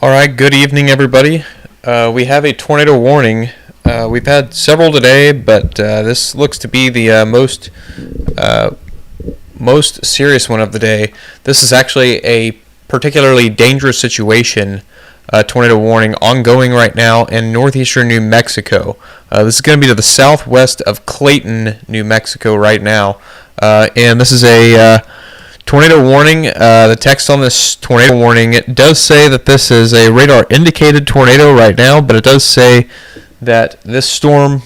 All right, good evening, everybody. We have a tornado warning. We've had several today, but this looks to be the most serious one of the day. This is actually a particularly dangerous situation. Tornado warning ongoing right now in northeastern New Mexico. This is going to be to the southwest of Clayton, New Mexico, right now, and this is a tornado warning. The text on this tornado warning, it does say that this is a radar indicated tornado right now, but it does say that this storm.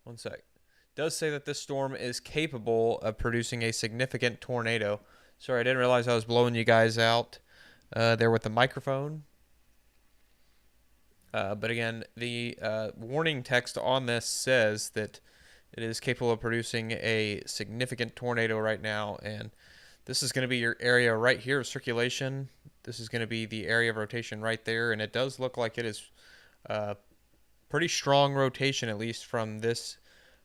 One sec. It does say that this storm is capable of producing a significant tornado. Sorry, I didn't realize I was blowing you guys out there with the microphone. But again, the warning text on this says that it is capable of producing a significant tornado right now, and this is going to be your area right here of circulation. This is going to be the area of rotation right there, and it does look like it is pretty strong rotation, at least from this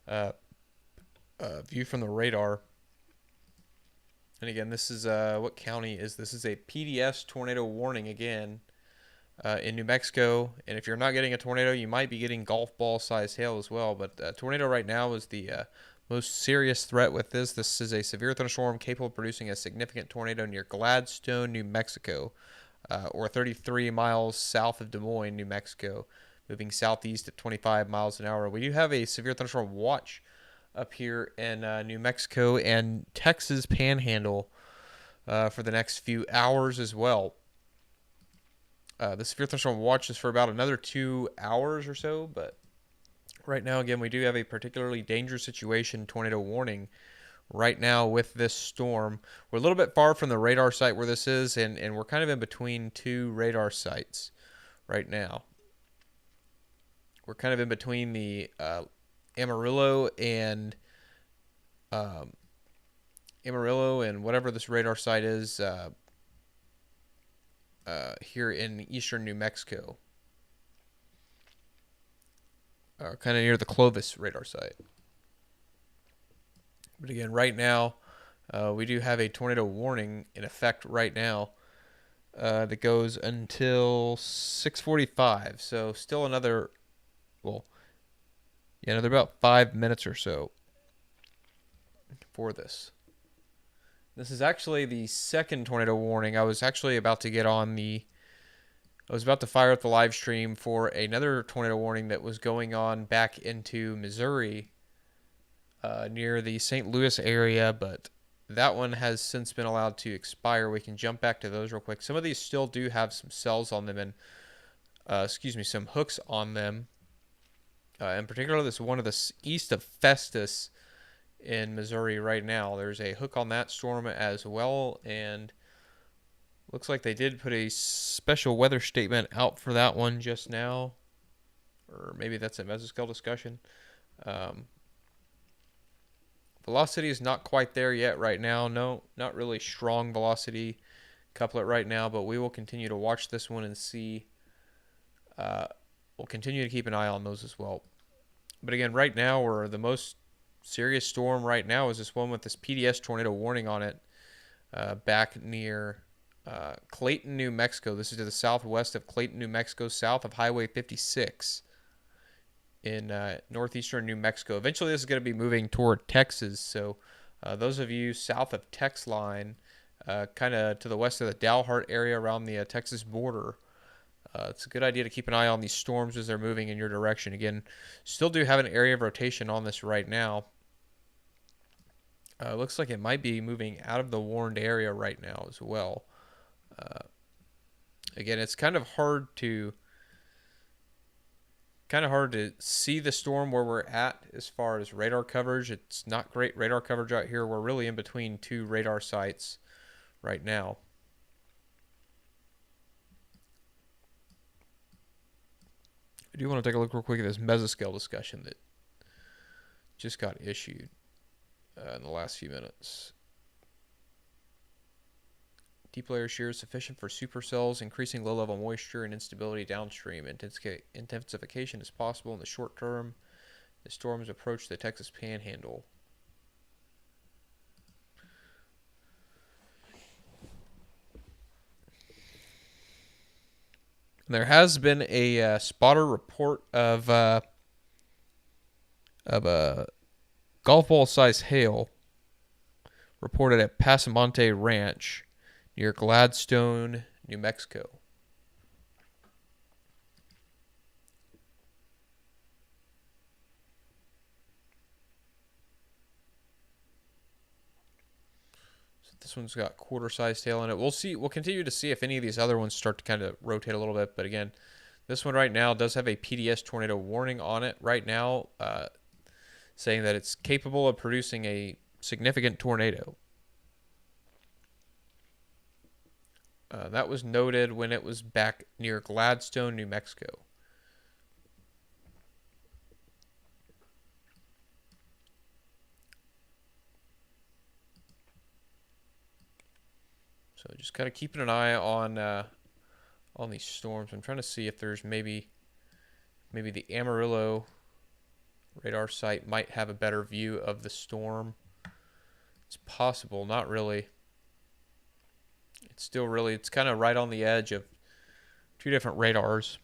view from the radar. And again, this is what county is this? Is a PDS tornado warning again. In New Mexico, and if you're not getting a tornado, you might be getting golf ball size hail as well. But tornado right now is the most serious threat with this. This is a severe thunderstorm capable of producing a significant tornado near Gladstone, New Mexico, or 33 miles south of Des Moines, New Mexico, moving southeast at 25 miles an hour. We do have a severe thunderstorm watch up here in New Mexico and Texas Panhandle for the next few hours as well. The severe thunderstorm watch is for about another 2 hours or so, but right now, again, we do have a particularly dangerous situation, tornado warning, right now with this storm. We're a little bit far from the radar site where this is, and we're kind of in between two radar sites right now. We're kind of in between the Amarillo and whatever this radar site is, here in eastern New Mexico, kind of near the Clovis radar site. But again, right now, we do have a tornado warning in effect right now that goes until 6:45. So still another about 5 minutes or so for this. This is actually the second tornado warning. I was about to fire up the live stream for another tornado warning that was going on back into Missouri, near the St. Louis area, but that one has since been allowed to expire. We can jump back to those real quick. Some of these still do have some cells on them and, some hooks on them. In particular, this one of the east of Festus in Missouri right now. There's a hook on that storm as well, and looks like they did put a special weather statement out for that one just now, or maybe that's a mesoscale discussion. Velocity is not quite there yet right now. No, not really strong velocity couplet right now, but we will continue to watch this one and see. We'll continue to keep an eye on those as well. But again, right now, we're the most serious storm right now is this one with this PDS tornado warning on it, back near Clayton, New Mexico. This is to the southwest of Clayton, New Mexico, south of Highway 56 in northeastern New Mexico. Eventually, this is going to be moving toward Texas. So those of you south of Tex Line, kind of to the west of the Dalhart area around the Texas border, it's a good idea to keep an eye on these storms as they're moving in your direction. Again, still do have an area of rotation on this right now. Looks like it might be moving out of the warned area right now as well. Again, it's kind of hard to see the storm where we're at as far as radar coverage. It's not great radar coverage out here. We're really in between two radar sites right now. I do want to take a look real quick at this mesoscale discussion that just got issued in the last few minutes. Deep layer shear is sufficient for supercells, increasing low-level moisture and instability downstream. Intensification is possible in the short term as storms approach the Texas Panhandle. And there has been a spotter report of a golf ball size hail reported at Pasamonte Ranch near Gladstone, New Mexico. This one's got quarter-sized hail in it. We'll see. We'll continue to see if any of these other ones start to kind of rotate a little bit. But again, this one right now does have a PDS tornado warning on it right now, saying that it's capable of producing a significant tornado. That was noted when it was back near Gladstone, New Mexico. So just kind of keeping an eye on these storms. I'm trying to see if there's maybe the Amarillo radar site might have a better view of the storm. It's possible, not really. It's still really, it's kind of right on the edge of two different radars.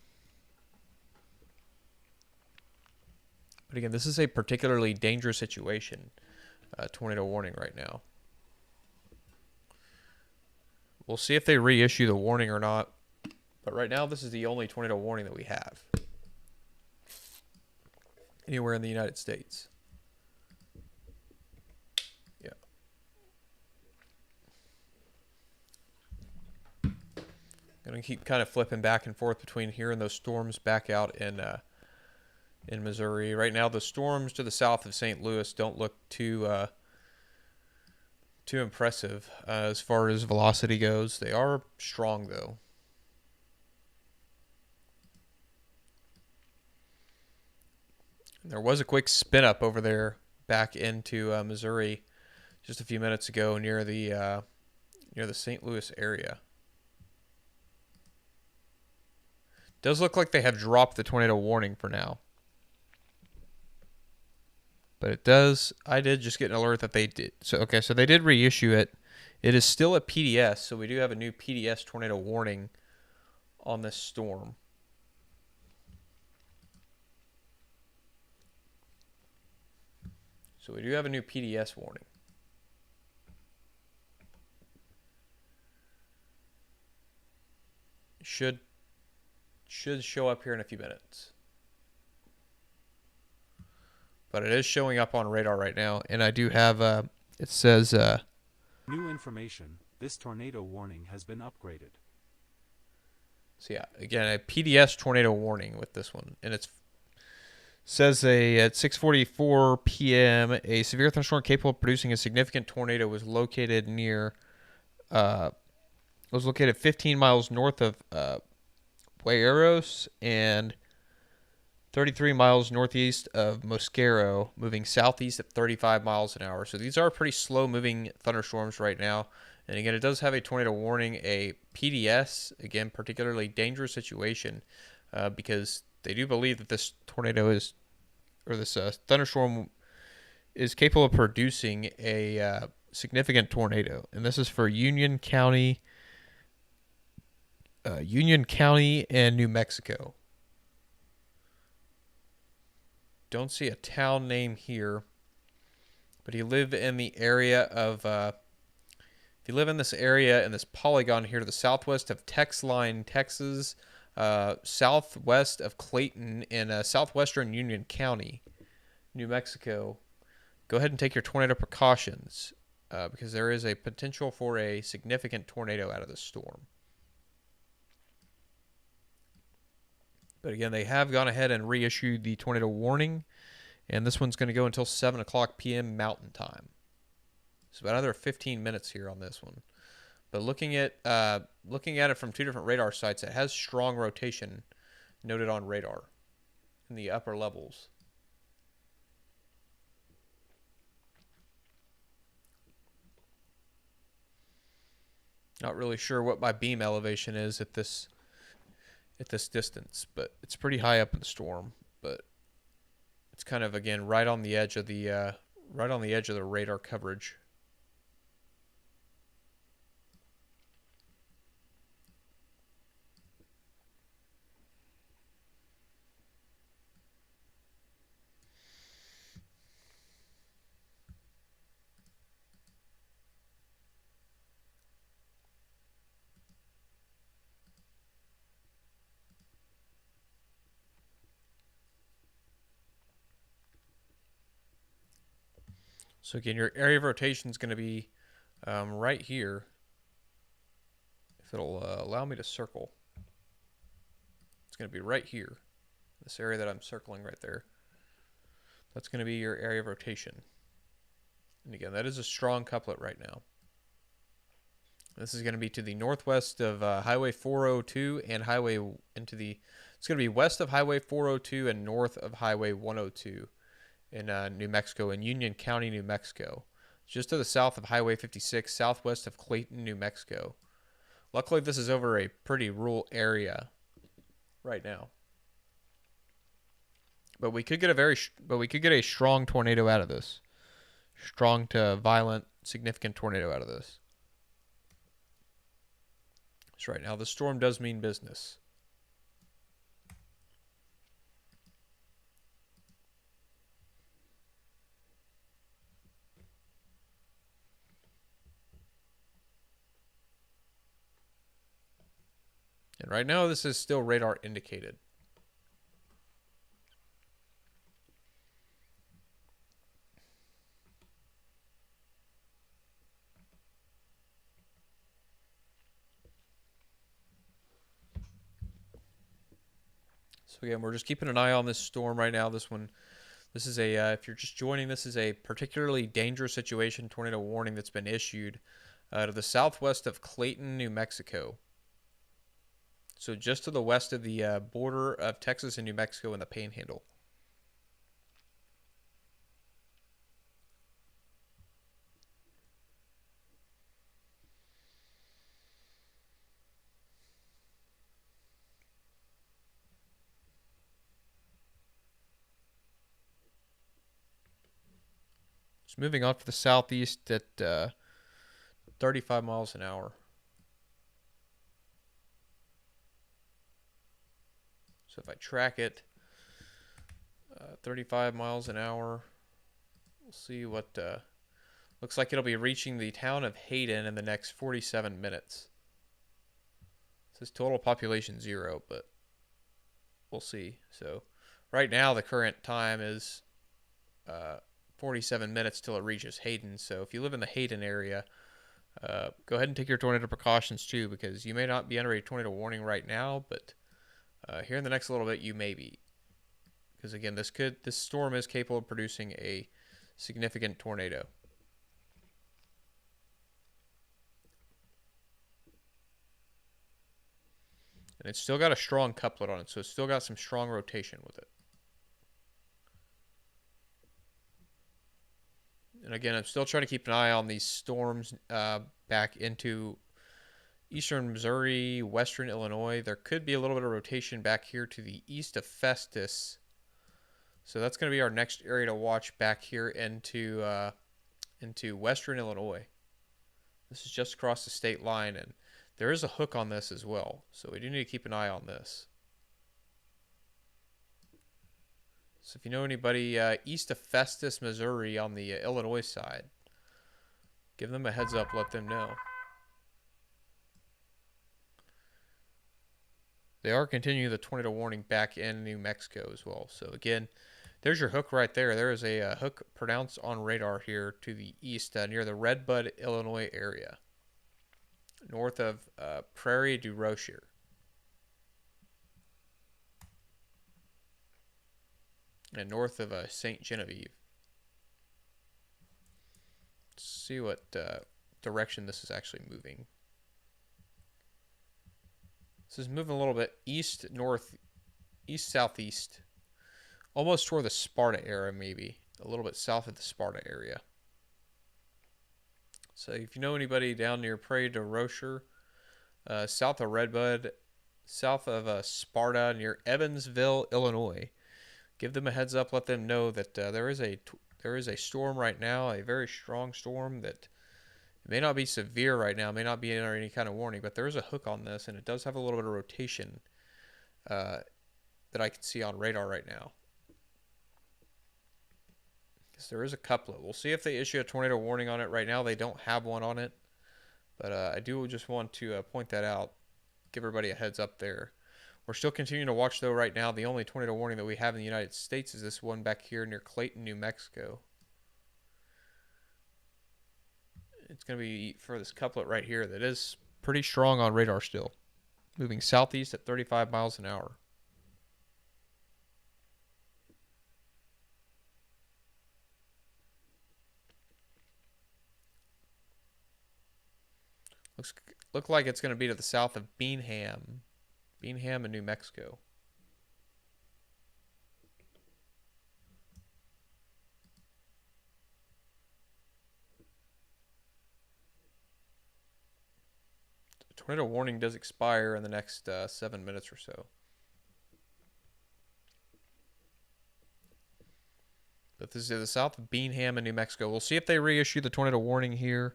But again, this is a particularly dangerous situation, tornado warning right now. We'll see if they reissue the warning or not. But right now, this is the only tornado warning that we have anywhere in the United States. Yeah. Going to keep kind of flipping back and forth between here and those storms back out in Missouri. Right now, the storms to the south of St. Louis don't look too impressive as far as velocity goes. They are strong, though. There was a quick spin up over there back into Missouri just a few minutes ago near the St. Louis area. Does look like they have dropped the tornado warning for now. But it does, I did just get an alert that they did. So, okay, so they did reissue it. It is still a PDS, so we do have a new PDS tornado warning on this storm. So we do have a new PDS warning. Should show up here in a few minutes. But it is showing up on radar right now, and I do have, it says... New information, this tornado warning has been upgraded. So yeah, again, a PDS tornado warning with this one, and it says at 6:44 p.m., a severe thunderstorm capable of producing a significant tornado was located 15 miles north of Yaesu and 33 miles northeast of Mosquero, moving southeast at 35 miles an hour. So these are pretty slow-moving thunderstorms right now. And again, it does have a tornado warning, a PDS, again, particularly dangerous situation, because they do believe that this tornado is, or this thunderstorm is capable of producing a significant tornado. And this is for Union County and New Mexico. Don't see a town name here, but you live in the area of, if you live in this area, in this polygon here to the southwest of Texline, Texas, southwest of Clayton, in southwestern Union County, New Mexico, go ahead and take your tornado precautions, because there is a potential for a significant tornado out of this storm. But again, they have gone ahead and reissued the tornado warning, and this one's going to go until 7 o'clock p.m. Mountain Time. So about another 15 minutes here on this one. But looking at it from two different radar sites, it has strong rotation noted on radar in the upper levels. Not really sure what my beam elevation is at this distance, but it's pretty high up in the storm. But it's kind of, again, right on the edge of the radar coverage. So again, your area of rotation is going to be right here. If it'll allow me to circle, it's going to be right here. This area that I'm circling right there. That's going to be your area of rotation. And again, that is a strong couplet right now. This is going to be to the northwest of Highway 402 and it's going to be west of Highway 402 and north of Highway 102 in New Mexico, in Union County, New Mexico. Just to the south of Highway 56, southwest of Clayton, New Mexico. Luckily, this is over a pretty rural area right now. But we could get a strong tornado out of this. Strong to violent, significant tornado out of this. So right now, the storm does mean business. And right now, this is still radar indicated. So again, we're just keeping an eye on this storm right now. This is if you're just joining, this is a particularly dangerous situation, tornado warning that's been issued to the southwest of Clayton, New Mexico. So just to the west of the border of Texas and New Mexico in the Panhandle. It's moving off to the southeast at 35 miles an hour. So if I track it, 35 miles an hour, we'll see what looks like it'll be reaching the town of Hayden in the next 47 minutes. It says total population 0, but we'll see. So right now the current time is 47 minutes till it reaches Hayden. So if you live in the Hayden area, go ahead and take your tornado precautions too, because you may not be under a tornado warning right now, but here in the next little bit you may be, because again, this storm is capable of producing a significant tornado. And it's still got a strong couplet on it, so it's still got some strong rotation with it. And again, I'm still trying to keep an eye on these storms back into eastern Missouri, western Illinois. There could be a little bit of rotation back here to the east of Festus. So that's going to be our next area to watch back here into western Illinois. This is just across the state line, and there is a hook on this as well. So we do need to keep an eye on this. So if you know anybody east of Festus, Missouri on the Illinois side, give them a heads up, let them know. They are continuing the tornado warning back in New Mexico as well. So again, there's your hook right there. There is a hook pronounced on radar here to the east near the Redbud, Illinois area, north of Prairie du Rocher. And north of St. Genevieve. Let's see what direction this is actually moving. This is moving a little bit east, north, east, southeast. Almost toward the Sparta area, maybe. A little bit south of the Sparta area. So if you know anybody down near Prairie du Rocher, south of Redbud, south of Sparta, near Evansville, Illinois, give them a heads up. Let them know that there is a storm right now, a very strong storm that may not be severe right now, may not be under any kind of warning, but there is a hook on this, and it does have a little bit of rotation that I can see on radar right now. Because there is a couplet. We'll see if they issue a tornado warning on it. Right now, they don't have one on it, but I do just want to point that out, give everybody a heads up there. We're still continuing to watch, though, right now. The only tornado warning that we have in the United States is this one back here near Clayton, New Mexico. it's going to be for this couplet right here that is pretty strong on radar still. Moving southeast at 35 miles an hour. Look like it's going to be to the south of Beanham in New Mexico. The tornado warning does expire in the next 7 minutes or so. But this is to the south of Beanham in New Mexico. We'll see if they reissue the tornado warning here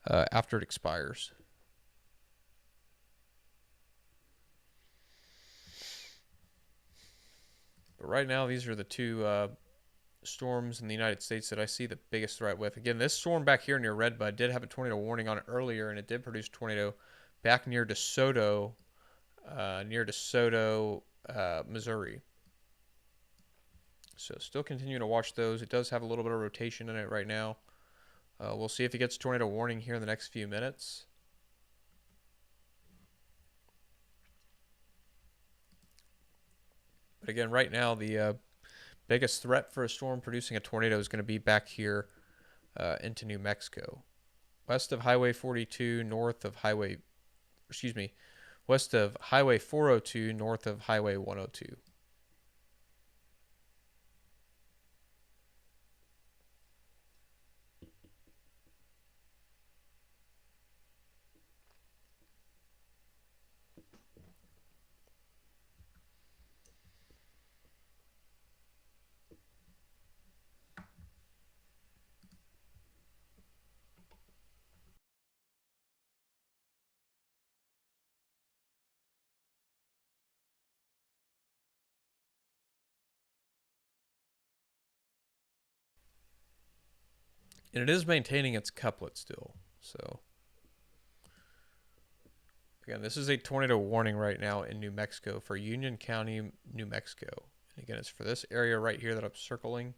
after it expires. But right now, these are the two storms in the United States that I see the biggest threat with. Again, this storm back here near Redbud did have a tornado warning on it earlier, and it did produce a tornado back near DeSoto, Missouri. So still continuing to watch those. It does have a little bit of rotation in it right now. We'll see if it gets a tornado warning here in the next few minutes. But again, right now, the biggest threat for a storm producing a tornado is going to be back here into New Mexico. West of Highway 42, west of Highway 402, north of Highway 102. And it is maintaining its couplet still. So, again, this is a tornado warning right now in New Mexico for Union County, New Mexico. And again, it's for this area right here that I'm circling.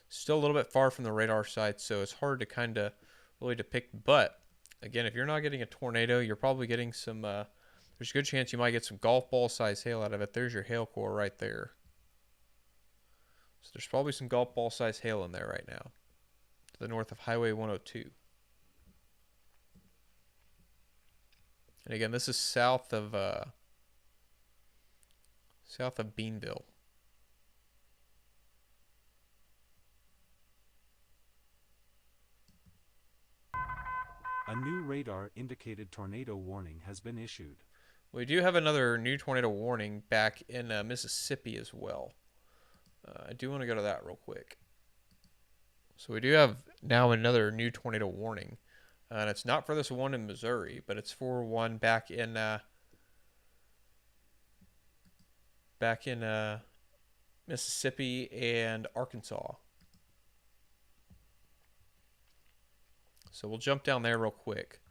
Still a little bit far from the radar site, so it's hard to kind of really depict. But, again, if you're not getting a tornado, you're probably getting some, there's a good chance you might get some golf ball size hail out of it. There's your hail core right there. So there's probably some golf ball size hail in there right now. To the north of Highway 102. And again, this is south of Beanville. A new radar indicated tornado warning has been issued. We do have another new tornado warning back in Mississippi as well. I do want to go to that real quick. So we do have now another new tornado warning. And it's not for this one in Missouri, but it's for one back in Mississippi and Arkansas. So we'll jump down there real quick.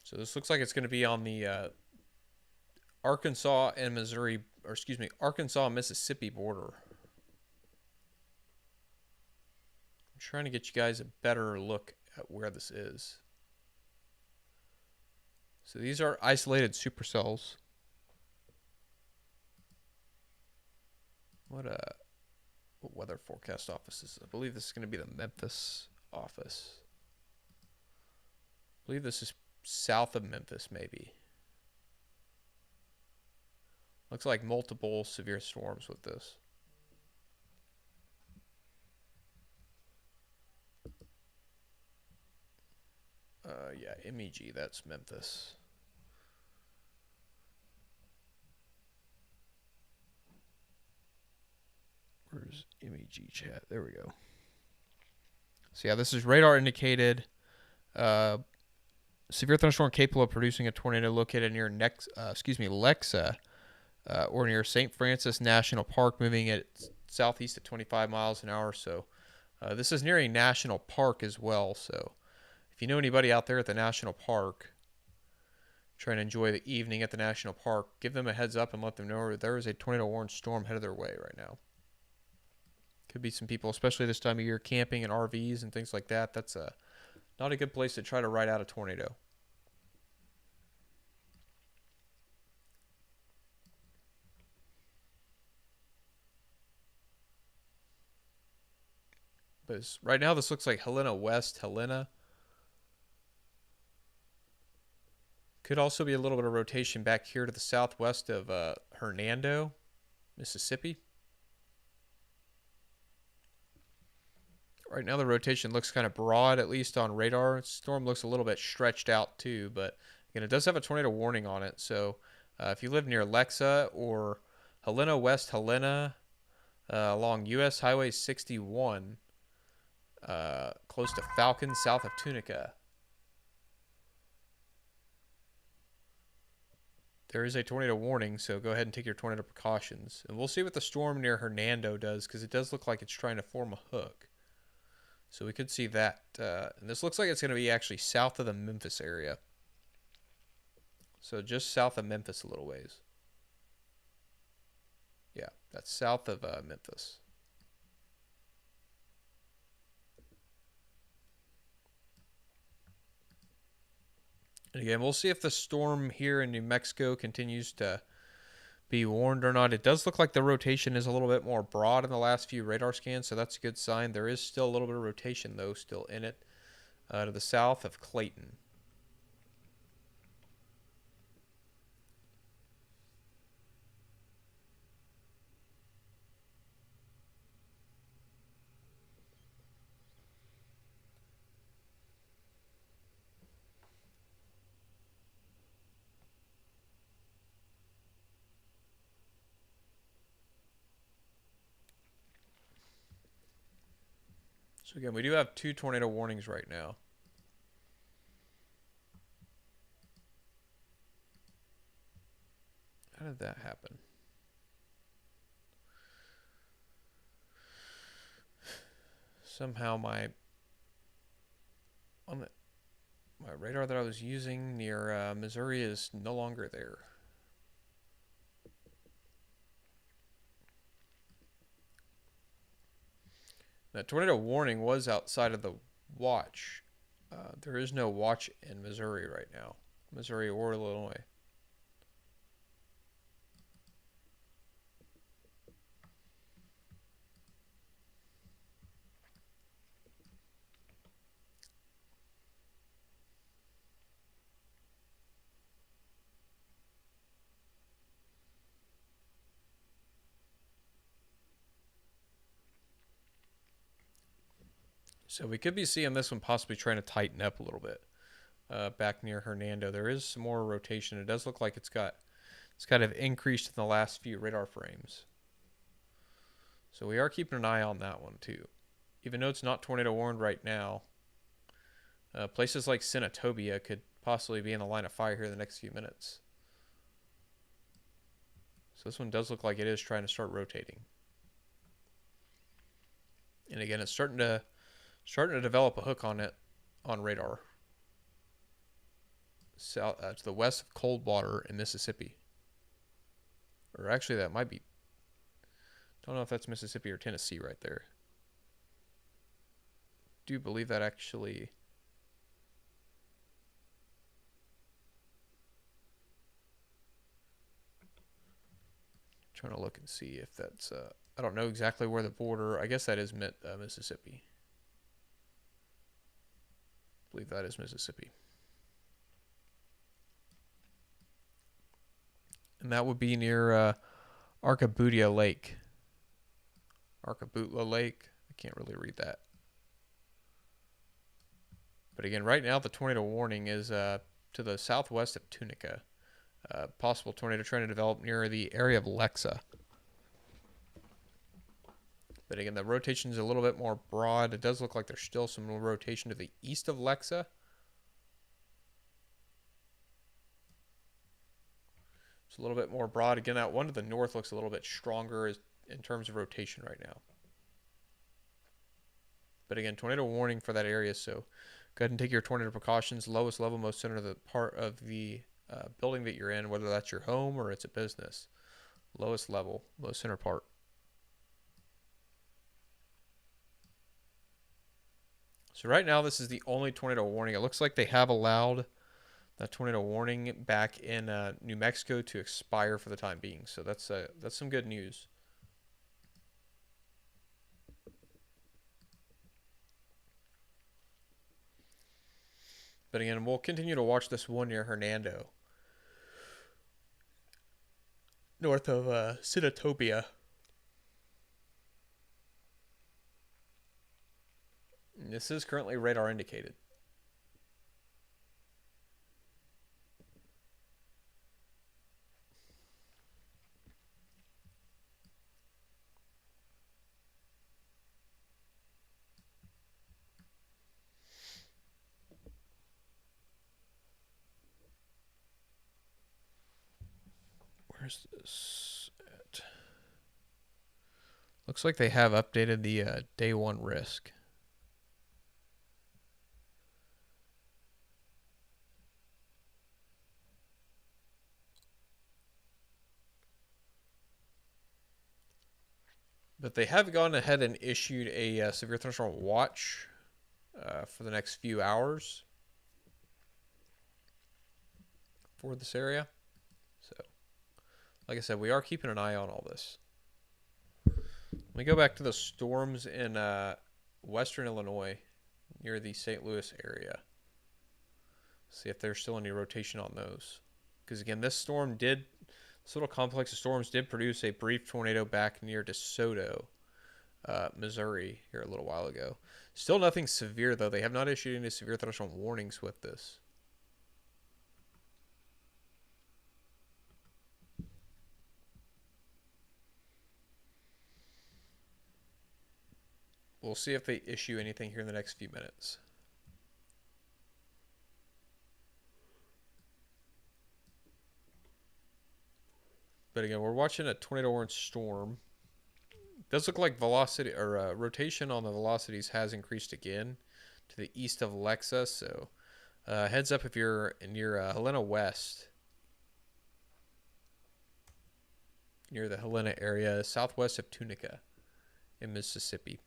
So this looks like it's going to be on the Arkansas and Mississippi border. I'm trying to get you guys a better look at where this is. So these are isolated supercells. What weather forecast office is this? I believe this is going to be the Memphis office. I believe this is south of Memphis, maybe. Looks like multiple severe storms with this. Yeah, MEG, that's Memphis. Where's MEG chat? There we go. So yeah, this is radar indicated severe thunderstorm capable of producing a tornado located near Lexa, or near St. Francis National Park, moving at southeast at 25 miles an hour. So This is near a national park as well, so if you know anybody out there at the national park trying to enjoy the evening at the national park, give them a heads up and let them know there is a tornado warning storm headed their way right now. Could be some people, especially this time of year, camping in RVs and things like that. That's not a good place to try to ride out a tornado. But right now, this looks like Helena West, Helena. Could also be a little bit of rotation back here to the southwest of Hernando, Mississippi. Right now, the rotation looks kind of broad, at least on radar. Storm looks a little bit stretched out too, but again, it does have a tornado warning on it. So if you live near Lexa or Helena West, Helena, along U.S. Highway 61, close to Falcon, south of Tunica, there is a tornado warning, so go ahead and take your tornado precautions. And we'll see what the storm near Hernando does, because it does look like it's trying to form a hook. So we could see that. And this looks like it's going to be actually south of the Memphis area. So just south of Memphis a little ways. Yeah, that's south of Memphis. And again, we'll see if the storm here in New Mexico continues to be warned or not. It does look like the rotation is a little bit more broad in the last few radar scans, so that's a good sign. There is still a little bit of rotation, though, still in it, to the south of Clayton. So again, we do have 2 tornado warnings right now. How did that happen? Somehow my radar that I was using near Missouri is no longer there. That tornado warning was outside of the watch. There is no watch in Missouri right now, Missouri or Illinois. So we could be seeing this one possibly trying to tighten up a little bit. Back near Hernando, there is some more rotation. It does look like it's kind of increased in the last few radar frames. So we are keeping an eye on that one too. Even though it's not tornado warned right now, places like Senatobia could possibly be in the line of fire here in the next few minutes. So this one does look like it is trying to start rotating. And again, it's starting to develop a hook on it on radar. South to the west of Coldwater in Mississippi. Or actually, that might be. Don't know if that's Mississippi or Tennessee right there. Do believe that actually. Trying to look and see if that's. I don't know exactly where the border. I guess that is Mississippi. I believe that is Mississippi. And that would be near Arcabutia Lake. Arcabutla Lake. I can't really read that. But again, right now the tornado warning is to the southwest of Tunica. Possible tornado trying to develop near the area of Lexa. But again, the rotation is a little bit more broad. It does look like there's still some rotation to the east of Lexa. It's a little bit more broad. Again, that one to the north looks a little bit stronger in terms of rotation right now. But again, tornado warning for that area, so go ahead and take your tornado precautions. Lowest level, most center of the part of the building that you're in, whether that's your home or it's a business. Lowest level, most center part. So right now, this is the only tornado warning. It looks like they have allowed that tornado warning back in New Mexico to expire for the time being. So that's some good news. But again, we'll continue to watch this one near Hernando, north of Sinatopia. This is currently radar indicated. Where's this at? Looks like they have updated the day one risk. But they have gone ahead and issued a severe thunderstorm watch for the next few hours for this area. So, like I said, we are keeping an eye on all this. Let me go back to the storms in western Illinois near the St. Louis area. See if there's still any rotation on those. Because again, this little complex of storms did produce a brief tornado back near DeSoto, Missouri, here a little while ago. Still nothing severe, though. They have not issued any severe thunderstorm warnings with this. We'll see if they issue anything here in the next few minutes. But again, we're watching a tornado warning storm. It does look like velocity or rotation on the velocities has increased again to the east of Lexa. So heads up if you're near Helena West, near the Helena area, southwest of Tunica in Mississippi.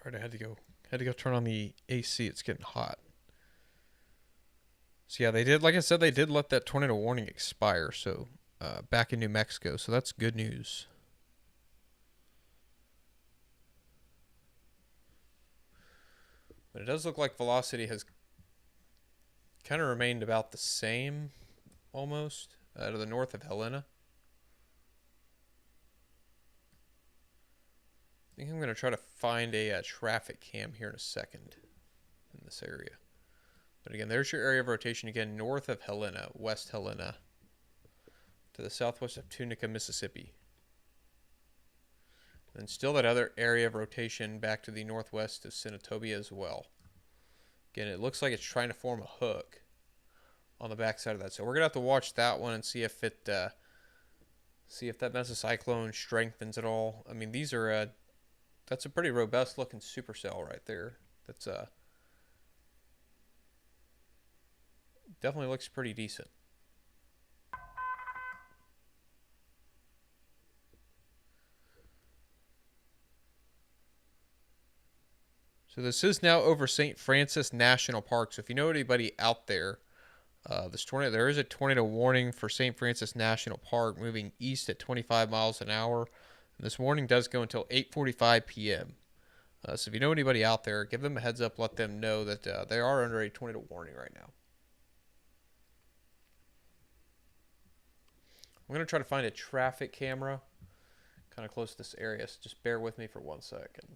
All right, I had to go turn on the AC. It's getting hot. So yeah, they did. Like I said, they did let that tornado warning expire. So back in New Mexico. So that's good news. But it does look like velocity has kind of remained about the same, almost, to the north of Helena. I think I'm going to try to find a traffic cam here in a second in this area. But again, there's your area of rotation again, north of Helena, West Helena, to the southwest of Tunica, Mississippi. And still that other area of rotation back to the northwest of Senatobia as well. Again, it looks like it's trying to form a hook on the backside of that. So we're gonna have to watch that one and see if it, see if that mesocyclone strengthens at all. I mean, these are, that's a pretty robust looking supercell right there. That's definitely looks pretty decent. So this is now over St. Francis National Park. So if you know anybody out there, this tornado, there is a tornado warning for St. Francis National Park moving east at 25 miles an hour. And this warning does go until 8:45 p.m. So if you know anybody out there, give them a heads up. Let them know that they are under a tornado warning right now. I'm going to try to find a traffic camera kind of close to this area. So just bear with me for 1 second.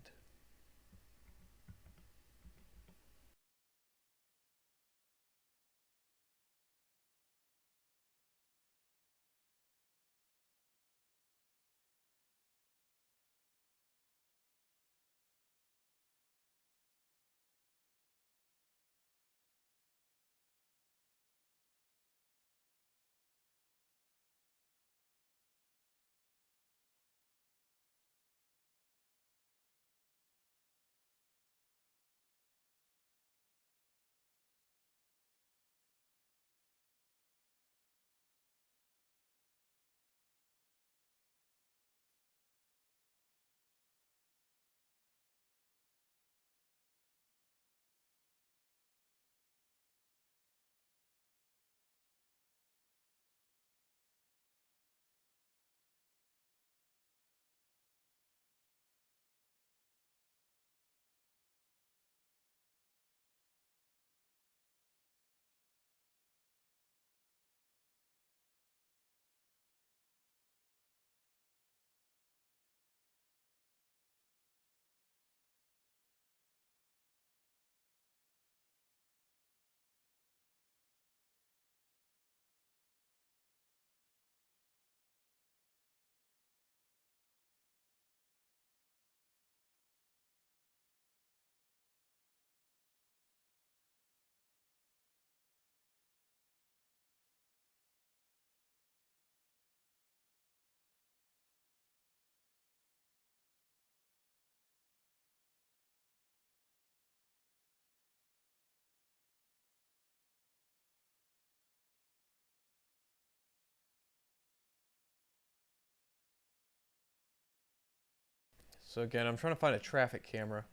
So again, I'm trying to find a traffic camera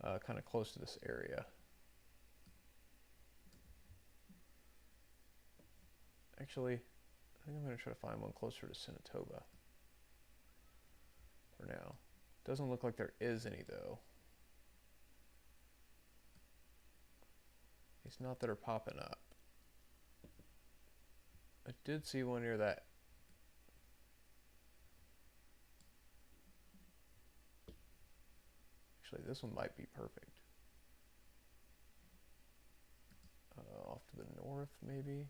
kind of close to this area. Actually, I think I'm going to try to find one closer to Senatobia for now. Doesn't look like there is any though. It's not that are popping up. I did see one near that. Actually, this one might be perfect. Off to the north, maybe.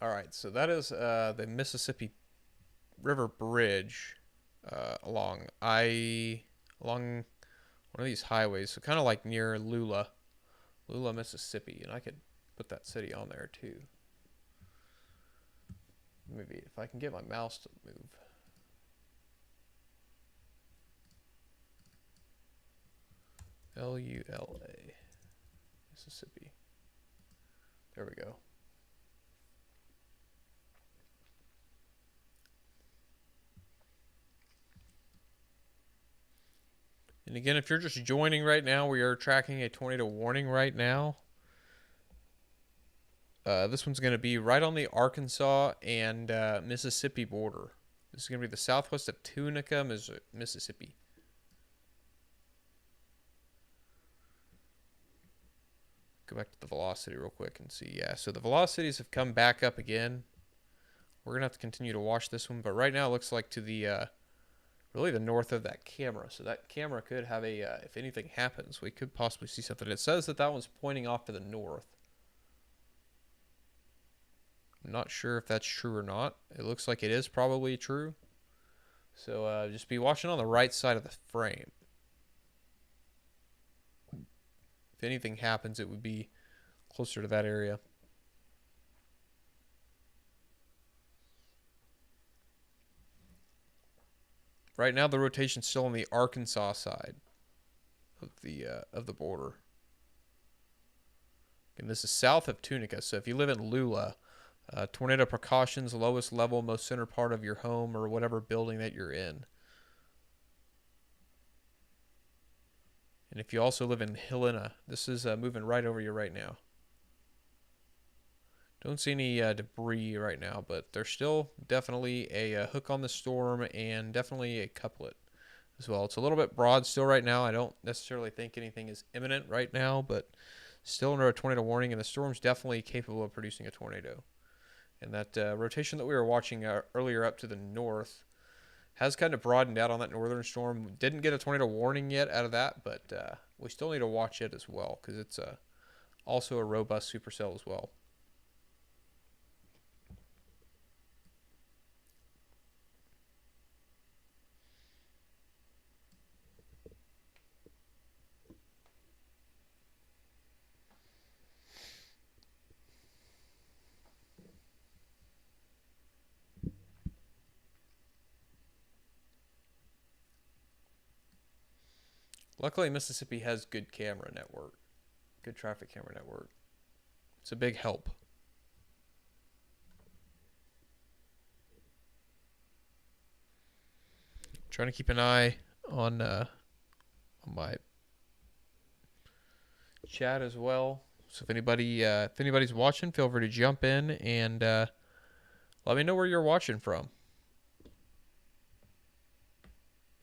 All right, so that is the Mississippi River Bridge along one of these highways, so kind of like near Lula, Mississippi, and I could put that city on there too. Maybe if I can get my mouse to move. Lula, Mississippi. There we go. And again, if you're just joining right now, we are tracking a tornado warning right now. This one's going to be right on the Arkansas and Mississippi border. This is going to be the southwest of Tunica, Mississippi. Go back to the velocity real quick and see. Yeah, so the velocities have come back up again. We're going to have to continue to watch this one, but right now it looks like to the really the north of that camera. So that camera could have a, if anything happens, we could possibly see something. It says that that one's pointing off to the north. I'm not sure if that's true or not. It looks like it is probably true. So just be watching on the right side of the frame. If anything happens, it would be closer to that area. Right now, the rotation's still on the Arkansas side of the border. And this is south of Tunica. So if you live in Lula, tornado precautions, lowest level, most center part of your home or whatever building that you're in. And if you also live in Helena, this is moving right over you right now. Don't see any debris right now, but there's still definitely a hook on the storm and definitely a couplet as well. It's a little bit broad still right now. I don't necessarily think anything is imminent right now, but still under a tornado warning, and the storm's definitely capable of producing a tornado. And that rotation that we were watching earlier up to the north has kind of broadened out on that northern storm. Didn't get a tornado warning yet out of that, but we still need to watch it as well because it's also a robust supercell as well. Luckily, Mississippi has good camera network, good traffic camera network. It's a big help. Trying to keep an eye on my chat as well. So if anybody's watching, feel free to jump in and let me know where you're watching from.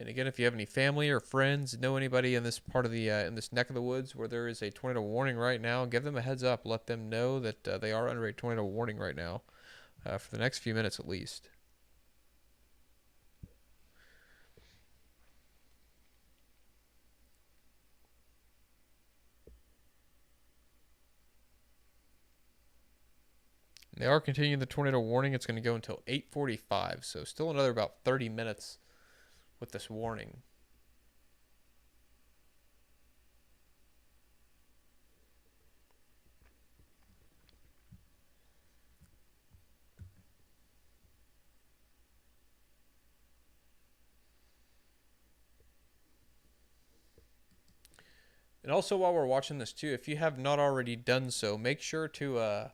And again, if you have any family or friends, know anybody in this part of the in this neck of the woods where there is a tornado warning right now, give them a heads up. Let them know that they are under a tornado warning right now for the next few minutes at least. And they are continuing the tornado warning. It's going to go until 8:45, so still another about 30 minutes with this warning. And also while we're watching this too, if you have not already done so, make sure to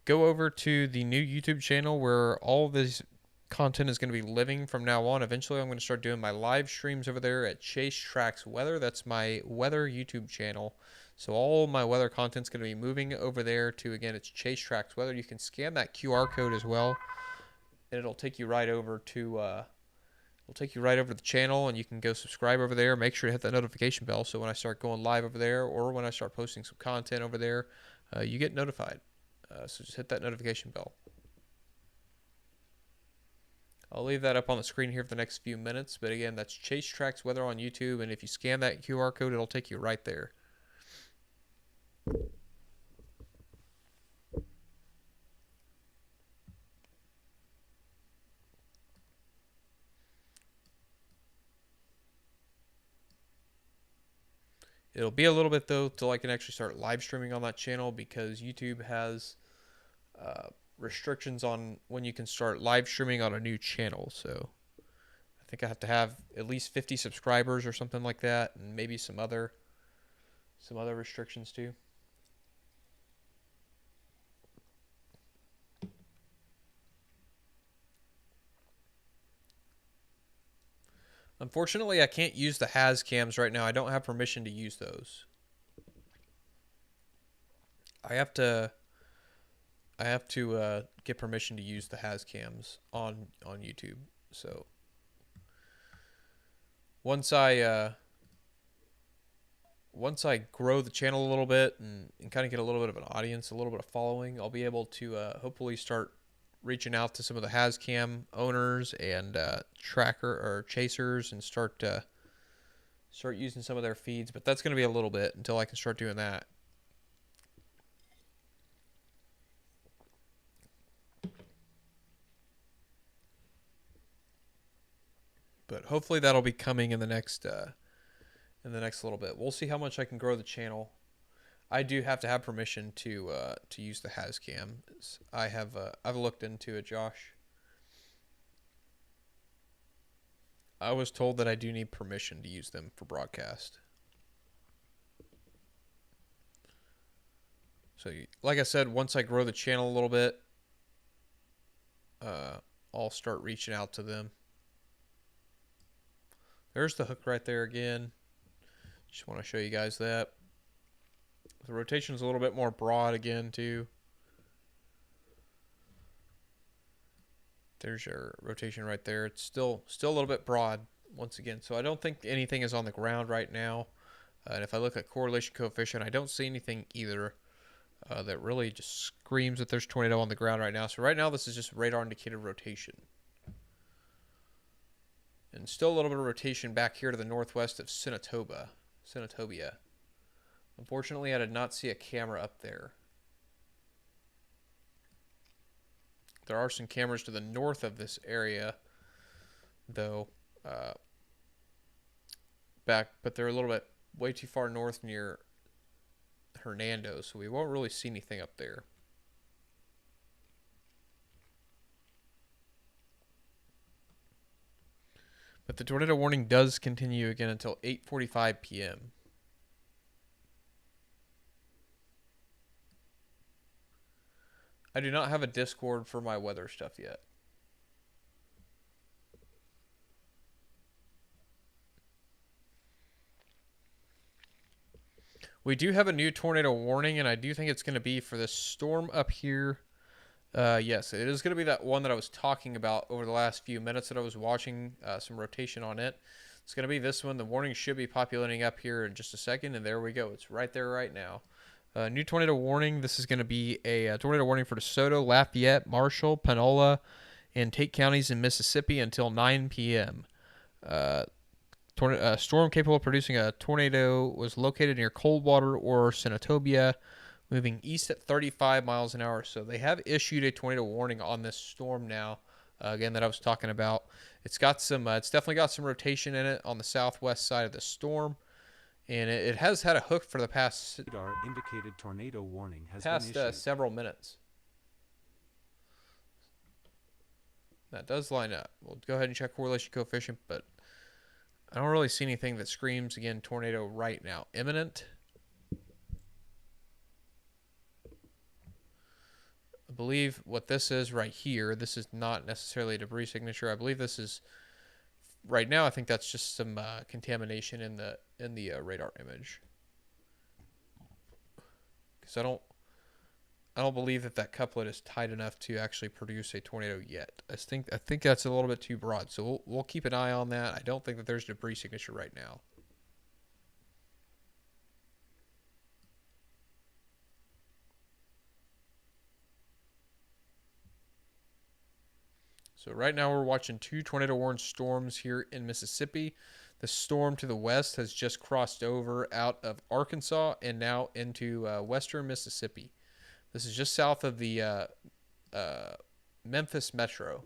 go over to the new YouTube channel where all this content is going to be living from now on. Eventually, I'm going to start doing my live streams over there at Chase Tracks Weather. That's my weather YouTube channel. So all my weather content's going to be moving over there to, again, it's Chase Tracks Weather. You can scan that QR code as well, and it'll take you right over to the channel, and you can go subscribe over there. Make sure to hit that notification bell so when I start going live over there or when I start posting some content over there, you get notified. So just hit that notification bell. I'll leave that up on the screen here for the next few minutes. But again, that's Chase Tracks Weather on YouTube. And if you scan that QR code, it'll take you right there. It'll be a little bit though till I can actually start live streaming on that channel, because YouTube has restrictions on when you can start live streaming on a new channel. So I think I have to have at least 50 subscribers or something like that, and maybe some other restrictions too. Unfortunately, I can't use the has cams right now. I don't have permission to use those. I have to get permission to use the has cams on YouTube. So once I grow the channel a little bit and kind of get a little bit of an audience, a little bit of following, I'll be able to hopefully start reaching out to some of the has cam owners and tracker or chasers and start using some of their feeds. But that's going to be a little bit until I can start doing that. But hopefully that'll be coming in the next little bit. We'll see how much I can grow the channel. I do have to have permission to use the has cam. I've looked into it, Josh. I was told that I do need permission to use them for broadcast. So, like I said, once I grow the channel a little bit, I'll start reaching out to them. There's the hook right there again. Just want to show you guys that. The rotation is a little bit more broad again too. There's your rotation right there. It's still a little bit broad once again. So I don't think anything is on the ground right now. And if I look at correlation coefficient, I don't see anything either that really just screams that there's tornado on the ground right now. So right now this is just radar indicated rotation. And still a little bit of rotation back here to the northwest of Senatobia. Unfortunately, I did not see a camera up there. There are some cameras to the north of this area, though, but they're a little bit way too far north near Hernando, so we won't really see anything up there. But the tornado warning does continue again until 8:45 p.m. I do not have a Discord for my weather stuff yet. We do have a new tornado warning, and I do think it's going to be for this storm up here. Yes, it is going to be that one that I was talking about over the last few minutes that I was watching some rotation on it. It's going to be this one. The warning should be populating up here in just a second, and there we go. It's right there right now. New tornado warning. This is going to be a tornado warning for DeSoto, Lafayette, Marshall, Panola, and Tate counties in Mississippi until 9 p.m. Storm capable of producing a tornado was located near Coldwater or Senatobia, moving east at 35 miles an hour. So they have issued a tornado warning on this storm now, again, that I was talking about. It's got some, it's definitely got some rotation in it on the southwest side of the storm. And it has had a hook for the past Radar indicated tornado warning has been issued. several minutes. That does line up. We'll go ahead and check correlation coefficient, but I don't really see anything that screams, again, tornado right now. Imminent. I believe what this is right here, this is not necessarily a debris signature. I believe this is, right now, I think that's just some contamination in the radar image. Because I don't believe that couplet is tight enough to actually produce a tornado yet. I think that's a little bit too broad. So we'll keep an eye on that. I don't think that there's a debris signature right now. So right now we're watching two tornado warned storms here in Mississippi. The storm to the west has just crossed over out of Arkansas and now into western Mississippi. This is just south of the Memphis metro.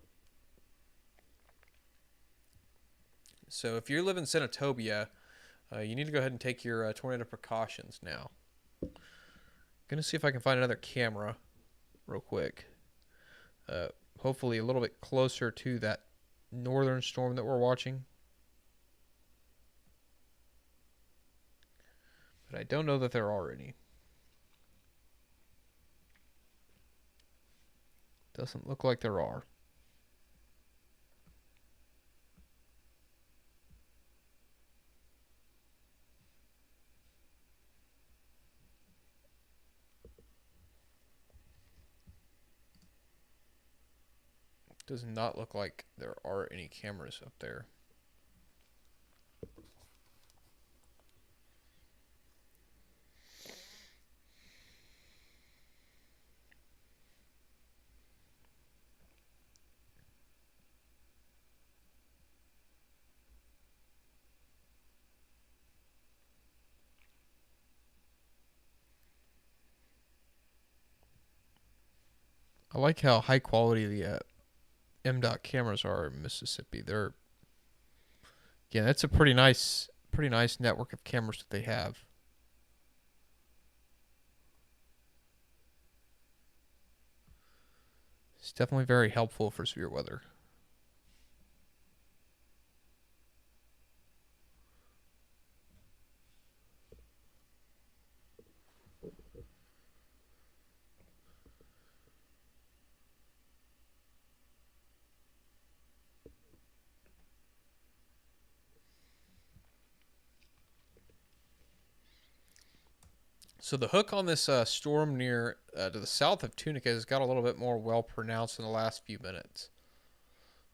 So if you live in Senatobia, You need to go ahead and take your tornado precautions now. Gonna see if I can find another camera real quick. Hopefully a little bit closer to that northern storm that we're watching. But I don't know that there are any. Doesn't look like there are. Does not look like there are any cameras up there. I like how high quality the MDOT cameras are in Mississippi. That's a pretty nice network of cameras that they have. It's definitely very helpful for severe weather. So the hook on this storm near to the south of Tunica has got a little bit more well pronounced in the last few minutes.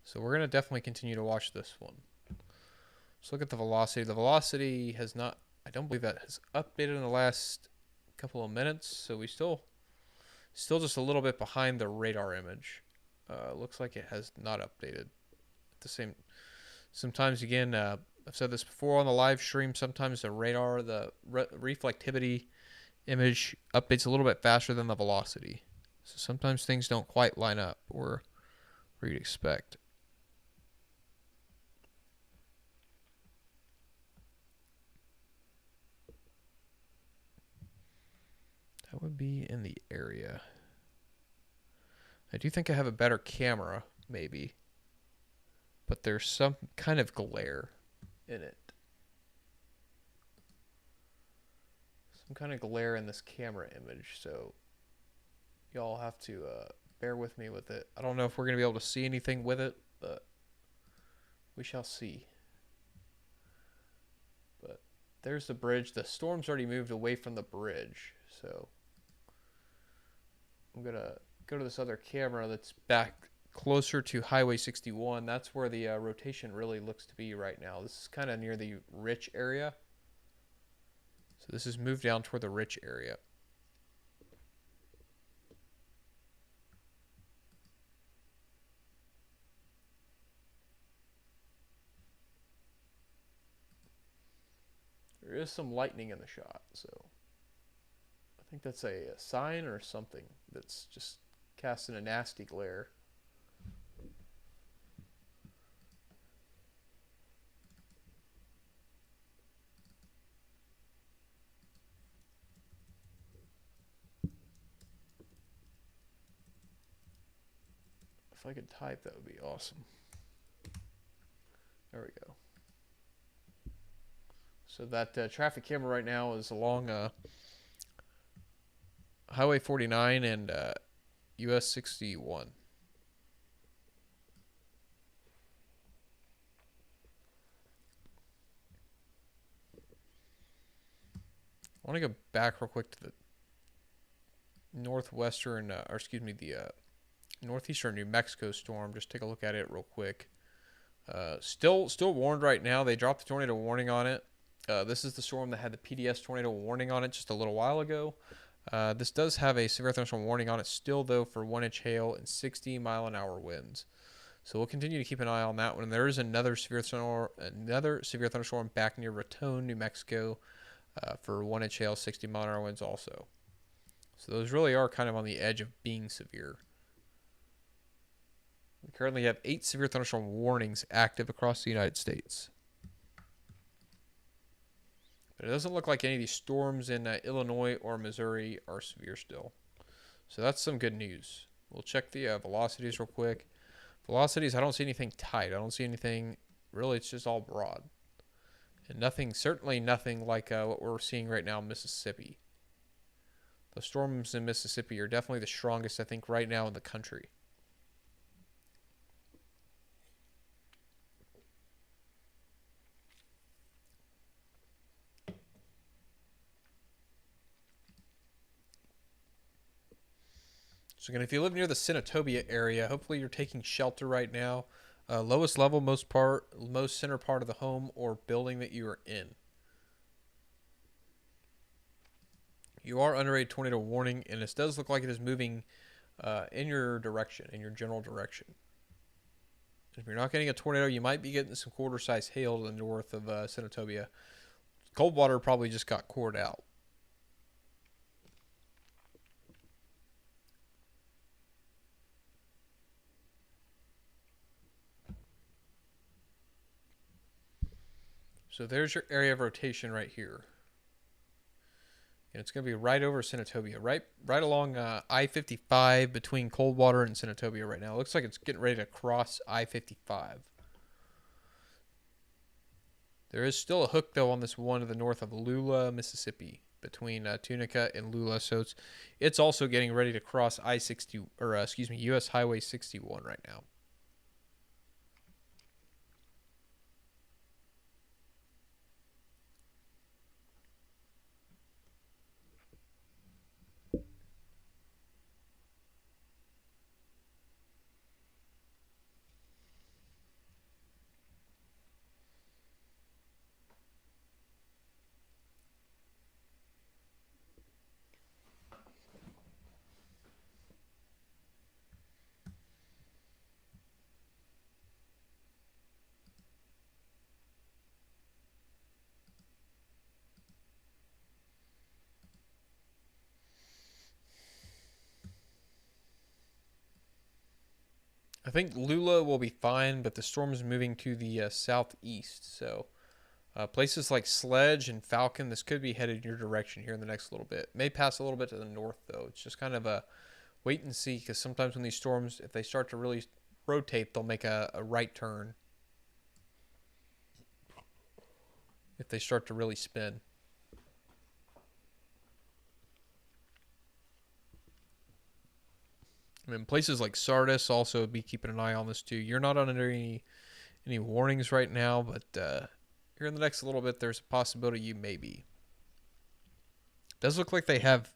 So we're going to definitely continue to watch this one. Let's look at the velocity. The velocity has not, I don't believe that has updated in the last couple of minutes. So we still just a little bit behind the radar image. Looks like it has not updated. Sometimes again, I've said this before on the live stream, sometimes the radar, the reflectivity image updates a little bit faster than the velocity. So sometimes things don't quite line up or where you'd expect. That would be in the area. I do think I have a better camera, maybe. But there's some kind of glare in it. Some kind of glare in this camera image, so y'all have to bear with me with it. I don't know if we're going to be able to see anything with it, but we shall see. But there's the bridge. The storm's already moved away from the bridge, so I'm going to go to this other camera that's back closer to Highway 61. That's where the rotation really looks to be right now. This is kind of near the Rich area. So this is moved down toward the Rich area. There is some lightning in the shot, so I think that's a sign or something that's just casting a nasty glare. If I could type, that would be awesome. There we go. So that traffic camera right now is along Highway 49 and US 61. I want to go back real quick to the northwestern, the northeastern New Mexico storm. Just take a look at it real quick. Still warned right now. They dropped the tornado warning on it. This is the storm that had the PDS tornado warning on it just a little while ago. This does have a severe thunderstorm warning on it still, though, for 1-inch hail and 60-mile-an-hour winds. So we'll continue to keep an eye on that one. And there is another severe thunderstorm back near Raton, New Mexico, for 1-inch hail, 60-mile-an-hour winds also. So those really are kind of on the edge of being severe. We currently have 8 severe thunderstorm warnings active across the United States. But it doesn't look like any of these storms in Illinois or Missouri are severe still. So that's some good news. We'll check the velocities real quick. Velocities, I don't see anything tight. I don't see anything, really, it's just all broad. And nothing, certainly nothing like what we're seeing right now in Mississippi. The storms in Mississippi are definitely the strongest, I think, right now in the country. So again, if you live near the Senatobia area, hopefully you're taking shelter right now. Lowest level, most center part of the home or building that you are in. You are under a tornado warning, and this does look like it is moving in your direction, in your general direction. If you're not getting a tornado, you might be getting some quarter-size hail to the north of Senatobia. Cold water probably just got cored out. So there's your area of rotation right here. And it's going to be right over Senatobia, right along I-55 between Coldwater and Senatobia right now. It looks like it's getting ready to cross I-55. There is still a hook, though, on this one to the north of Lula, Mississippi, between Tunica and Lula. So it's also getting ready to cross I-60, or U.S. Highway 61 right now. I think Lula will be fine, but the storm is moving to the southeast. So places like Sledge and Falcon, this could be headed in your direction here in the next little bit. May pass a little bit to the north, though. It's just kind of a wait and see, because sometimes when these storms, if they start to really rotate, they'll make a right turn. If they start to really spin. I mean, places like Sardis also be keeping an eye on this too. You're not under any warnings right now, but here in the next little bit, there's a possibility you may be. It does look like they have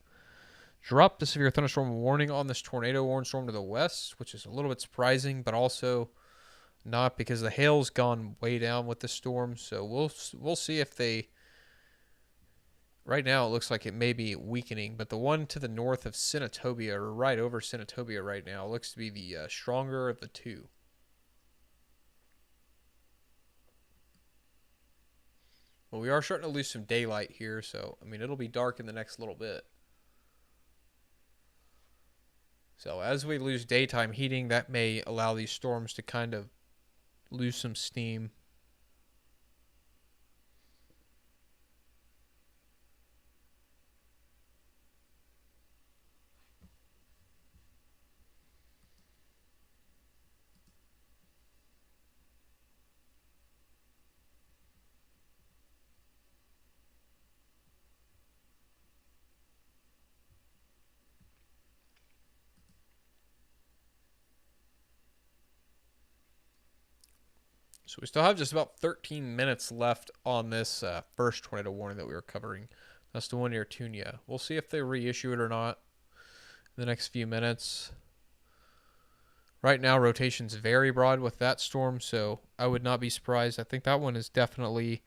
dropped the severe thunderstorm warning on this tornado warning storm to the west, which is a little bit surprising, but also not, because the hail's gone way down with the storm. So we'll see if they. Right now, it looks like it may be weakening, but the one to the north of Senatobia, or right over Senatobia right now, looks to be the stronger of the two. Well, we are starting to lose some daylight here, so, I mean, it'll be dark in the next little bit. So, as we lose daytime heating, that may allow these storms to kind of lose some steam. So we still have just about 13 minutes left on this first tornado warning that we were covering. That's the one near Tunia. We'll see if they reissue it or not in the next few minutes. Right now, rotation's very broad with that storm, so I would not be surprised. I think that one has definitely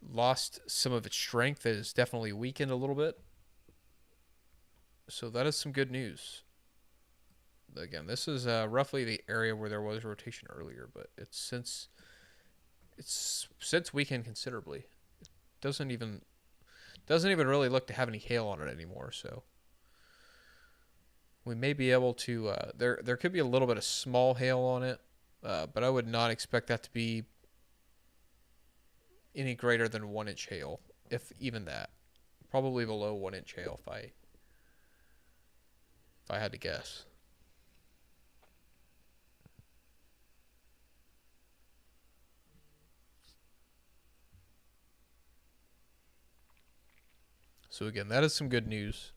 lost some of its strength. It has definitely weakened a little bit. So that is some good news. Again, this is roughly the area where there was rotation earlier, but it's since weakened considerably. It doesn't even really look to have any hail on it anymore. So we may be able to. There could be a little bit of small hail on it, but I would not expect that to be any greater than 1-inch hail, if even that. Probably below 1-inch hail if I had to guess. So again, that is some good news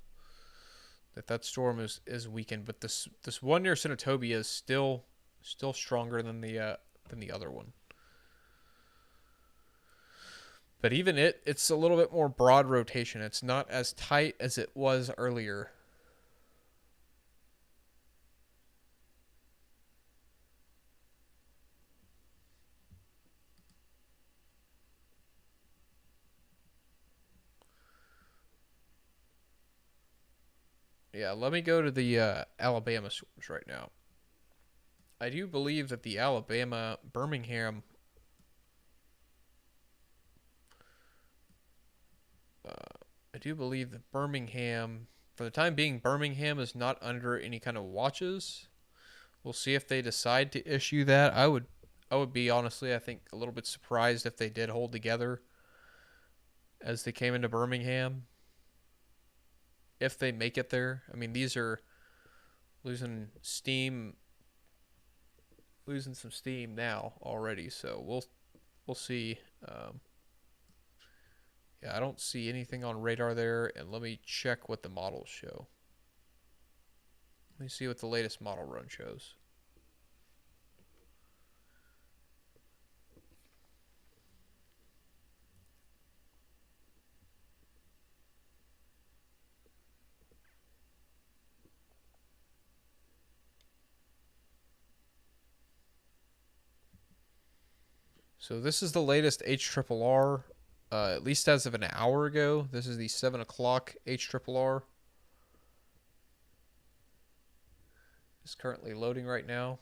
that storm is weakened, but this one near Senatobia is still stronger than the other one. But even it's a little bit more broad rotation. It's not as tight as it was earlier. Yeah, let me go to the Alabama storms right now. I do believe that the Alabama Birmingham I do believe that Birmingham, for the time being, Birmingham is not under any kind of watches. We'll see if they decide to issue that. I would be honestly, I think, a little bit surprised if they did hold together as they came into Birmingham. If they make it there, I mean, these are losing some steam now already. So we'll see. Yeah, I don't see anything on radar there, and let me check what the models show. Let me see what the latest model run shows. So this is the latest HRRR, at least as of an hour ago. This is the 7 o'clock HRRR. It's currently loading right now.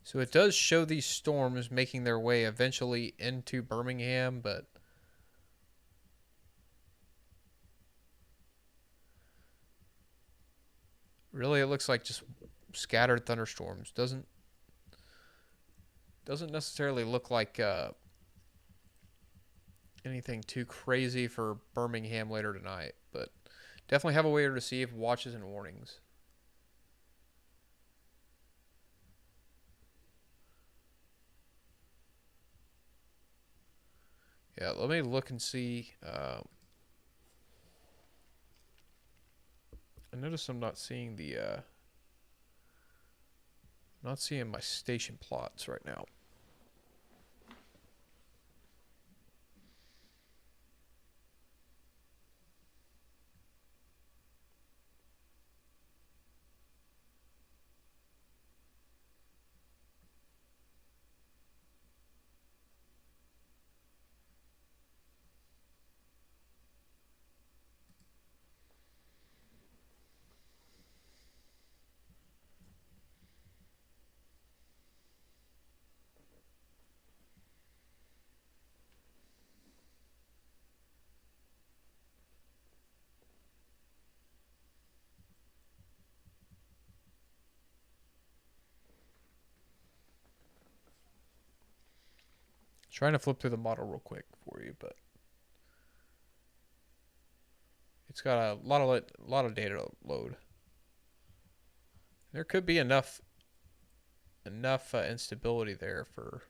So it does show these storms making their way eventually into Birmingham, but really it looks like just scattered thunderstorms. Doesn't necessarily look like anything too crazy for Birmingham later tonight, but definitely have a way to receive watches and warnings. Yeah, let me look and see. I notice I'm not seeing my station plots right now. Trying to flip through the model real quick for you, but it's got a lot of data to load. There could be enough instability there for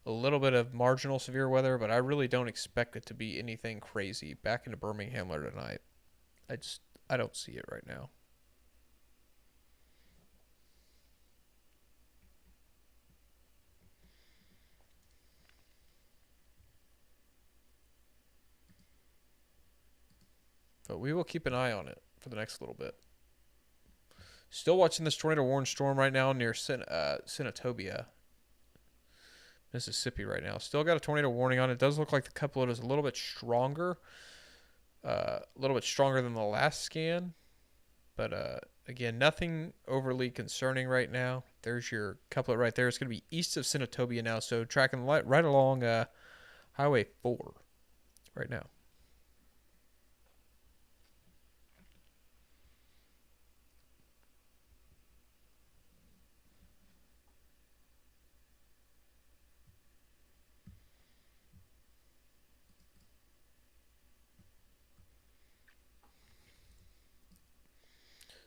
a little bit of marginal severe weather, but I really don't expect it to be anything crazy back into Birmingham later tonight. I don't see it right now. But we will keep an eye on it for the next little bit. Still watching this tornado warning storm right now near Senatobia, Mississippi right now. Still got a tornado warning on it. It does look like the couplet is a little bit stronger. A little bit stronger than the last scan. But again, nothing overly concerning right now. There's your couplet right there. It's going to be east of Senatobia now. So tracking right along Highway 4 right now.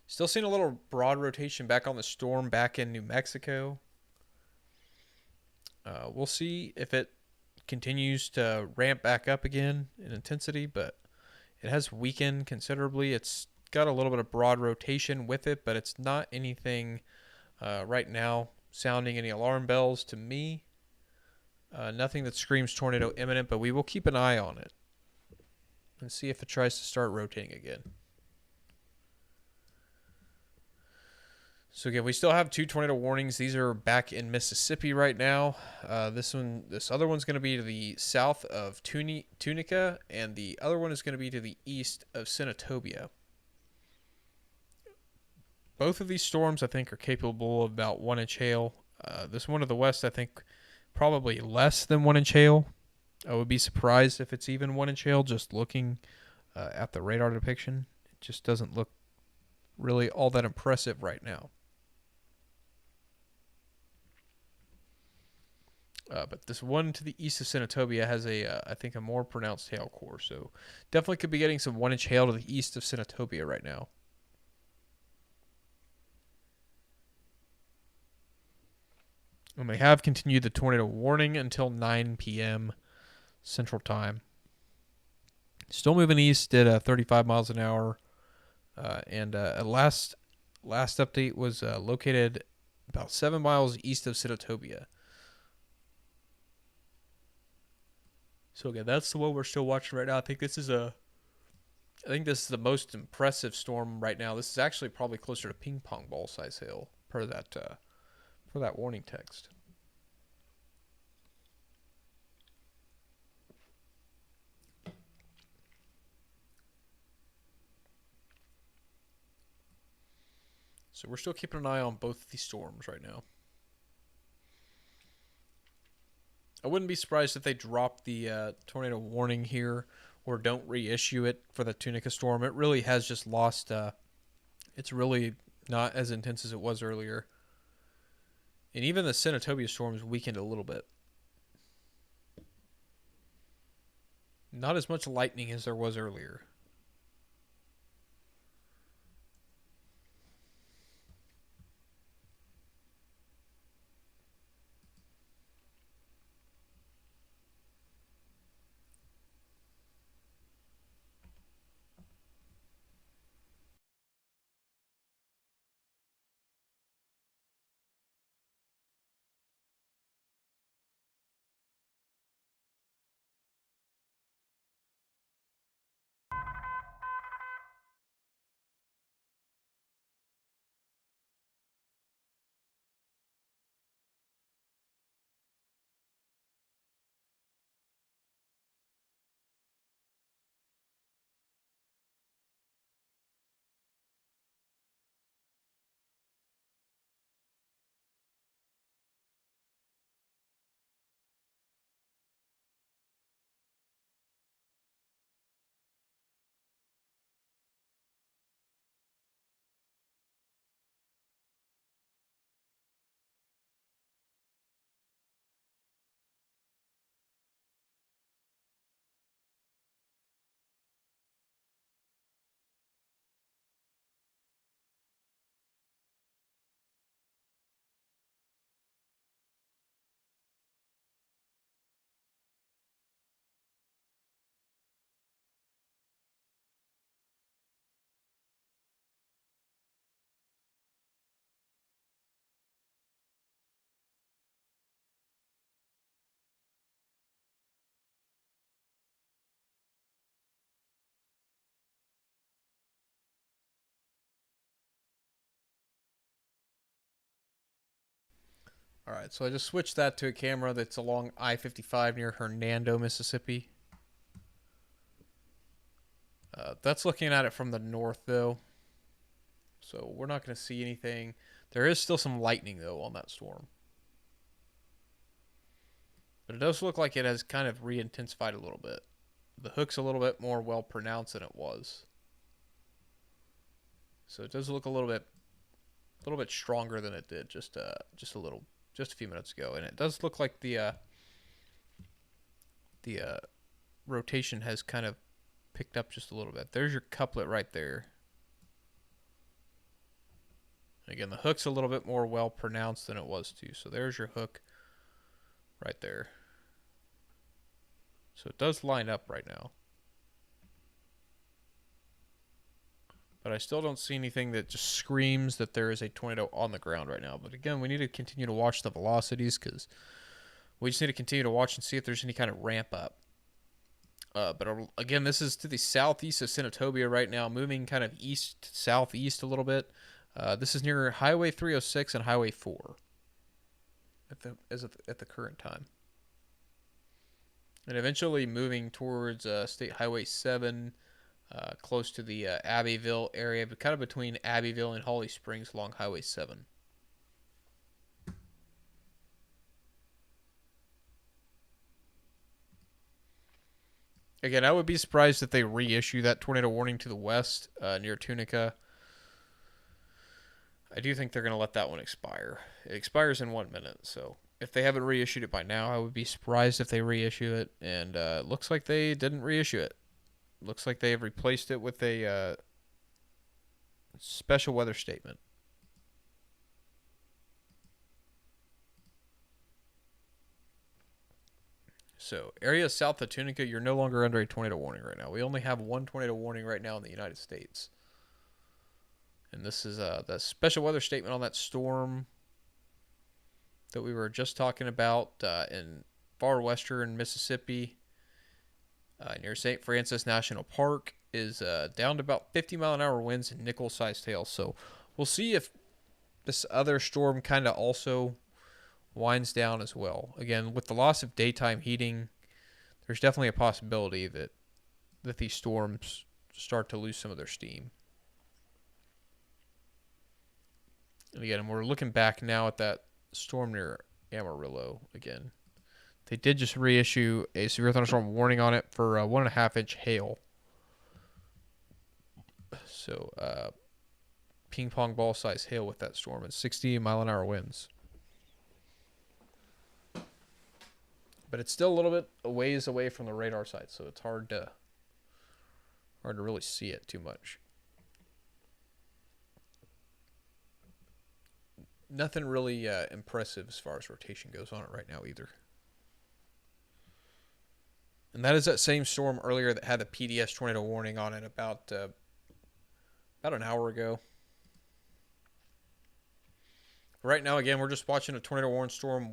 Still seeing a little broad rotation back on the storm back in New Mexico. We'll see if it continues to ramp back up again in intensity, but it has weakened considerably. It's got a little bit of broad rotation with it, but it's not anything right now sounding any alarm bells to me. Nothing that screams tornado imminent, but we will keep an eye on it and see if it tries to start rotating again. So again, we still have 2 tornado warnings. These are back in Mississippi right now. This other one's going to be to the south of Tunica, and the other one is going to be to the east of Senatobia. Both of these storms, I think, are capable of about 1-inch hail. This one to the west, I think, probably less than 1-inch hail. I would be surprised if it's even 1-inch hail. Just looking at the radar depiction, it just doesn't look really all that impressive right now. But this one to the east of Senatobia has I think, a more pronounced hail core. So definitely could be getting some 1-inch hail to the east of Senatobia right now. And they have continued the tornado warning until 9 p.m. Central Time. Still moving east at 35 miles an hour. And last update was located about 7 miles east of Senatobia. So again, that's the one we're still watching right now. I think this is the most impressive storm right now. This is actually probably closer to ping pong ball size hail per that warning text. So we're still keeping an eye on both of these storms right now. I wouldn't be surprised if they drop the tornado warning here or don't reissue it for the Tunica storm. It really has just lost. It's really not as intense as it was earlier. And even the Senatobia storms weakened a little bit. Not as much lightning as there was earlier. All right, so I just switched that to a camera that's along I-55 near Hernando, Mississippi. That's looking at it from the north, though. So we're not going to see anything. There is still some lightning, though, on that storm. But it does look like it has kind of re-intensified a little bit. The hook's a little bit more well-pronounced than it was. So it does look a little bit stronger than it did just a few minutes ago. And it does look like the rotation has kind of picked up just a little bit. There's your couplet right there. Again, the hook's a little bit more well pronounced than it was too. So there's your hook right there. So it does line up right now. But I still don't see anything that just screams that there is a tornado on the ground right now. But again, we need to continue to watch the velocities because we just need to continue to watch and see if there's any kind of ramp up. But again, this is to the southeast of Senatobia right now, moving kind of east-southeast a little bit. This is near Highway 306 and Highway 4 at the current time. And eventually moving towards State Highway 7, close to the Abbeville area, but kind of between Abbeville and Holly Springs along Highway 7. Again, I would be surprised if they reissue that tornado warning to the west near Tunica. I do think they're going to let that one expire. It expires in 1 minute, so if they haven't reissued it by now, I would be surprised if they reissue it. And it looks like they didn't reissue it. Looks like they have replaced it with a special weather statement. So, area south of Tunica, you're no longer under a tornado warning right now. We only have one tornado warning right now in the United States. And this is the special weather statement on that storm that we were just talking about in far western Mississippi near St. Francis National Park is down to about 50-mile-an-hour winds and nickel-sized hail. So we'll see if this other storm kind of also winds down as well. Again, with the loss of daytime heating, there's definitely a possibility that these storms start to lose some of their steam. And again, we're looking back now at that storm near Amarillo again. They did just reissue a severe thunderstorm warning on it for 1.5-inch hail. So, ping pong ball size hail with that storm and 60-mile-an-hour winds. But it's still a little bit a ways away from the radar site, so it's hard to really see it too much. Nothing really impressive as far as rotation goes on it right now either. And that is that same storm earlier that had the PDS tornado warning on it about an hour ago. Right now, again, we're just watching a tornado warning storm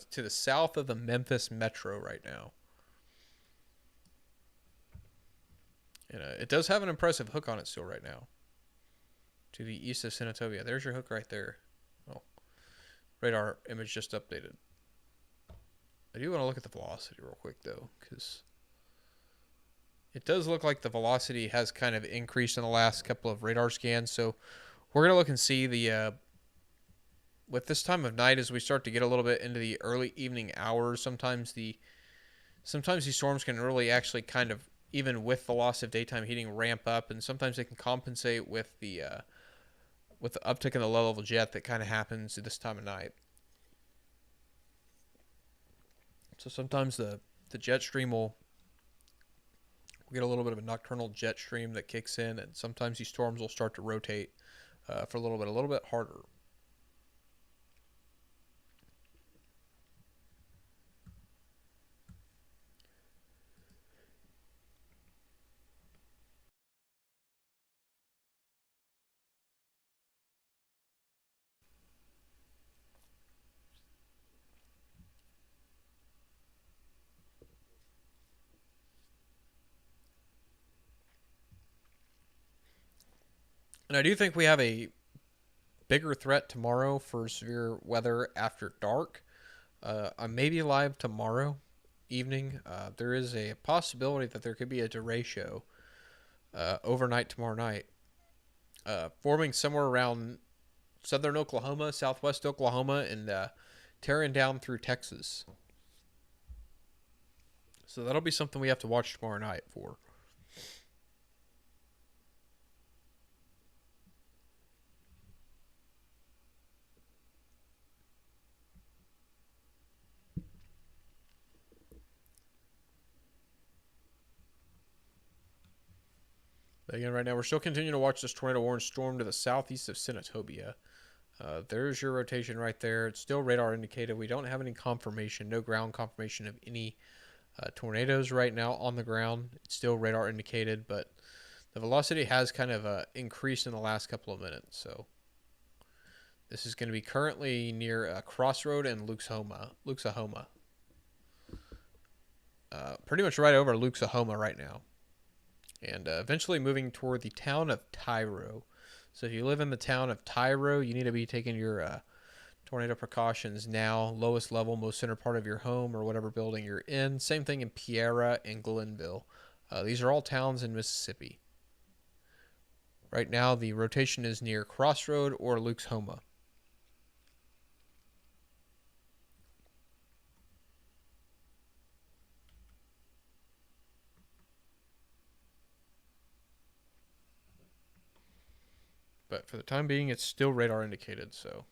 to the south of the Memphis metro right now. And it does have an impressive hook on it still right now. To the east of Senatobia. There's your hook right there. Oh, radar image just updated. I do want to look at the velocity real quick, though, because it does look like the velocity has kind of increased in the last couple of radar scans. So we're going to look and see the... with this time of night, as we start to get a little bit into the early evening hours, sometimes these storms can really actually kind of, even with the loss of daytime heating, ramp up, and sometimes they can compensate with the uptick in the low-level jet that kind of happens at this time of night. So sometimes the jet stream will get a little bit of a nocturnal jet stream that kicks in, and sometimes these storms will start to rotate for a little bit harder. And I do think we have a bigger threat tomorrow for severe weather after dark. I may be live tomorrow evening. There is a possibility that there could be a derecho overnight tomorrow night, forming somewhere around southern Oklahoma, southwest Oklahoma, and tearing down through Texas. So that'll be something we have to watch tomorrow night for. But again, right now we're still continuing to watch this tornado warning storm to the southeast of Senatobia. There's your rotation right there. It's still radar indicated. We don't have any confirmation, no ground confirmation of any tornadoes right now on the ground. It's still radar indicated, but the velocity has kind of increased in the last couple of minutes. So this is going to be currently near Crossroad and Luxahoma. Pretty much right over Luxahoma right now. And eventually moving toward the town of Tyro. So if you live in the town of Tyro, you need to be taking your tornado precautions now. Lowest level, most center part of your home or whatever building you're in. Same thing in Pierre and Glenville. These are all towns in Mississippi. Right now, the rotation is near Crossroad or Luxahoma. But for the time being, it's still radar indicated, so.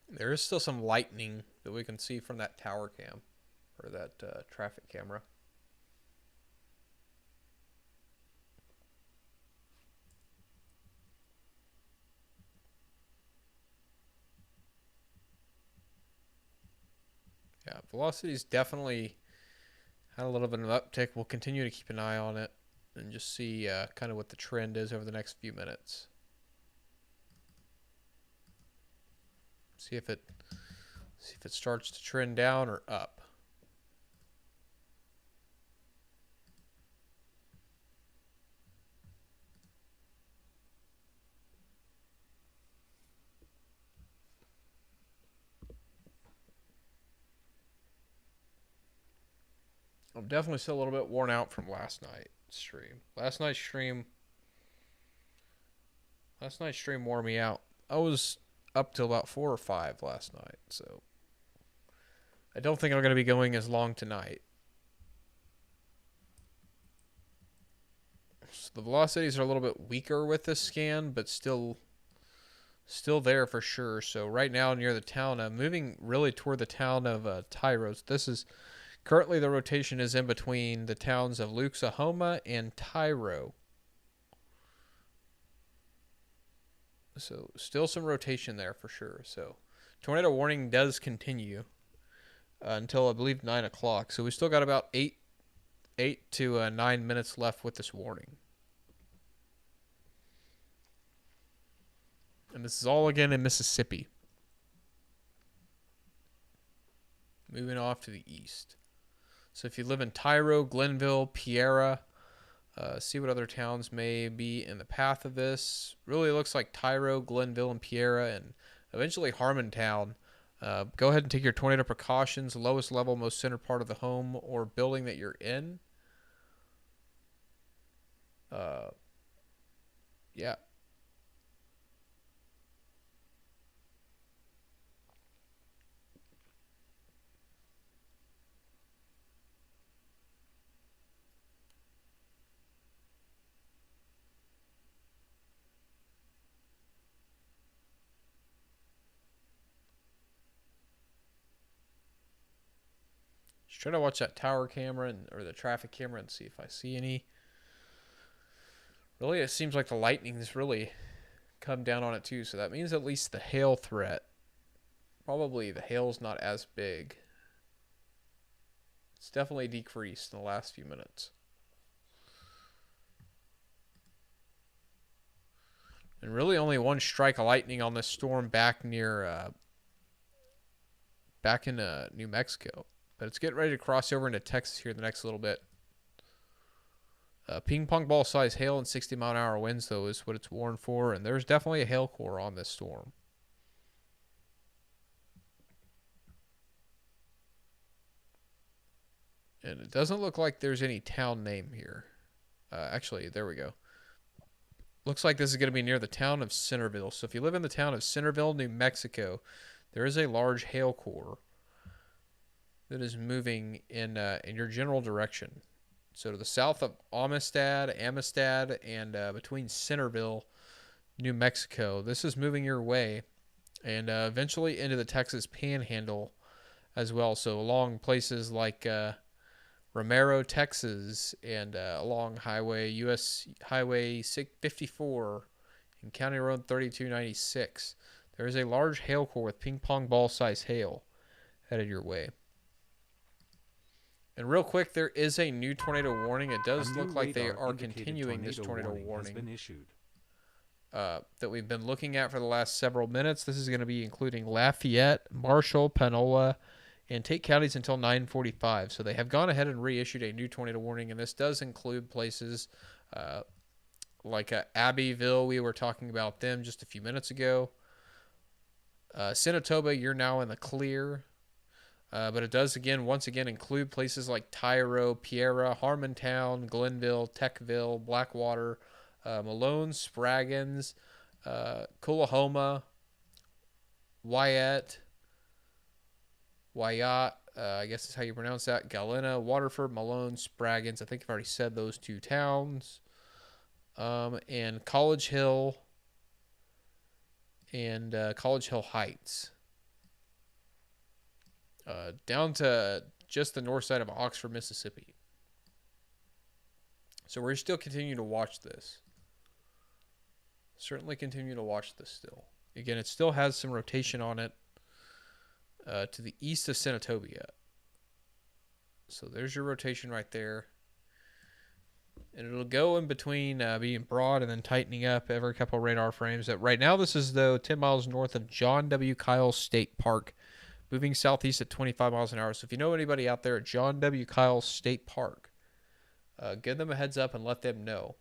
There is still some lightning that we can see from that tower cam, or that traffic camera. Yeah, velocity's definitely had a little bit of an uptick. We'll continue to keep an eye on it and just see kind of what the trend is over the next few minutes. See if it starts to trend down or up. I'm definitely still a little bit worn out from last night's stream. Last night's stream wore me out. I was up till about 4 or 5 last night, so I don't think I'm going to be going as long tonight. So the velocities are a little bit weaker with this scan, but still there for sure. So right now near the town, moving really toward the town of Tyro. This is currently the rotation is in between the towns of Luxahoma and Tyro. So still some rotation there for sure. So tornado warning does continue until I believe 9 o'clock. So we still got about 8 to 9 minutes left with this warning. And this is all again in Mississippi. Moving off to the east. So if you live in Tyro, Glenville, Pierre, see what other towns may be in the path of this. Really looks like Tyro, Glenville, and Pierre, and eventually Harmontown. Go ahead and take your tornado precautions. Lowest level, most center part of the home or building that you're in. Yeah. Just try to watch that tower camera or the traffic camera and see if I see any. Really, it seems like the lightning's really come down on it too. So that means at least the hail threat. Probably the hail's not as big. It's definitely decreased in the last few minutes. And really only one strike of lightning on this storm back near, back in New Mexico. But it's getting ready to cross over into Texas here the next little bit. Ping pong ball size hail and 60-mile-an-hour winds, though, is what it's warned for. And there's definitely a hail core on this storm. And it doesn't look like there's any town name here. Actually, there we go. Looks like this is going to be near the town of Centerville. So if you live in the town of Centerville, New Mexico, there is a large hail core that is moving in your general direction. So to the south of Amistad, and between Centerville, New Mexico. This is moving your way, and eventually into the Texas Panhandle as well. So along places like Romero, Texas, and along US Highway 54 and County Road 3296. There is a large hail core with ping pong ball size hail headed your way. And real quick, there is a new tornado warning. It does look like they are continuing this tornado warning that we've been looking at for the last several minutes. This is going to be including Lafayette, Marshall, Panola, and Tate counties until 9:45. So they have gone ahead and reissued a new tornado warning, and this does include places like Abbeville. We were talking about them just a few minutes ago. Senatoba, you're now in the clear. But it does, once again, include places like Tyro, Piera, Harmontown, Glenville, Techville, Blackwater, Malone, Spraggins, Coolahoma, Wyatt, I guess is how you pronounce that, Galena, Waterford, Malone, Spraggins. I think I've already said those two towns. And College Hill and College Hill Heights. Down to just the north side of Oxford, Mississippi. So we're still continuing to watch this. Certainly continue to watch this still. Again, it still has some rotation on it to the east of Senatobia. So there's your rotation right there. And it'll go in between being broad and then tightening up every couple of radar frames. Right now, this is, though, 10 miles north of John W. Kyle State Park, moving southeast at 25 miles an hour. So if you know anybody out there at John W. Kyle State Park, give them a heads up and let them know.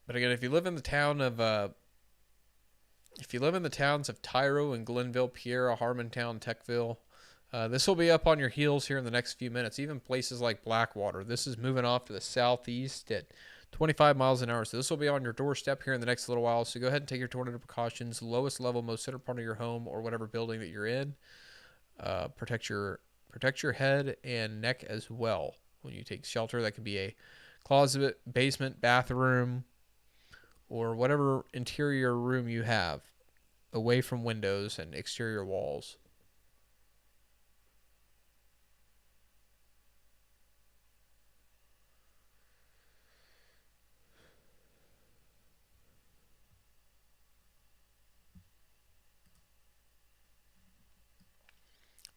But again, if you live in the towns of Tyro and Glenville, Piera, Harmontown, Techville, this will be up on your heels here in the next few minutes. Even places like Blackwater. This is moving off to the southeast at 25 miles an hour. So this will be on your doorstep here in the next little while. So go ahead and take your tornado precautions. Lowest level, most center part of your home or whatever building that you're in. Protect your head and neck as well when you take shelter. That could be a closet, basement, bathroom, or whatever interior room you have, away from windows and exterior walls.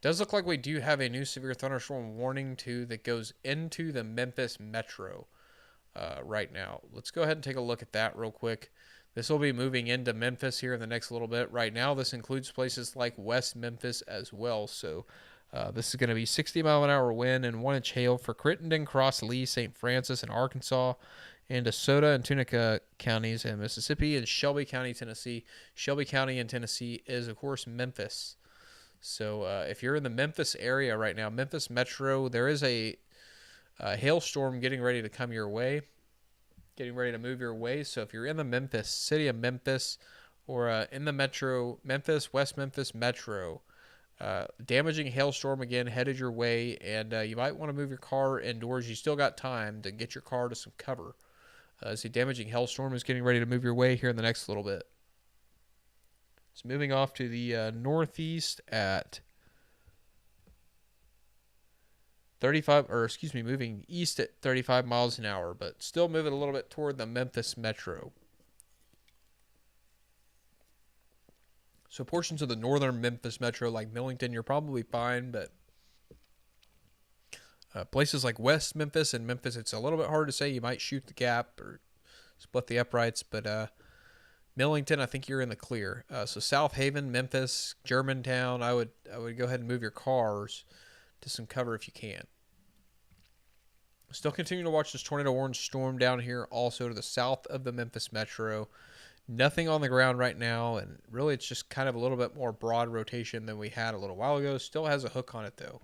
Does look like we do have a new severe thunderstorm warning, too, that goes into the Memphis metro right now. Let's go ahead and take a look at that real quick. This will be moving into Memphis here in the next little bit. Right now, this includes places like West Memphis as well. So this is going to be 60-mile-an-hour wind and 1-inch hail for Crittenden, Cross Lee, St. Francis, and Arkansas, and DeSoto and Tunica counties in Mississippi, and Shelby County, Tennessee. Shelby County in Tennessee is, of course, Memphis. So if you're in the Memphis area right now, Memphis metro, there is a hailstorm getting ready to come your way, getting ready to move your way. So if you're in the city of Memphis, or in the metro, Memphis, West Memphis metro, damaging hailstorm again headed your way, and you might want to move your car indoors. You still got time to get your car to some cover. As a damaging hailstorm is getting ready to move your way here in the next little bit. It's moving off to the northeast at moving east at 35 miles an hour, but still moving a little bit toward the Memphis metro. So portions of the northern Memphis metro, like Millington, you're probably fine, but places like West Memphis and Memphis, it's a little bit hard to say. You might shoot the gap or split the uprights, but Millington, I think you're in the clear. So South Haven, Memphis, Germantown, I would go ahead and move your cars to some cover if you can. Still continuing to watch this tornado warning storm down here also to the south of the Memphis metro Nothing on the ground right now, and really it's just kind of a little bit more broad rotation than we had a little while ago. Still has a hook on it though.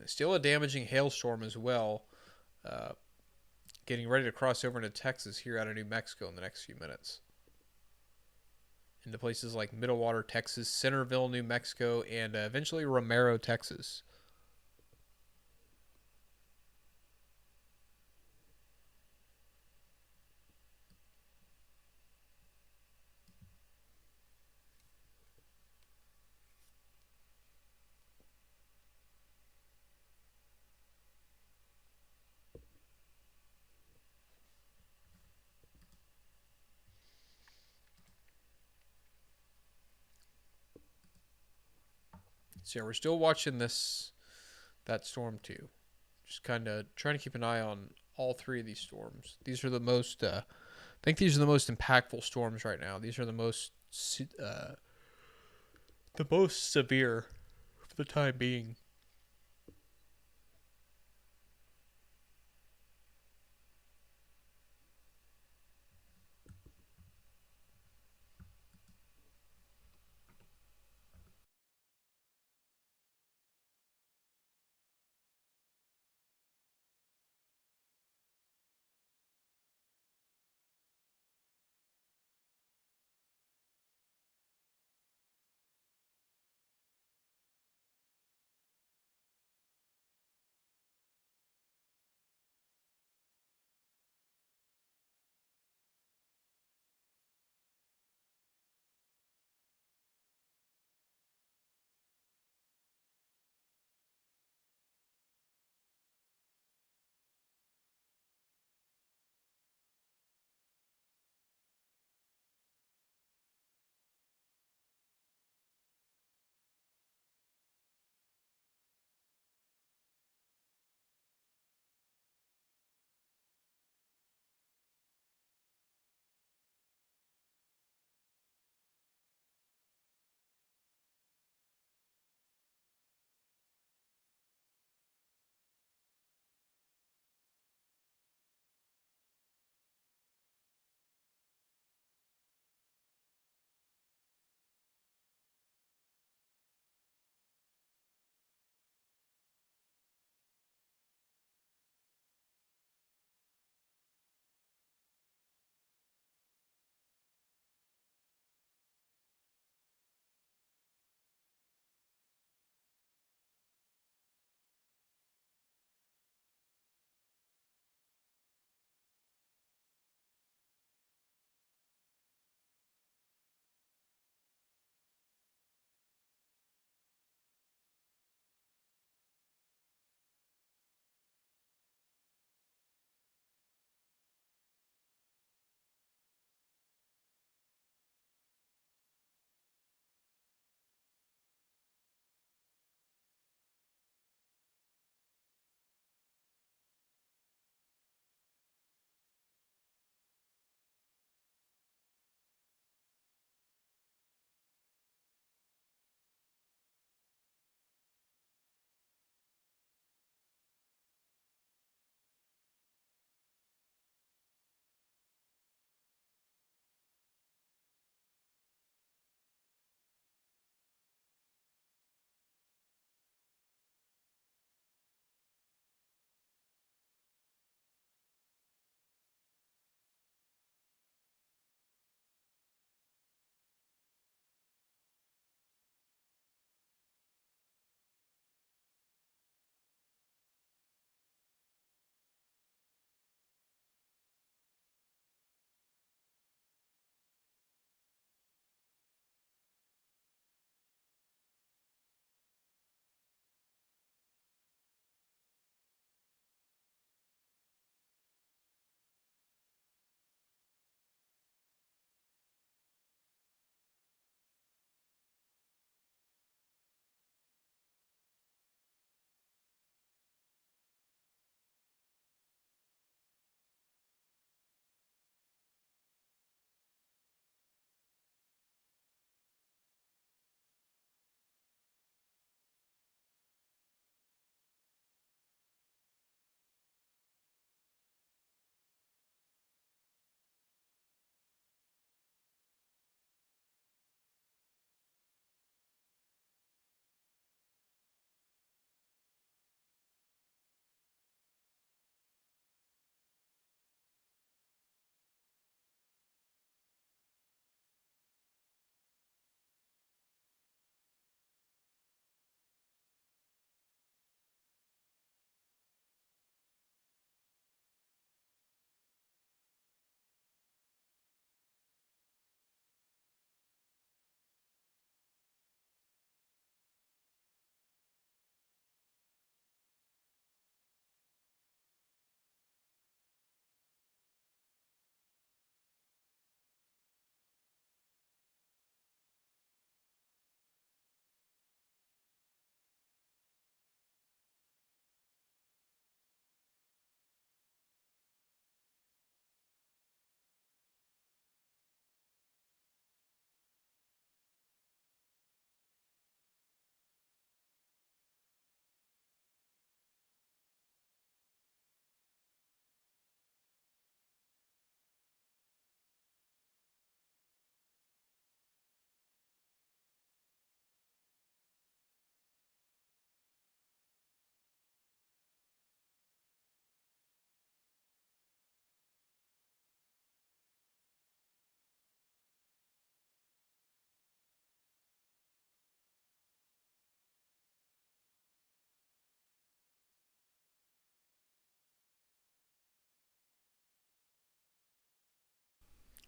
Still a damaging hailstorm as well. Uh, Getting ready to cross over into Texas here out of New Mexico in the next few minutes. Into places like Middlewater, Texas, Centerville, New Mexico, and eventually Romero, Texas. So yeah, we're still watching that storm too. Just kind of trying to keep an eye on all three of these storms. These are the most. I think these are the most impactful storms right now. These are the most severe for the time being.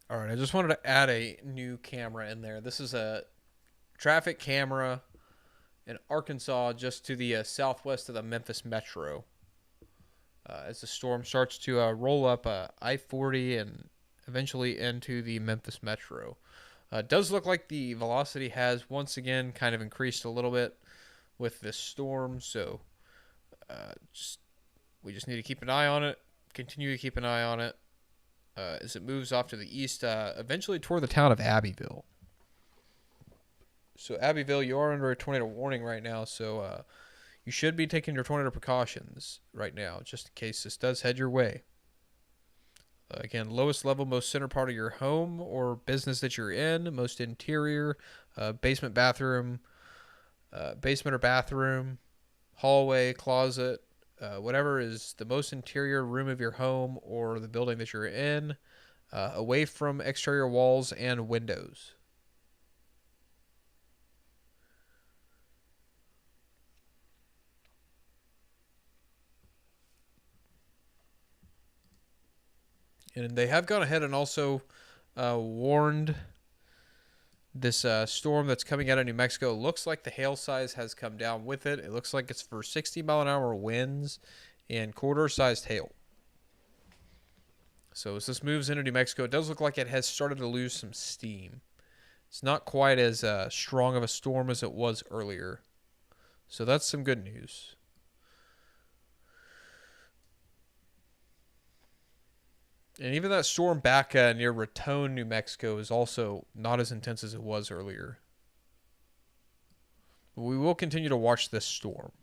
All right, I just wanted to add a new camera in there. This is a traffic camera in Arkansas, just to the southwest of the Memphis metro. As the storm starts to roll up I-40 and eventually into the Memphis metro. It does look like the velocity has once again kind of increased a little bit with this storm, so we just need to keep an eye on it, continue to keep an eye on it as it moves off to the east, eventually toward the town of Abbeville. So Abbeville, you are under a tornado warning right now, so you should be taking your tornado precautions right now, just in case this does head your way. Again, lowest level, most center part of your home or business that you're in, most interior, basement, bathroom, basement or bathroom, hallway, closet, whatever is the most interior room of your home or the building that you're in, away from exterior walls and windows. And they have gone ahead and also warned this storm that's coming out of New Mexico. Looks like the hail size has come down with it. It looks like it's for 60-mile-an-hour winds and quarter-sized hail. So as this moves into New Mexico, it does look like it has started to lose some steam. It's not quite as strong of a storm as it was earlier. So that's some good news. And even that storm back near Raton, New Mexico is also not as intense as it was earlier. But we will continue to watch this storm.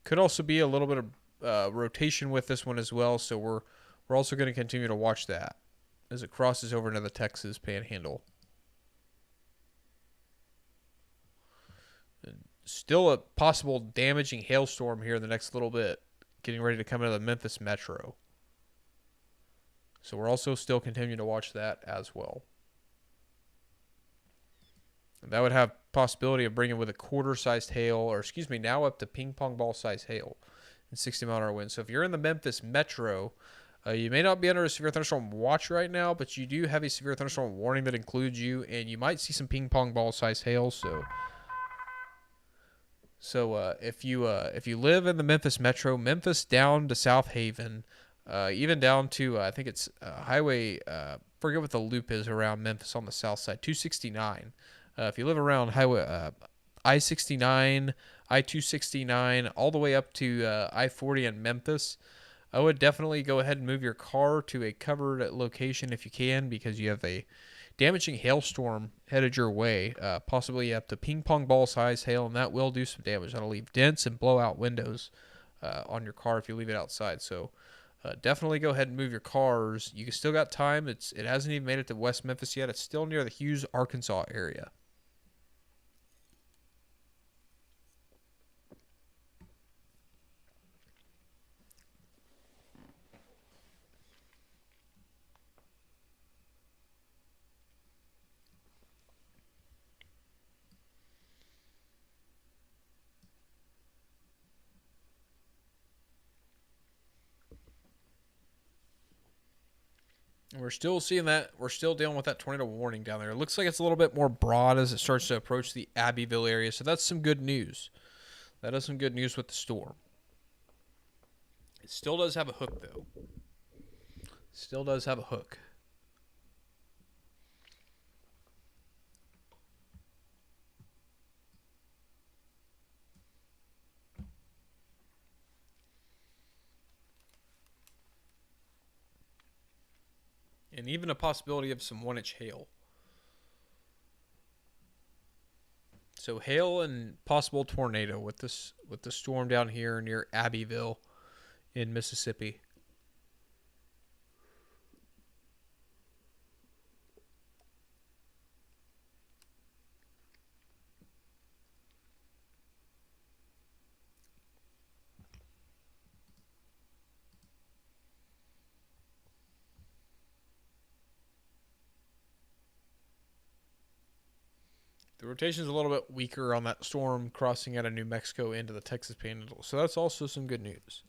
Could also be a little bit of rotation with this one as well, so we're also going to continue to watch that as it crosses over into the Texas Panhandle. And still a possible damaging hailstorm here in the next little bit, getting ready to come into the Memphis metro. So we're also still continuing to watch that as well. And that would have possibility of bringing with a quarter-sized hail, or excuse me, now up to ping-pong ball-sized hail and 60-mile-an-hour winds. So if you're in the Memphis metro, you may not be under a severe thunderstorm watch right now, but you do have a severe thunderstorm warning that includes you, and you might see some ping-pong ball-sized hail. So if you live in the Memphis metro, Memphis down to South Haven, even down to I think it's highway. Forget what the loop is around Memphis on the south side. 269. If you live around highway I-69, I-269, all the way up to I-40 in Memphis, I would definitely go ahead and move your car to a covered location if you can, because you have a damaging hailstorm headed your way, possibly up to ping pong ball size hail, and that will do some damage. That'll leave dents and blow out windows on your car if you leave it outside. So definitely go ahead and move your cars. You still got time. It hasn't even made it to West Memphis yet. It's still near the Hughes, Arkansas area. We're still seeing that. We're still dealing with that tornado warning down there. It looks like it's a little bit more broad as it starts to approach the Abbeville area. So that's some good news. That is some good news with the storm. It still does have a hook, though. Still does have a hook. And even a possibility of some 1-inch hail. So hail and possible tornado with the storm down here near Abbeville in Mississippi. The rotation is a little bit weaker on that storm crossing out of New Mexico into the Texas Panhandle. So that's also some good news.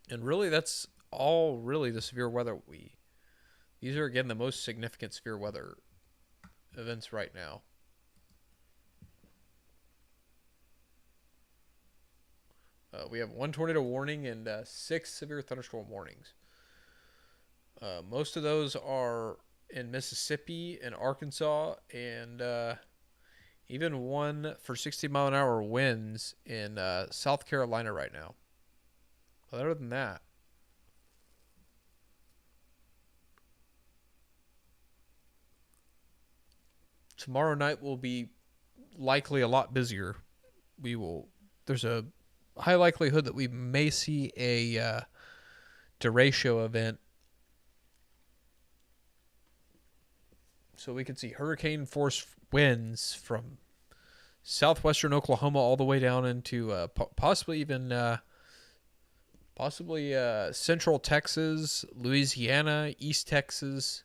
And really, that's all really the severe weather these are, again, the most significant severe weather events right now. We have 1 tornado warning and 6 severe thunderstorm warnings. Most of those are in Mississippi and Arkansas, and even one for 60-mile-an-hour winds in South Carolina right now. Other than that, tomorrow night will be likely a lot busier. There's a high likelihood that we may see a derecho event. So we could see hurricane force winds from southwestern Oklahoma all the way down into possibly even central Texas, Louisiana, East Texas,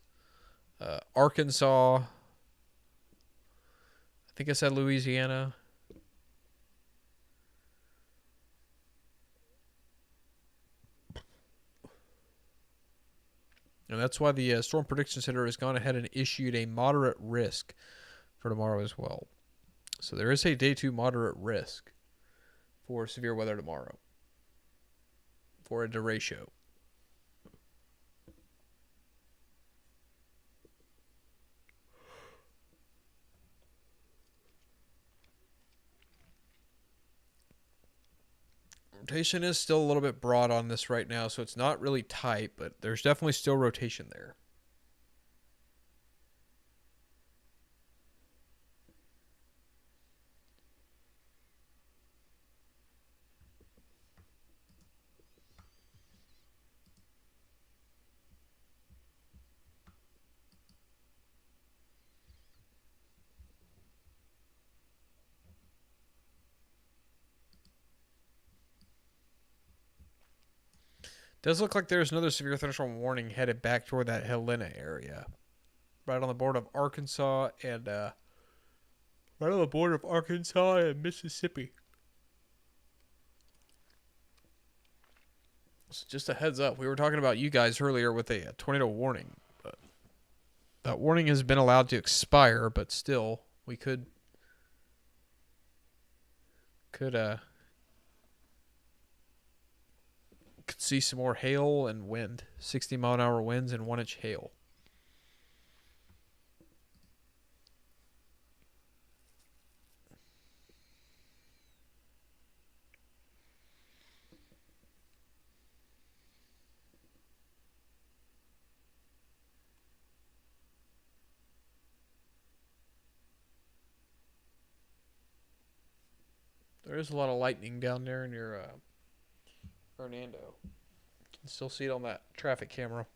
Arkansas. I think I said Louisiana. And that's why the Storm Prediction Center has gone ahead and issued a moderate risk for tomorrow as well. So there is a day 2 moderate risk for severe weather tomorrow for a derecho. Rotation is still a little bit broad on this right now, so it's not really tight, but there's definitely still rotation there. Does look like there's another severe thunderstorm warning headed back toward that Helena area, right on the border of Arkansas and Mississippi. So just a heads up, we were talking about you guys earlier with a tornado warning, but that warning has been allowed to expire, but still we could see some more hail and wind, 60-mile-an-hour winds and 1-inch hail. There is a lot of lightning down there near Hernando. You can still see it on that traffic camera.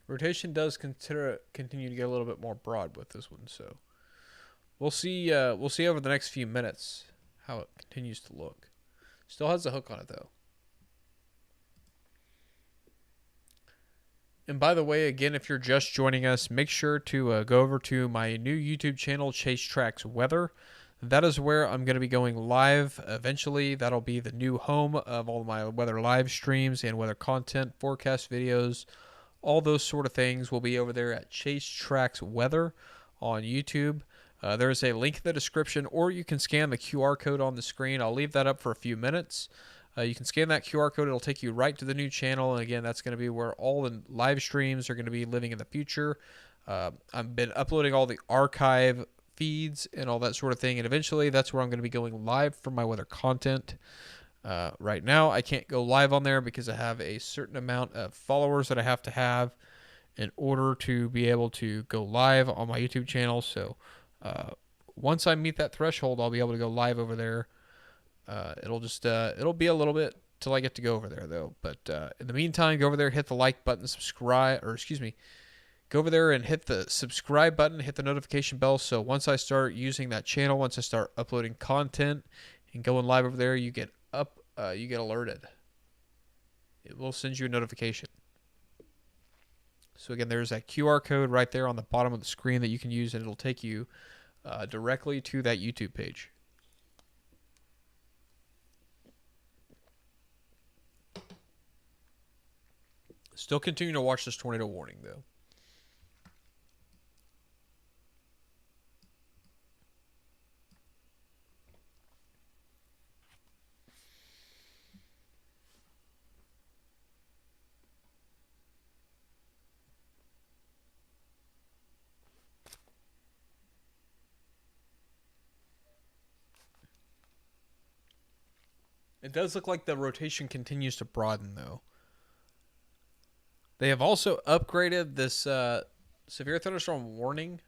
Rotation does continue to get a little bit more broad with this one, so we'll see. We'll see over the next few minutes how it continues to look. Still has a hook on it though. And by the way, again, if you're just joining us, make sure to go over to my new YouTube channel, Chase Tracks Weather. That is where I'm going to be going live eventually. That'll be the new home of all my weather live streams and weather content, forecast videos. All those sort of things will be over there at Chase Tracks Weather on YouTube. There's a link in the description, or you can scan the QR code on the screen. I'll leave that up for a few minutes. You can scan that QR code. It'll take you right to the new channel. And again, that's going to be where all the live streams are going to be living in the future. I've been uploading all the archive feeds and all that sort of thing. And eventually, that's where I'm going to be going live for my weather content. Right now, I can't go live on there because I have a certain amount of followers that I have to have in order to be able to go live on my YouTube channel. So once I meet that threshold, I'll be able to go live over there. It'll be a little bit till I get to go over there though. But in the meantime, go over there, hit the like button, subscribe, or excuse me, go over there and hit the subscribe button, hit the notification bell. So once I start using that channel, once I start uploading content and going live over there, you get alerted. It will send you a notification. So again, there's that QR code right there on the bottom of the screen that you can use, and it'll take you directly to that YouTube page. Still continue to watch this tornado warning, though. It does look like the rotation continues to broaden, though. They have also upgraded this severe thunderstorm warning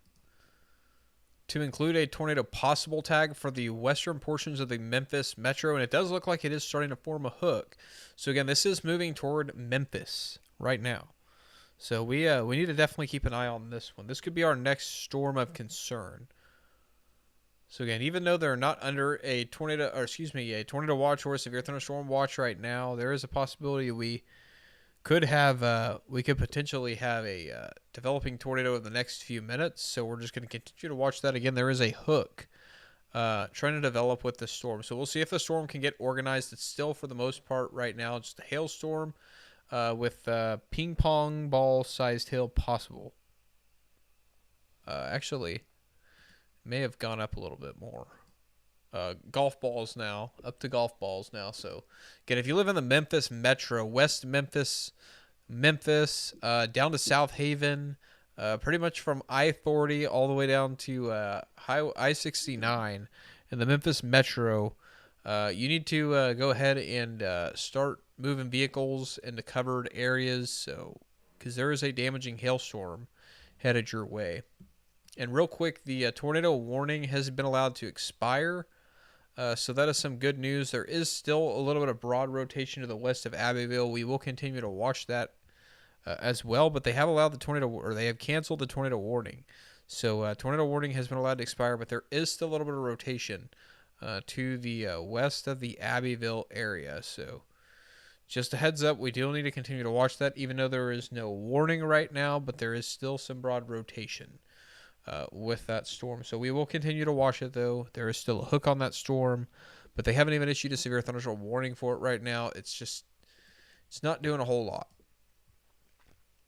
to include a tornado possible tag for the western portions of the Memphis metro, and it does look like it is starting to form a hook. So again, this is moving toward Memphis right now. So we need to definitely keep an eye on this one. This could be our next storm of concern. So again, even though they're not under a tornado watch or a severe thunderstorm watch right now, there is a possibility we could potentially have a developing tornado in the next few minutes. So we're just going to continue to watch that. Again, there is a hook trying to develop with the storm. So we'll see if the storm can get organized. It's still, for the most part right now, just a hailstorm with ping pong ball sized hail possible. Actually, may have gone up a little bit more. Golf balls now, up to golf balls now. So again, if you live in the Memphis metro, West Memphis, down to South Haven, pretty much from I-40 all the way down to I-69 in the Memphis metro, you need to go ahead and start moving vehicles into covered areas, so because there is a damaging hailstorm headed your way. And real quick, the tornado warning has been allowed to expire. So that is some good news. There is still a little bit of broad rotation to the west of Abbeville. We will continue to watch that as well, but they have allowed the tornado, or they have canceled the tornado warning. So tornado warning has been allowed to expire, but there is still a little bit of rotation to the west of the Abbeville area. So just a heads up, we do need to continue to watch that, even though there is no warning right now, but there is still some broad rotation with that storm. So we will continue to watch it, though. There is still a hook on that storm, but they haven't even issued a severe thunderstorm warning for it right now. It's not doing a whole lot.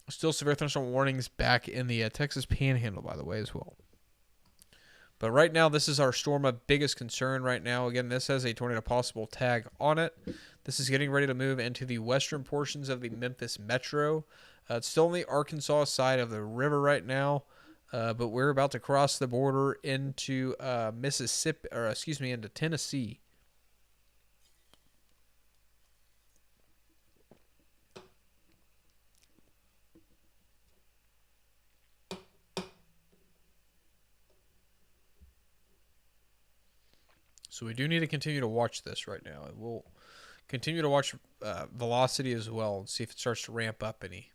Still severe thunderstorm warnings back in the Texas Panhandle, by the way, as well. But right now, this is our storm of biggest concern right now. Again, this has a tornado possible tag on it. This is getting ready to move into the western portions of the Memphis metro. It's still on the Arkansas side of the river right now. But we're about to cross the border into into Tennessee. So we do need to continue to watch this right now. And we'll continue to watch velocity as well and see if it starts to ramp up any.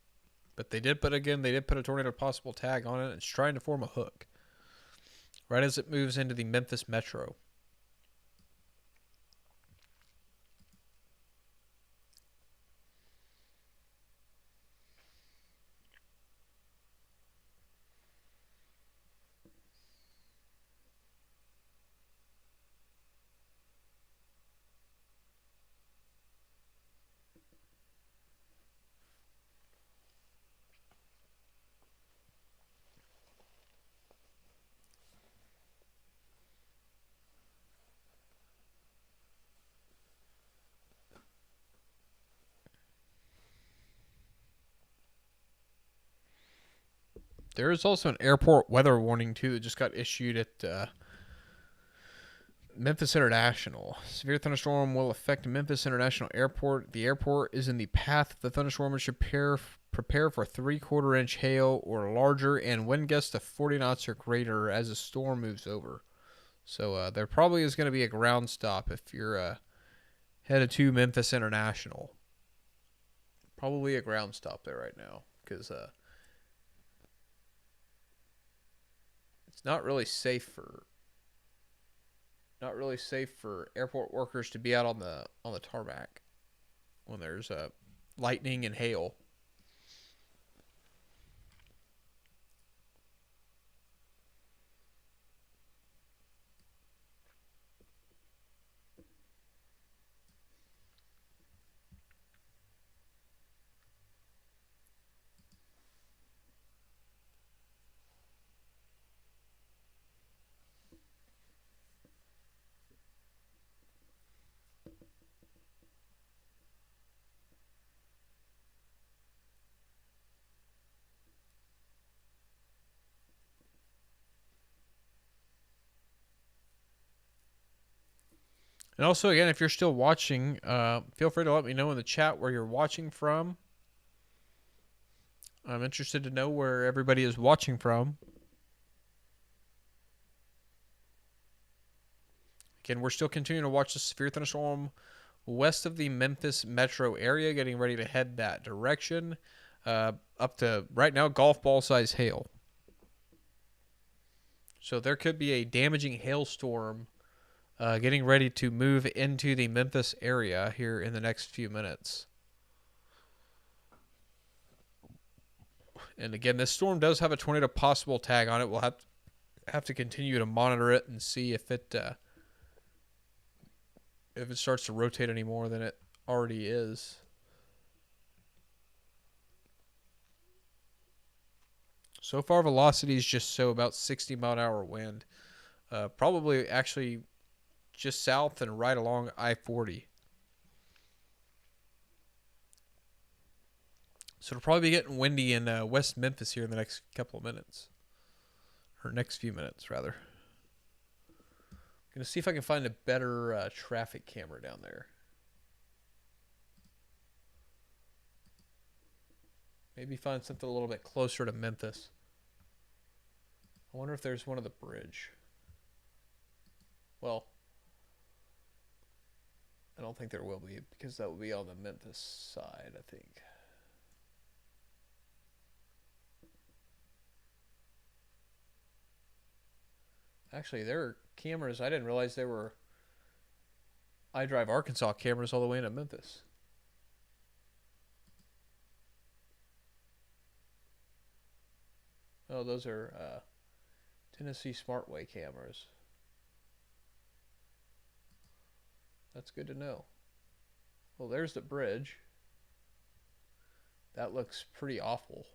But they did put a tornado possible tag on it. It's trying to form a hook right as it moves into the Memphis metro. There is also an airport weather warning, too, that just got issued at Memphis International. Severe thunderstorm will affect Memphis International Airport. The airport is in the path of the thunderstorm and should prepare for 3/4 inch hail or larger and wind gusts of 40 knots or greater as the storm moves over. So there probably is going to be a ground stop if you're headed to Memphis International. Probably a ground stop there right now because not really safe for airport workers to be out on the tarmac when there's lightning and hail. And also, again, if you're still watching, feel free to let me know in the chat where you're watching from. I'm interested to know where everybody is watching from. Again, we're still continuing to watch the severe thunderstorm west of the Memphis metro area, getting ready to head that direction, up to, right now, golf ball size hail. So there could be a damaging hailstorm getting ready to move into the Memphis area here in the next few minutes. And again, this storm does have a tornado possible tag on it. We'll have to continue to monitor it and see if it starts to rotate any more than it already is. So far, velocity is just about 60 mile an hour wind. Probably actually just south and right along I-40. So it'll probably be getting windy in West Memphis here in the next couple of minutes. Or next few minutes, rather. I'm going to see if I can find a better traffic camera down there. Maybe find something a little bit closer to Memphis. I wonder if there's one of the bridge. Well, I don't think there will be, because that will be on the Memphis side, I think. Actually, there are cameras. I didn't realize there were iDrive Arkansas cameras all the way into Memphis. Oh, those are Tennessee Smartway cameras. That's good to know. Well, there's the bridge. That looks pretty awful.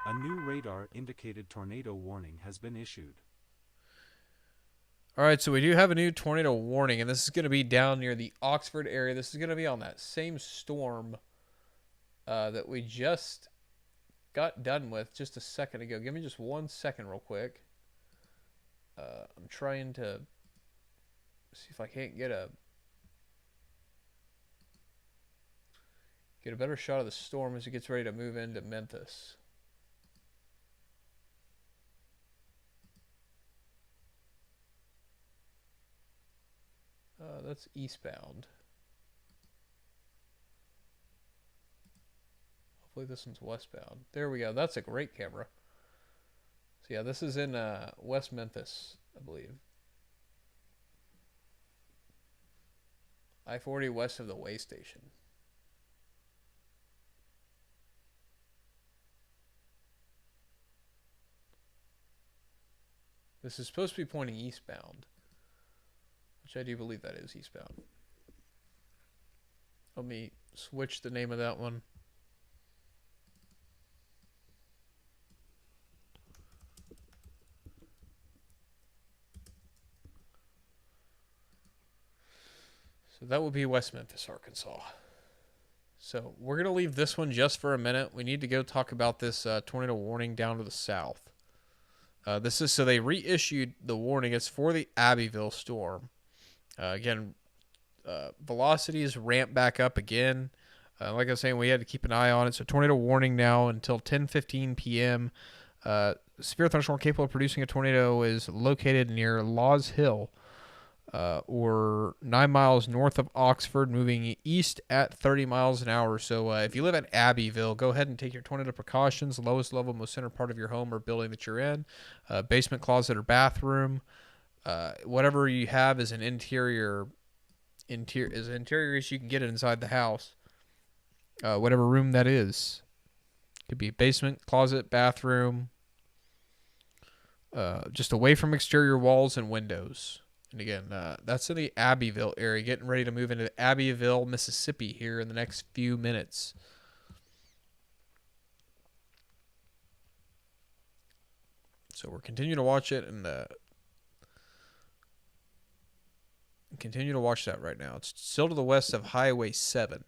A new radar-indicated tornado warning has been issued. All right, so we do have a new tornado warning, and this is going to be down near the Oxford area. This is going to be on that same storm that we just got done with just a second ago. Give me just 1 second real quick. I'm trying to see if I can't get a better shot of the storm as it gets ready to move into Memphis. That's eastbound. Hopefully this one's westbound. There we go. That's a great camera. So yeah, this is in West Memphis, I believe. I-40 west of the way station. This is supposed to be pointing eastbound, which I do believe that is eastbound. Let me switch the name of that one. So that will be West Memphis, Arkansas. So we're going to leave this one just for a minute. We need to go talk about this tornado warning down to the south. This is, so they reissued the warning. It's for the Abbeville storm. Again, velocities ramp back up again. Like I was saying, we had to keep an eye on it. So tornado warning now until 10:15 p.m. Severe thunderstorm capable of producing a tornado is located near Laws Hill. or 9 miles north of Oxford, moving east at 30 miles an hour. So if you live in Abbeville, go ahead and take your tornado precautions. Lowest level, most center part of your home or building that you're in, basement, closet, or bathroom. Whatever you have is an interior as you can get it inside the house. Whatever room that is. Could be basement, closet, bathroom, just away from exterior walls and windows. And again, that's in the Abbeville area. Getting ready to move into Abbeville, Mississippi here in the next few minutes. So we're continuing to watch it and continue to watch that right now. It's still to the west of Highway 7.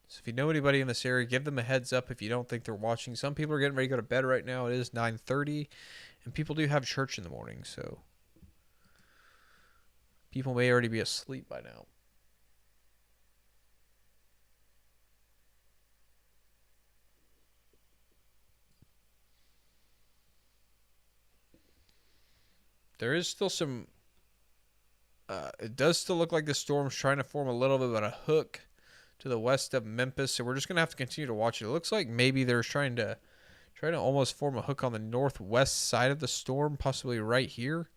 So if you know anybody in this area, give them a heads up if you don't think they're watching. Some people are getting ready to go to bed right now. It is 9:30, and people do have church in the morning, so people may already be asleep by now. There is still some... it does still look like the storm's trying to form a little bit of a hook to the west of Memphis, so we're just going to have to continue to watch it. It looks like maybe they're trying to almost form a hook on the northwest side of the storm, possibly right here.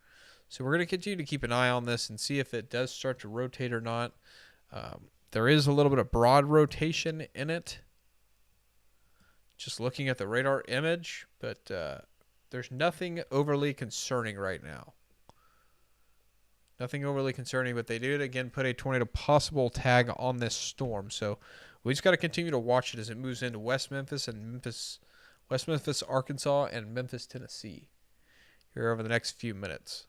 So we're going to continue to keep an eye on this and see if it does start to rotate or not. There is a little bit of broad rotation in it, just looking at the radar image, but there's nothing overly concerning right now. Nothing overly concerning, but they did, again, put a tornado possible tag on this storm. So we just got to continue to watch it as it moves into West Memphis, Arkansas, and Memphis, Tennessee here over the next few minutes.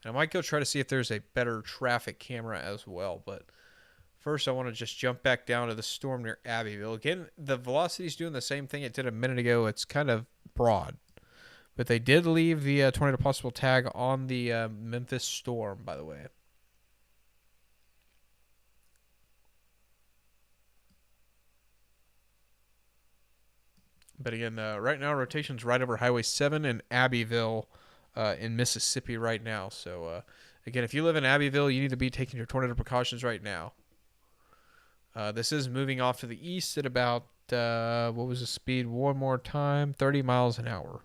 And I might go try to see if there's a better traffic camera as well. But first, I want to just jump back down to the storm near Abbeville. Again, the velocity is doing the same thing it did a minute ago. It's kind of broad. But they did leave the tornado possible tag on the Memphis storm, by the way. But again, right now, rotation's right over Highway 7 in Abbeville in Mississippi right now. So, again, if you live in Abbeville, you need to be taking your tornado precautions right now. This is moving off to the east at about, what was the speed? One more time, 30 miles an hour.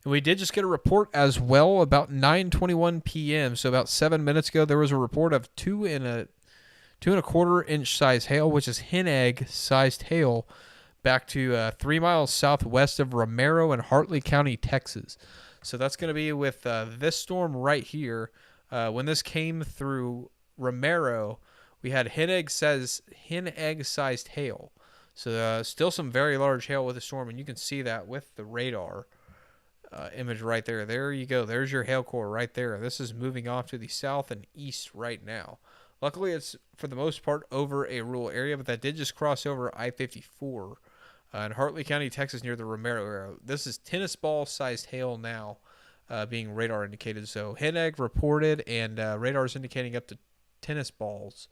And we did just get a report as well about 9:21 p.m. So about 7 minutes ago, there was a report of 2.25 inch size hail, which is hen egg sized hail, back to 3 miles southwest of Romero in Hartley County, Texas. So that's going to be with this storm right here. When this came through Romero, we had hen egg sized hail. So still some very large hail with the storm, and you can see that with the radar image right there. There you go. There's your hail core right there. This is moving off to the south and east right now. Luckily, it's for the most part over a rural area, but that did just cross over I-54 in Hartley County, Texas, near the Romero area. This is tennis ball sized hail now being radar indicated. So hen egg reported, and radar is indicating up to tennis balls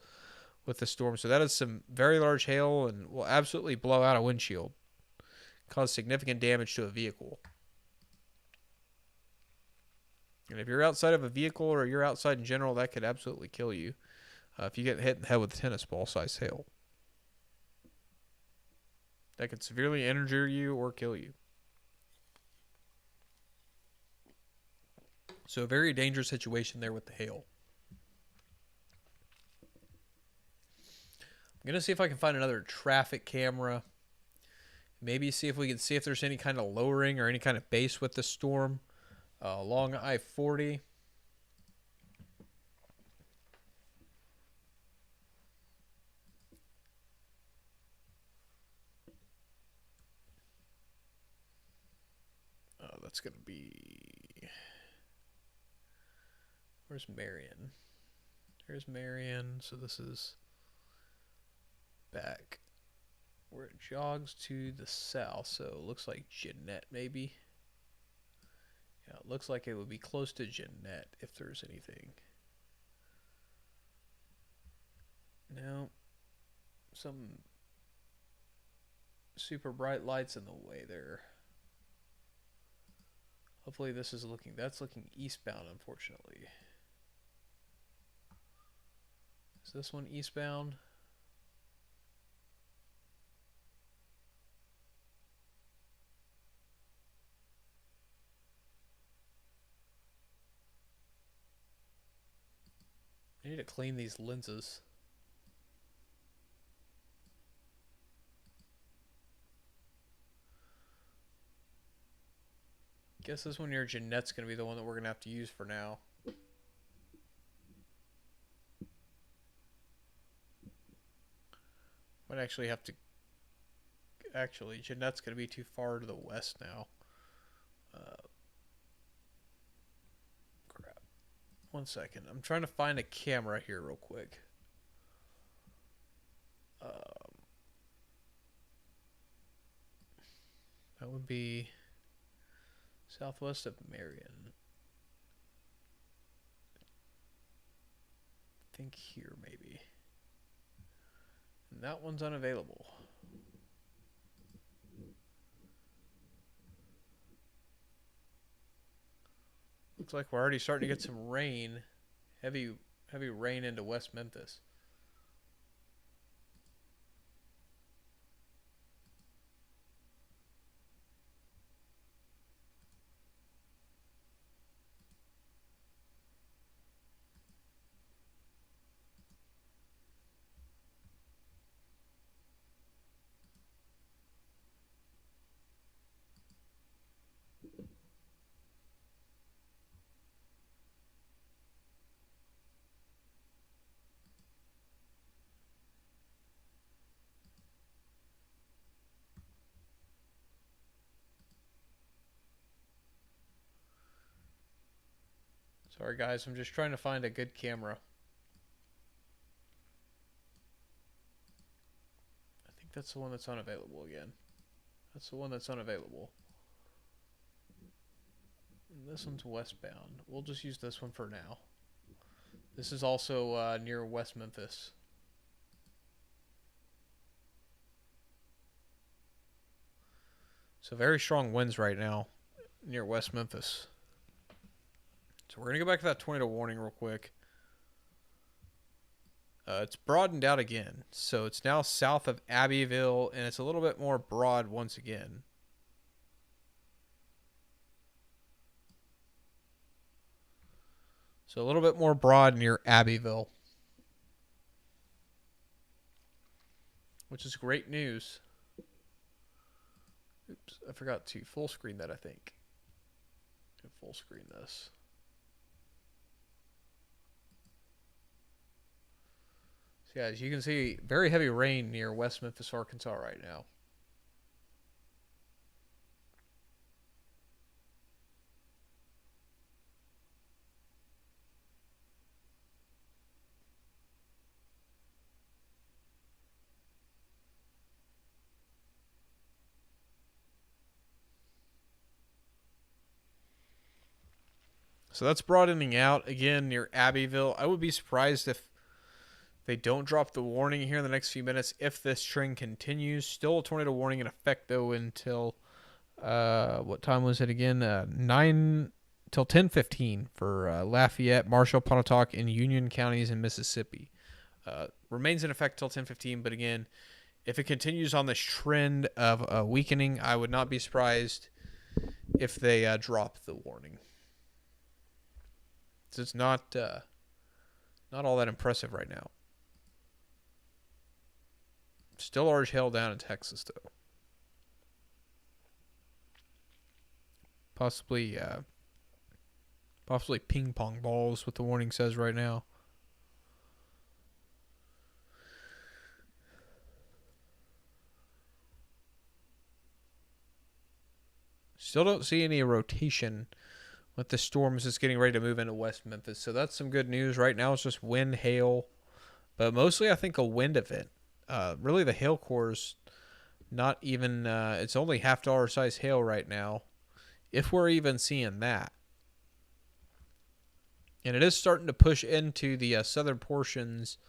with the storm. So that is some very large hail and will absolutely blow out a windshield, cause significant damage to a vehicle. And if you're outside of a vehicle or you're outside in general, that could absolutely kill you if you get hit in the head with a tennis ball size hail. That could severely injure you or kill you. So a very dangerous situation there with the hail. I'm going to see if I can find another traffic camera. Maybe see if we can see if there's any kind of lowering or any kind of base with the storm. Along I-40. That's going to be... Where's Marion? There's Marion. So this is back where it jogs to the south. So it looks like Jeanette, maybe. Yeah, it looks like it would be close to Jeanette if there's anything. No. super bright lights in the way there. Hopefully this is looking, that's looking eastbound, unfortunately. Is this one eastbound? I need to clean these lenses. Guess this one near Jeanette's going to be the one that we're going to have to use for now. Might actually have to... Actually, Jeanette's going to be too far to the west now. Crap. 1 second. I'm trying to find a camera here real quick. That would be southwest of Marion. I think here maybe. And that one's unavailable. Looks like we're already starting to get some rain. Heavy rain into West Memphis. Sorry guys, I'm just trying to find a good camera. I think that's the one that's unavailable again. That's the one that's unavailable. And this one's westbound. We'll just use this one for now. This is also near West Memphis. So very strong winds right now near West Memphis. So we're going to go back to that tornado warning real quick. It's broadened out again. So it's now south of Abbeville, and it's a little bit more broad once again. So a little bit more broad near Abbeville, which is great news. Oops, I forgot to full screen that, I think. Full screen this. So yeah, as you can see, very heavy rain near West Memphis, Arkansas right now. So that's broadening out again near Abbeville. I would be surprised if they don't drop the warning here in the next few minutes if this trend continues. Still a tornado warning in effect though until what time was it again? 9 till 10:15 for Lafayette, Marshall, Pontotoc, and Union counties in Mississippi. Remains in effect till 10:15, but again, if it continues on this trend of weakening, I would not be surprised if they drop the warning. It's not all that impressive right now. Still large hail down in Texas, though. Possibly ping pong balls, what the warning says right now. Still don't see any rotation with the storms just getting ready to move into West Memphis. So that's some good news. Right now it's just wind, hail, but mostly I think a wind event. Really the hail core's not even, it's only $half size hail right now, if we're even seeing that. And it is starting to push into the southern portions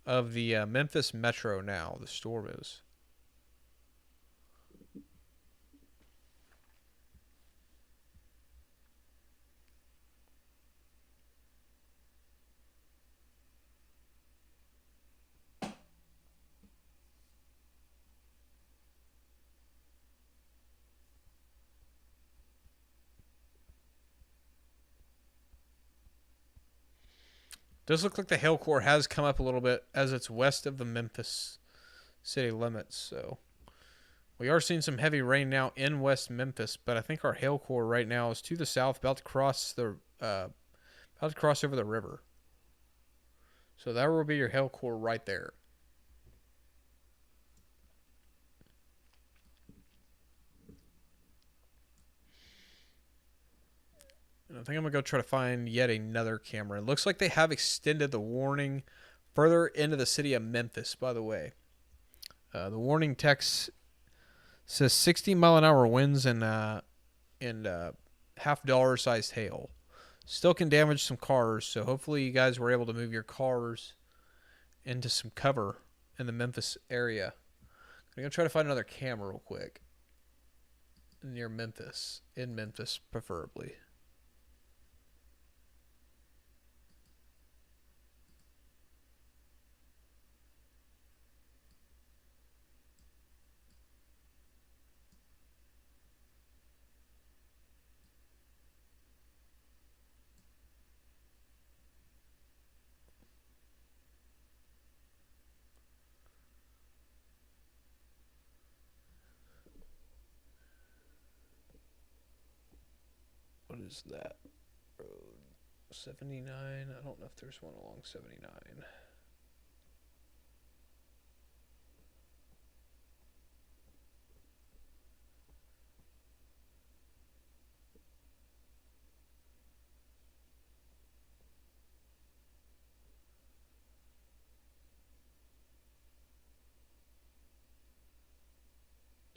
of the Memphis metro now, the storm is. Does look like the hail core has come up a little bit as it's west of the Memphis city limits. So we are seeing some heavy rain now in West Memphis, but I think our hail core right now is to the south, about to cross over the river. So that will be your hail core right there. And I think I'm going to go try to find yet another camera. It looks like they have extended the warning further into the city of Memphis, by the way. The warning text says 60-mile-an-hour winds and half-dollar sized hail. Still can damage some cars, so hopefully you guys were able to move your cars into some cover in the Memphis area. I'm going to try to find another camera real quick. Near Memphis. In Memphis, preferably. What is that? Road 79. I don't know if there's one along 79.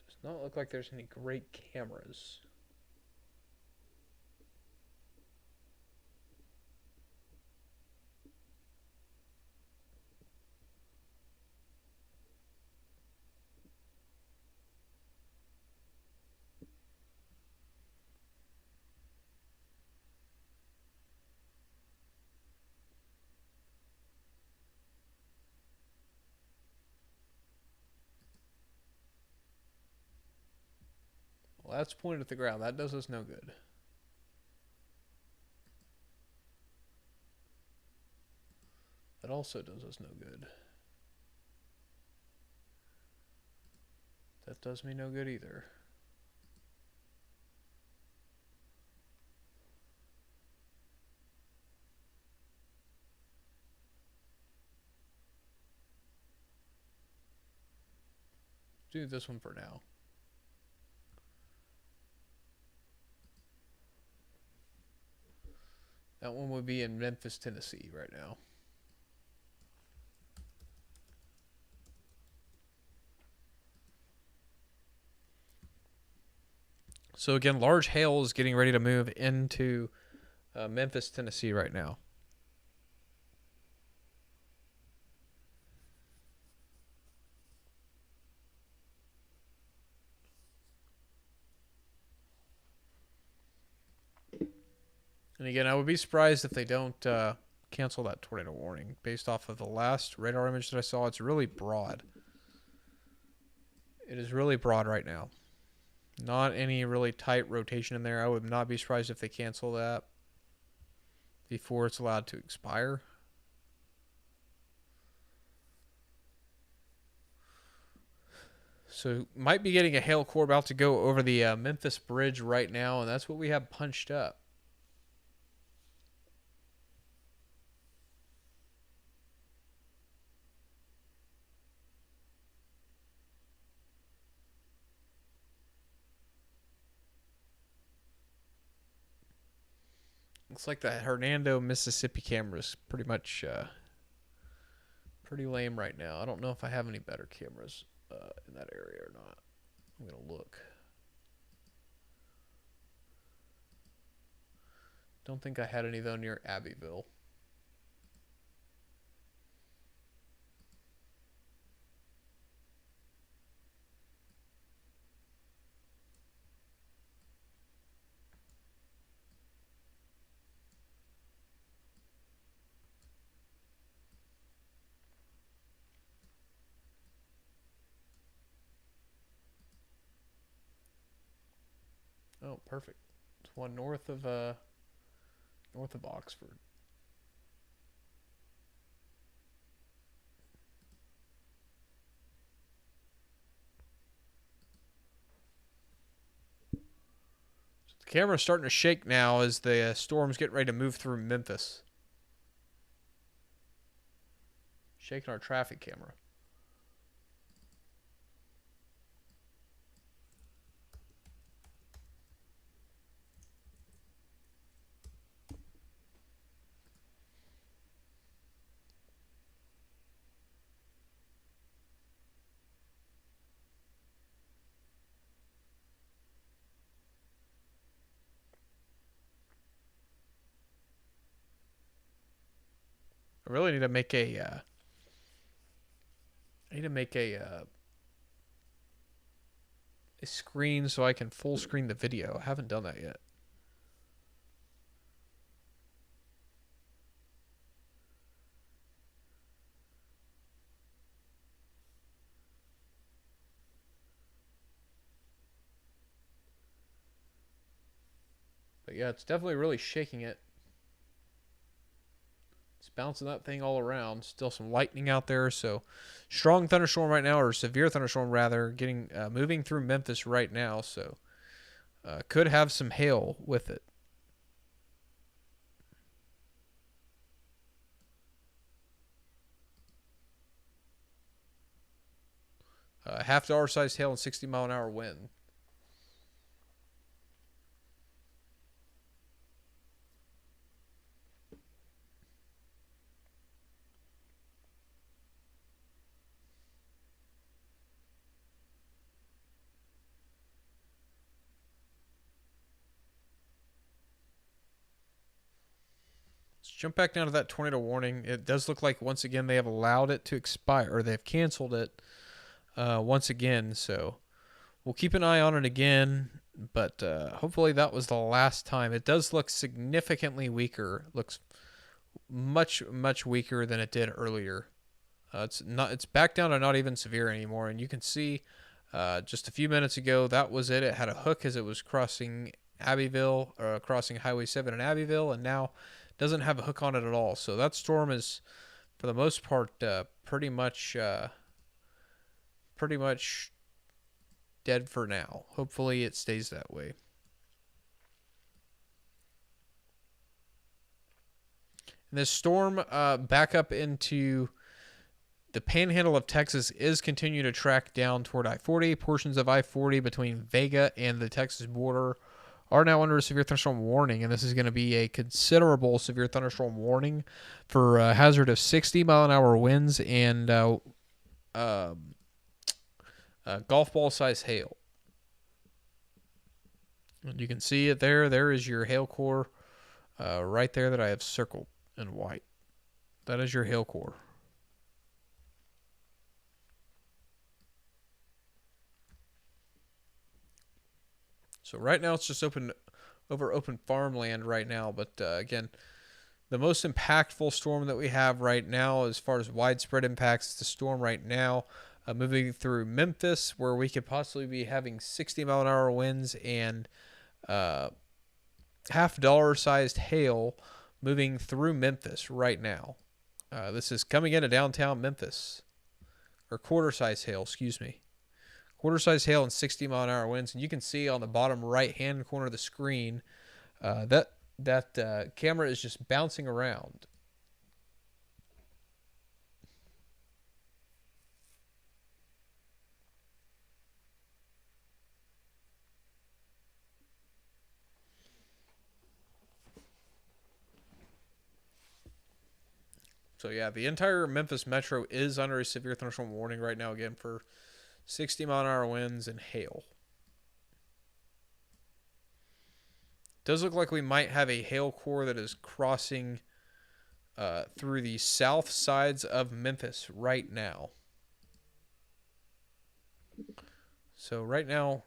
Does not look like there's any great cameras. Well, that's pointed at the ground. That does us no good. That also does us no good. That does me no good either. Do this one for now. That one would be in Memphis, Tennessee right now. So again, large hail is getting ready to move into Memphis, Tennessee right now. And again, I would be surprised if they don't cancel that tornado warning. Based off of the last radar image that I saw, it's really broad. It is really broad right now. Not any really tight rotation in there. I would not be surprised if they cancel that before it's allowed to expire. So might be getting a hail core about to go over the Memphis bridge right now, and that's what we have punched up. Looks like the Hernando, Mississippi camera is pretty much pretty lame right now. I don't know if I have any better cameras in that area or not. I'm going to look. Don't think I had any, though, near Abbeville. Oh, perfect. It's one north of Oxford. camera's starting to shake now as the storm's getting ready to move through Memphis. Shaking our traffic camera. I really need to make a a screen so I can full screen the video. I haven't done that yet. But yeah, it's definitely really shaking it. It's bouncing that thing all around. Still some lightning out there, so strong thunderstorm right now, or severe thunderstorm rather, getting moving through Memphis right now. So could have some hail with it. $half sized hail and 60-mile-an-hour wind. Let's jump back down to that tornado warning. It does look like once again they have allowed it to expire, or they've canceled it once again. So we'll keep an eye on it again, but hopefully that was the last time. It does look significantly weaker. Looks much weaker than it did earlier. It's back down to not even severe anymore, and you can see just a few minutes ago that was it. It had a hook as it was crossing Abbeville, or crossing Highway 7 in Abbeville, and now doesn't have a hook on it at all. So that storm is, for the most part, pretty much dead for now. Hopefully it stays that way. And this storm back up into the panhandle of Texas is continuing to track down toward I-40. Portions of I-40 between Vega and the Texas border are now under a severe thunderstorm warning, and this is going to be a considerable severe thunderstorm warning for a hazard of 60-mile-an-hour winds and golf ball size hail. And you can see it there. There is your hail core right there that I have circled in white. That is your hail core. So right now it's just over open farmland right now. But again, the most impactful storm that we have right now as far as widespread impacts is the storm right now moving through Memphis, where we could possibly be having 60-mile-an-hour winds and $half sized hail moving through Memphis right now. This is coming into downtown Memphis, or quarter-sized hail, excuse me. Quarter-sized hail and 60-mile-an-hour winds, and you can see on the bottom right-hand corner of the screen that camera is just bouncing around. So yeah, the entire Memphis metro is under a severe thunderstorm warning right now, again, for 60-mile-an-hour winds and hail. Does look like we might have a hail core that is crossing through the south sides of Memphis right now. So right now,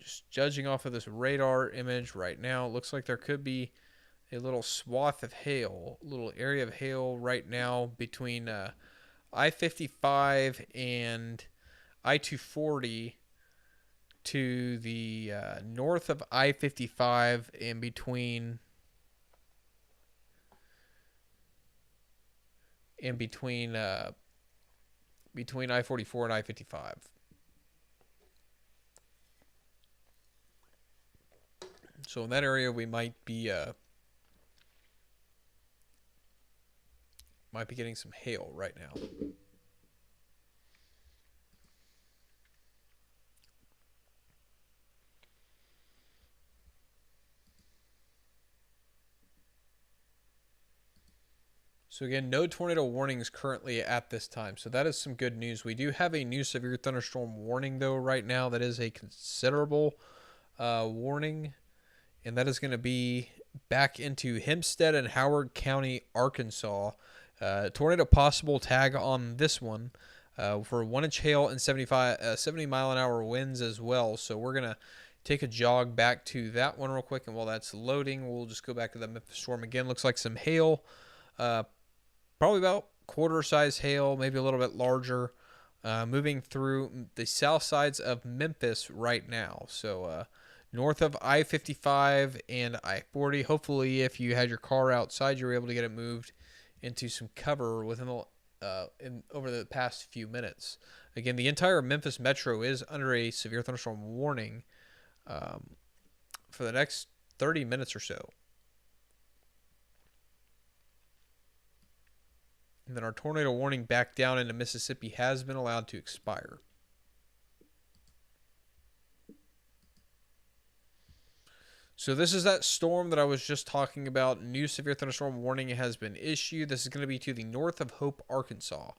just judging off of this radar image right now, it looks like there could be a little swath of hail, a little area of hail right now between I-55 and I-240 to the north of I-55 and between I-44 and I-55. So in that area, we might be getting some hail right now. So again, no tornado warnings currently at this time. So that is some good news. We do have a new severe thunderstorm warning though right now. That is a considerable warning, and that is going to be back into Hempstead and Howard County, Arkansas. Tornado possible tag on this one for 1-inch hail and 70 mile an hour winds as well. So we're going to take a jog back to that one real quick, and while that's loading, we'll just go back to the Memphis storm again. Looks like some hail. Probably about quarter-size hail, maybe a little bit larger, moving through the south sides of Memphis right now. So north of I-55 and I-40. Hopefully, if you had your car outside, you were able to get it moved into some cover within over the past few minutes. Again, the entire Memphis metro is under a severe thunderstorm warning for the next 30 minutes or so. And then our tornado warning back down into Mississippi has been allowed to expire. So this is that storm that I was just talking about. New severe thunderstorm warning has been issued. This is going to be to the north of Hope, Arkansas.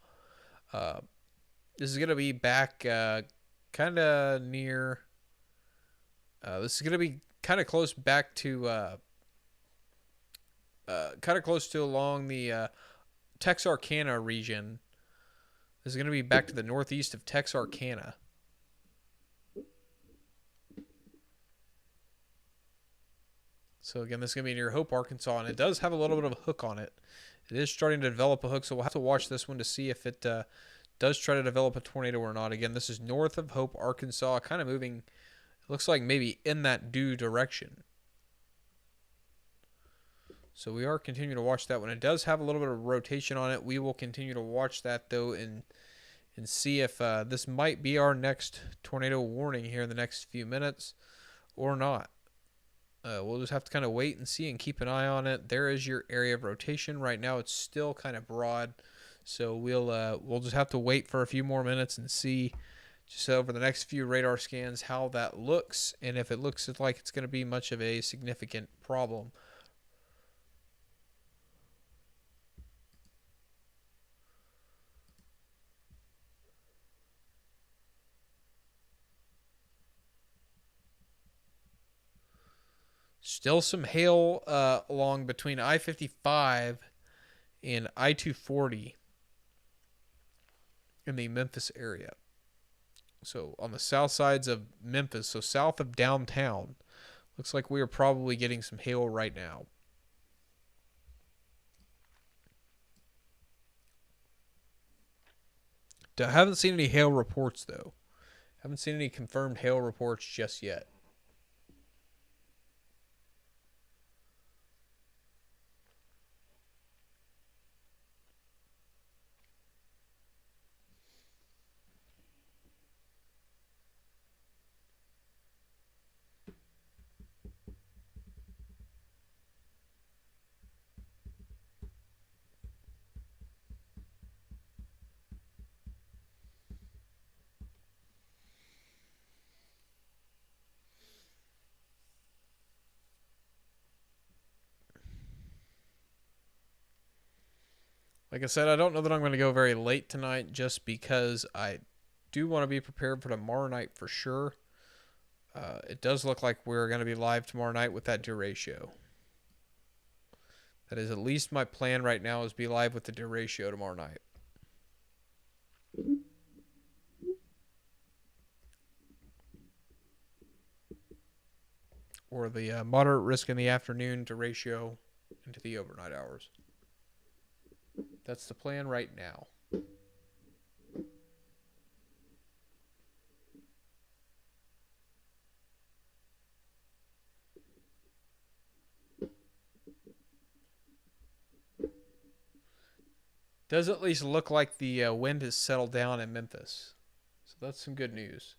This is going to be back kind of near... this is going to be kind of close back to... kind of close to along the... Texarkana region. This is going to be back to the northeast of Texarkana. So again, this is going to be near Hope, Arkansas, and it does have a little bit of a hook on it. It is starting to develop a hook, so we'll have to watch this one to see if it does try to develop a tornado or not. Again, this is north of Hope, Arkansas, kind of moving, it looks like maybe in that due direction. So we are continuing to watch that one. It does have a little bit of rotation on it. We will continue to watch that, though, and see if this might be our next tornado warning here in the next few minutes or not. We'll just have to kind of wait and see and keep an eye on it. There is your area of rotation. Right now it's still kind of broad, so we'll just have to wait for a few more minutes and see just over the next few radar scans how that looks, and if it looks like it's going to be much of a significant problem. Still some hail along between I-55 and I-240 in the Memphis area. So on the south sides of Memphis, so south of downtown, looks like we are probably getting some hail right now. I haven't seen any hail reports, though. Haven't seen any confirmed hail reports just yet. Like I said, I don't know that I'm going to go very late tonight just because I do want to be prepared for tomorrow night for sure. It does look like we're going to be live tomorrow night with that Duratio. That is at least my plan right now, is be live with the Duratio tomorrow night. Or the moderate risk in the afternoon Duratio into the overnight hours. That's the plan right now. Does at least look like the wind has settled down in Memphis. So that's some good news.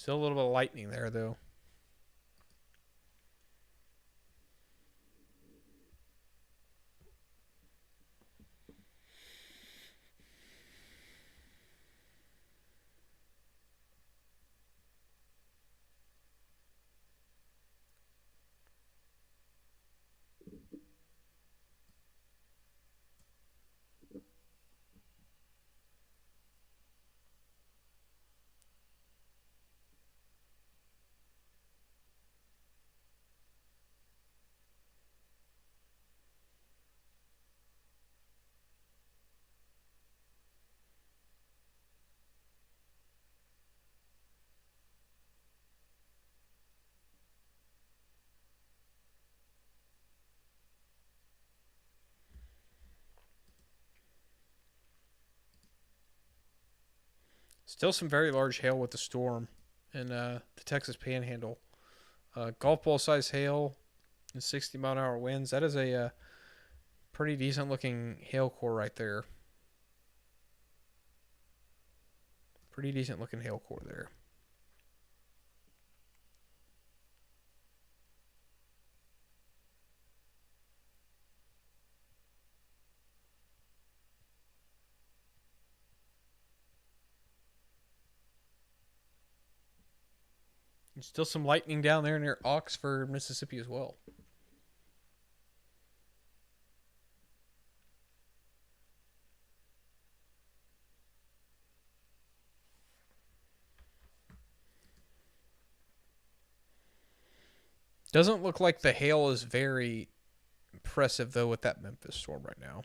Still a little bit of lightning there, though. Still some very large hail with the storm in the Texas Panhandle. Golf ball size hail and 60-mile-an-hour winds. That is a pretty decent looking hail core right there. Pretty decent looking hail core there. And still some lightning down there near Oxford, Mississippi as well. Doesn't look like the hail is very impressive, though, with that Memphis storm right now.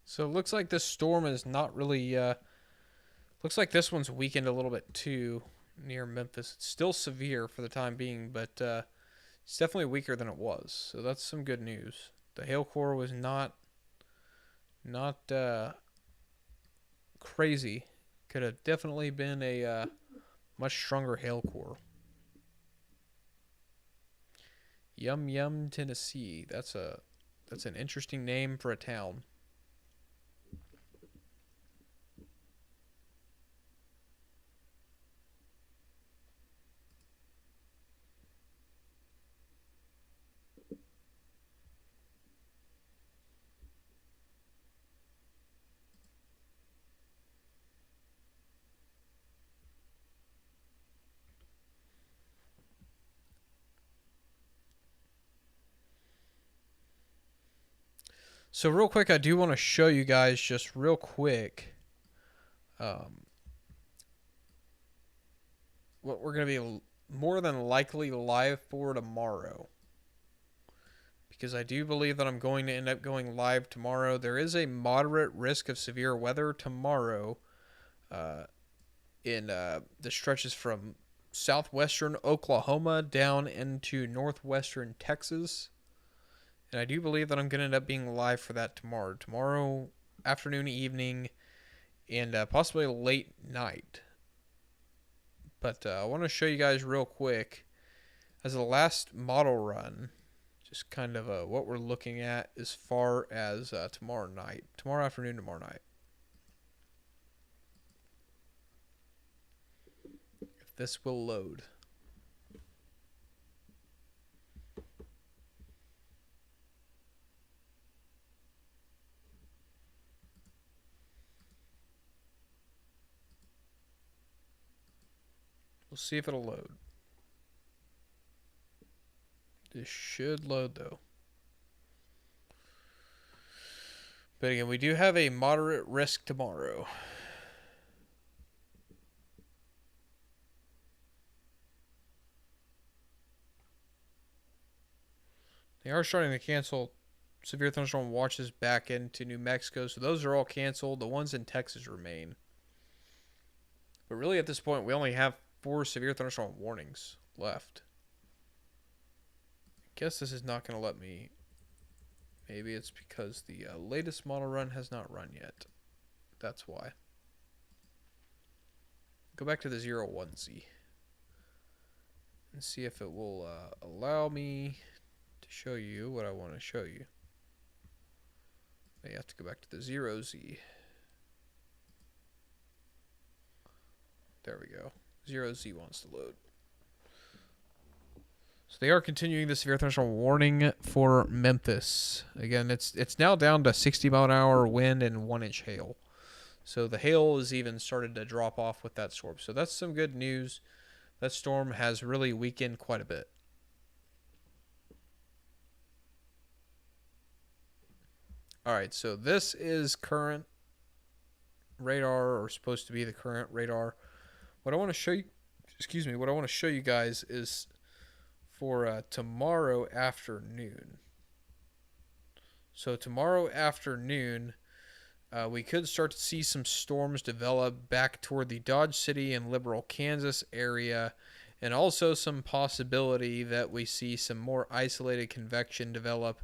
So it looks like this storm is not really. Looks like this one's weakened a little bit too near Memphis. It's still severe for the time being, but it's definitely weaker than it was. So that's some good news. The hail core was not crazy. Could have definitely been a much stronger hail core. Yum Yum, Tennessee. That's an interesting name for a town. So real quick, I do want to show you guys just real quick what we're going to be more than likely live for tomorrow. Because I do believe that I'm going to end up going live tomorrow. There is a moderate risk of severe weather tomorrow in the stretches from southwestern Oklahoma down into northwestern Texas. And I do believe that I'm going to end up being live for that tomorrow. Tomorrow afternoon, evening, and possibly late night. But I want to show you guys real quick as the last model run, just kind of what we're looking at as far as tomorrow afternoon, tomorrow night. If this will load. We'll see if it'll load. This should load though. But again, we do have a moderate risk tomorrow. They are starting to cancel severe thunderstorm watches back into New Mexico, so those are all canceled. The ones in Texas remain. But really at this point, we only have 4 severe thunderstorm warnings left. I guess this is not going to let me. Maybe it's because the latest model run has not run yet. That's why. Go back to the 01Z and see if it will allow me to show you what I want to show you. You have to go back to the 0Z. There we go. 0Z wants to load. So they are continuing the severe thunderstorm warning for Memphis. Again, it's now down to 60 mile an hour wind and 1-inch hail. So the hail has even started to drop off with that storm. So that's some good news. That storm has really weakened quite a bit. All right, so this is current radar, or supposed to be the current radar. What I want to show you, what I want to show you guys is for tomorrow afternoon. So tomorrow afternoon, we could start to see some storms develop back toward the Dodge City and Liberal, Kansas area, and also some possibility that we see some more isolated convection develop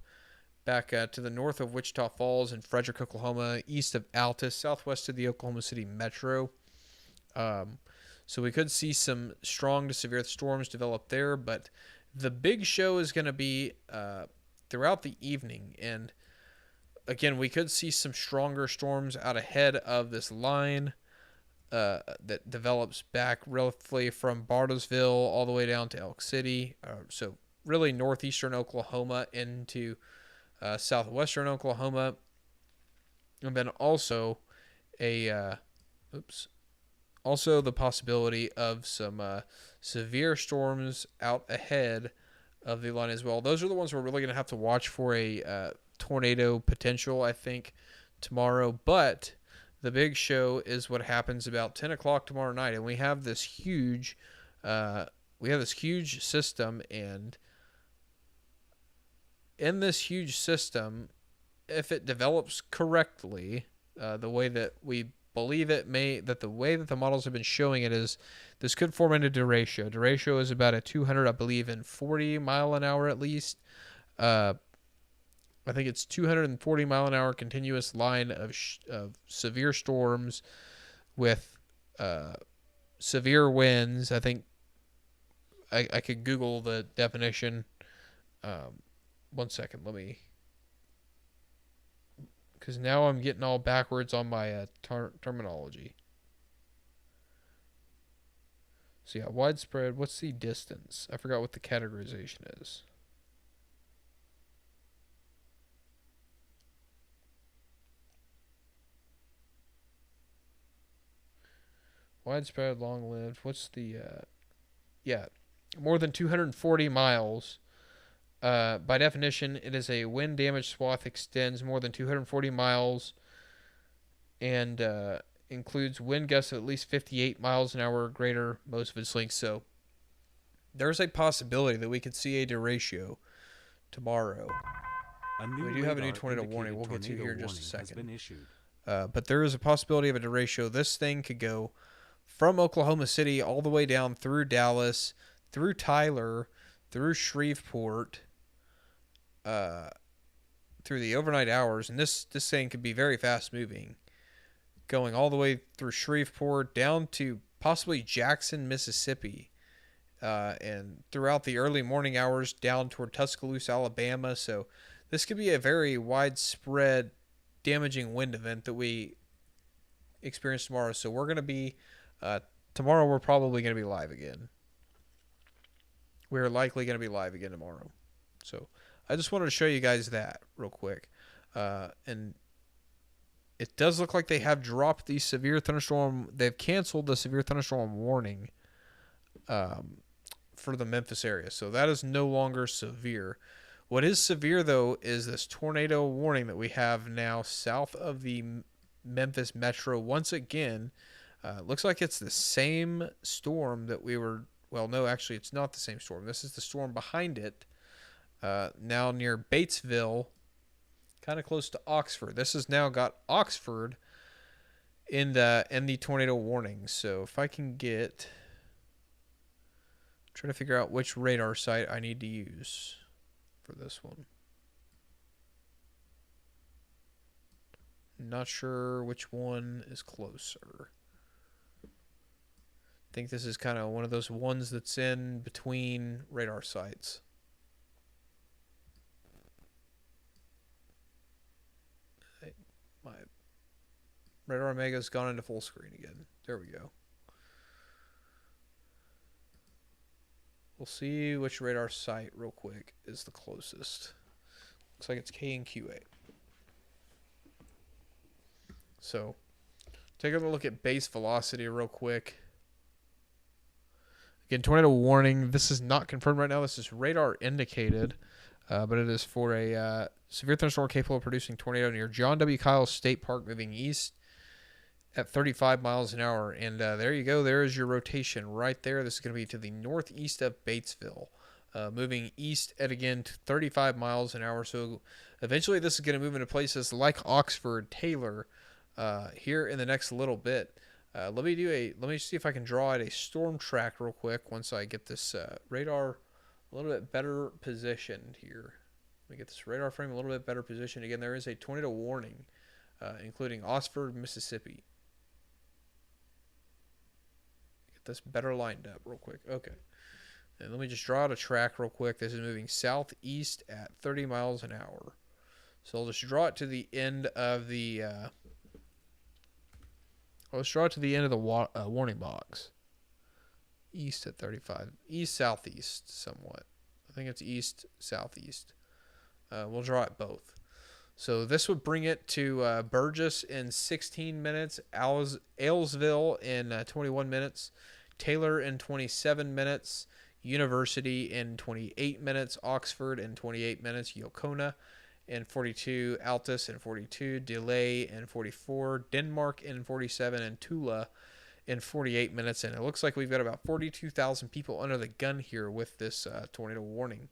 back to the north of Wichita Falls and Frederick, Oklahoma, east of Altus, southwest of the Oklahoma City metro. So we could see some strong to severe storms develop there, but the big show is going to be throughout the evening. And again, we could see some stronger storms out ahead of this line that develops back roughly from Bartlesville all the way down to Elk City. So really northeastern Oklahoma into southwestern Oklahoma. And then also also the possibility of some severe storms out ahead of the line as well. Those are the ones we're really going to have to watch for a tornado potential, I think, tomorrow. But the big show is what happens about 10 o'clock tomorrow night. And we have this huge system, and in this huge system, if it develops correctly, the way that we believe it may, that the way that the models have been showing it is, this could form into derecho. Derecho is about a 200, I believe, in 40 mile an hour at least. I think it's 240 mile an hour continuous line of severe storms with severe winds. I think I could Google the definition. 1 second, let me, because now I'm getting all backwards on my terminology. So yeah, widespread, what's the distance? I forgot what the categorization is. Widespread, long-lived, what's the, more than 240 miles By definition, it is a wind damaged swath extends more than 240 miles and includes wind gusts of at least 58 miles an hour or greater most of its length. So there's a possibility that we could see a derecho tomorrow. We do have a new tornado warning. We'll get to here in just a second. But there is a possibility of a derecho. This thing could go from Oklahoma City all the way down through Dallas, through Tyler, through Shreveport, through the overnight hours. And this thing could be very fast moving, going all the way through Shreveport down to possibly Jackson, Mississippi, and throughout the early morning hours down toward Tuscaloosa, Alabama. So this could be a very widespread damaging wind event that we experience tomorrow. So we're going to be, tomorrow we're probably going to be live again. We're likely going to be live again tomorrow. So I just wanted to show you guys that real quick. And it does look like they have dropped the severe thunderstorm. They've canceled the severe thunderstorm warning for the Memphis area. So that is no longer severe. What is severe, though, is this tornado warning that we have now south of the Memphis metro. Once again, looks like it's the same storm that we were... Well, no, actually, it's not the same storm. This is the storm behind it, now near Batesville, kind of close to Oxford. This has now got Oxford in the tornado warning. So if I can get... I'm trying to figure out which radar site I need to use for this one. Not sure which one is closer. I think this is kind of one of those ones that's in between radar sites. My radar Omega's gone into full screen again. There we go. We'll see which radar site real quick is the closest. Looks like it's K and Q8. So, taking a look at base velocity real quick. Again, tornado warning. This is not confirmed right now. This is radar indicated, but it is for a severe thunderstorm capable of producing tornado near John W. Kyle State Park, moving east at 35 miles an hour. And there you go. There is your rotation right there. This is going to be to the northeast of Batesville, moving east at, again, 35 miles an hour. So eventually this is going to move into places like Oxford, Taylor, here in the next little bit. Let me see if I can draw out a storm track real quick once I get this radar a little bit better positioned here. Let me get this radar frame a little bit better positioned. Again, there is a tornado warning, including Oxford, Mississippi. Get this better lined up real quick. Okay. And let me just draw out a track real quick. This is moving southeast at 30 miles an hour. So I'll just draw it to the end of the... let's draw it to the end of the warning box. East at 35. East-southeast, somewhat. I think it's east-southeast. We'll draw it both. So this would bring it to Burgess in 16 minutes, Aylesville in 21 minutes, Taylor in 27 minutes, University in 28 minutes, Oxford in 28 minutes, Yocona in 42, Altus in 42, Delay in 44, Denmark in 47, and Tula in 48 minutes. And it looks like we've got about 42,000 people under the gun here with this tornado warning.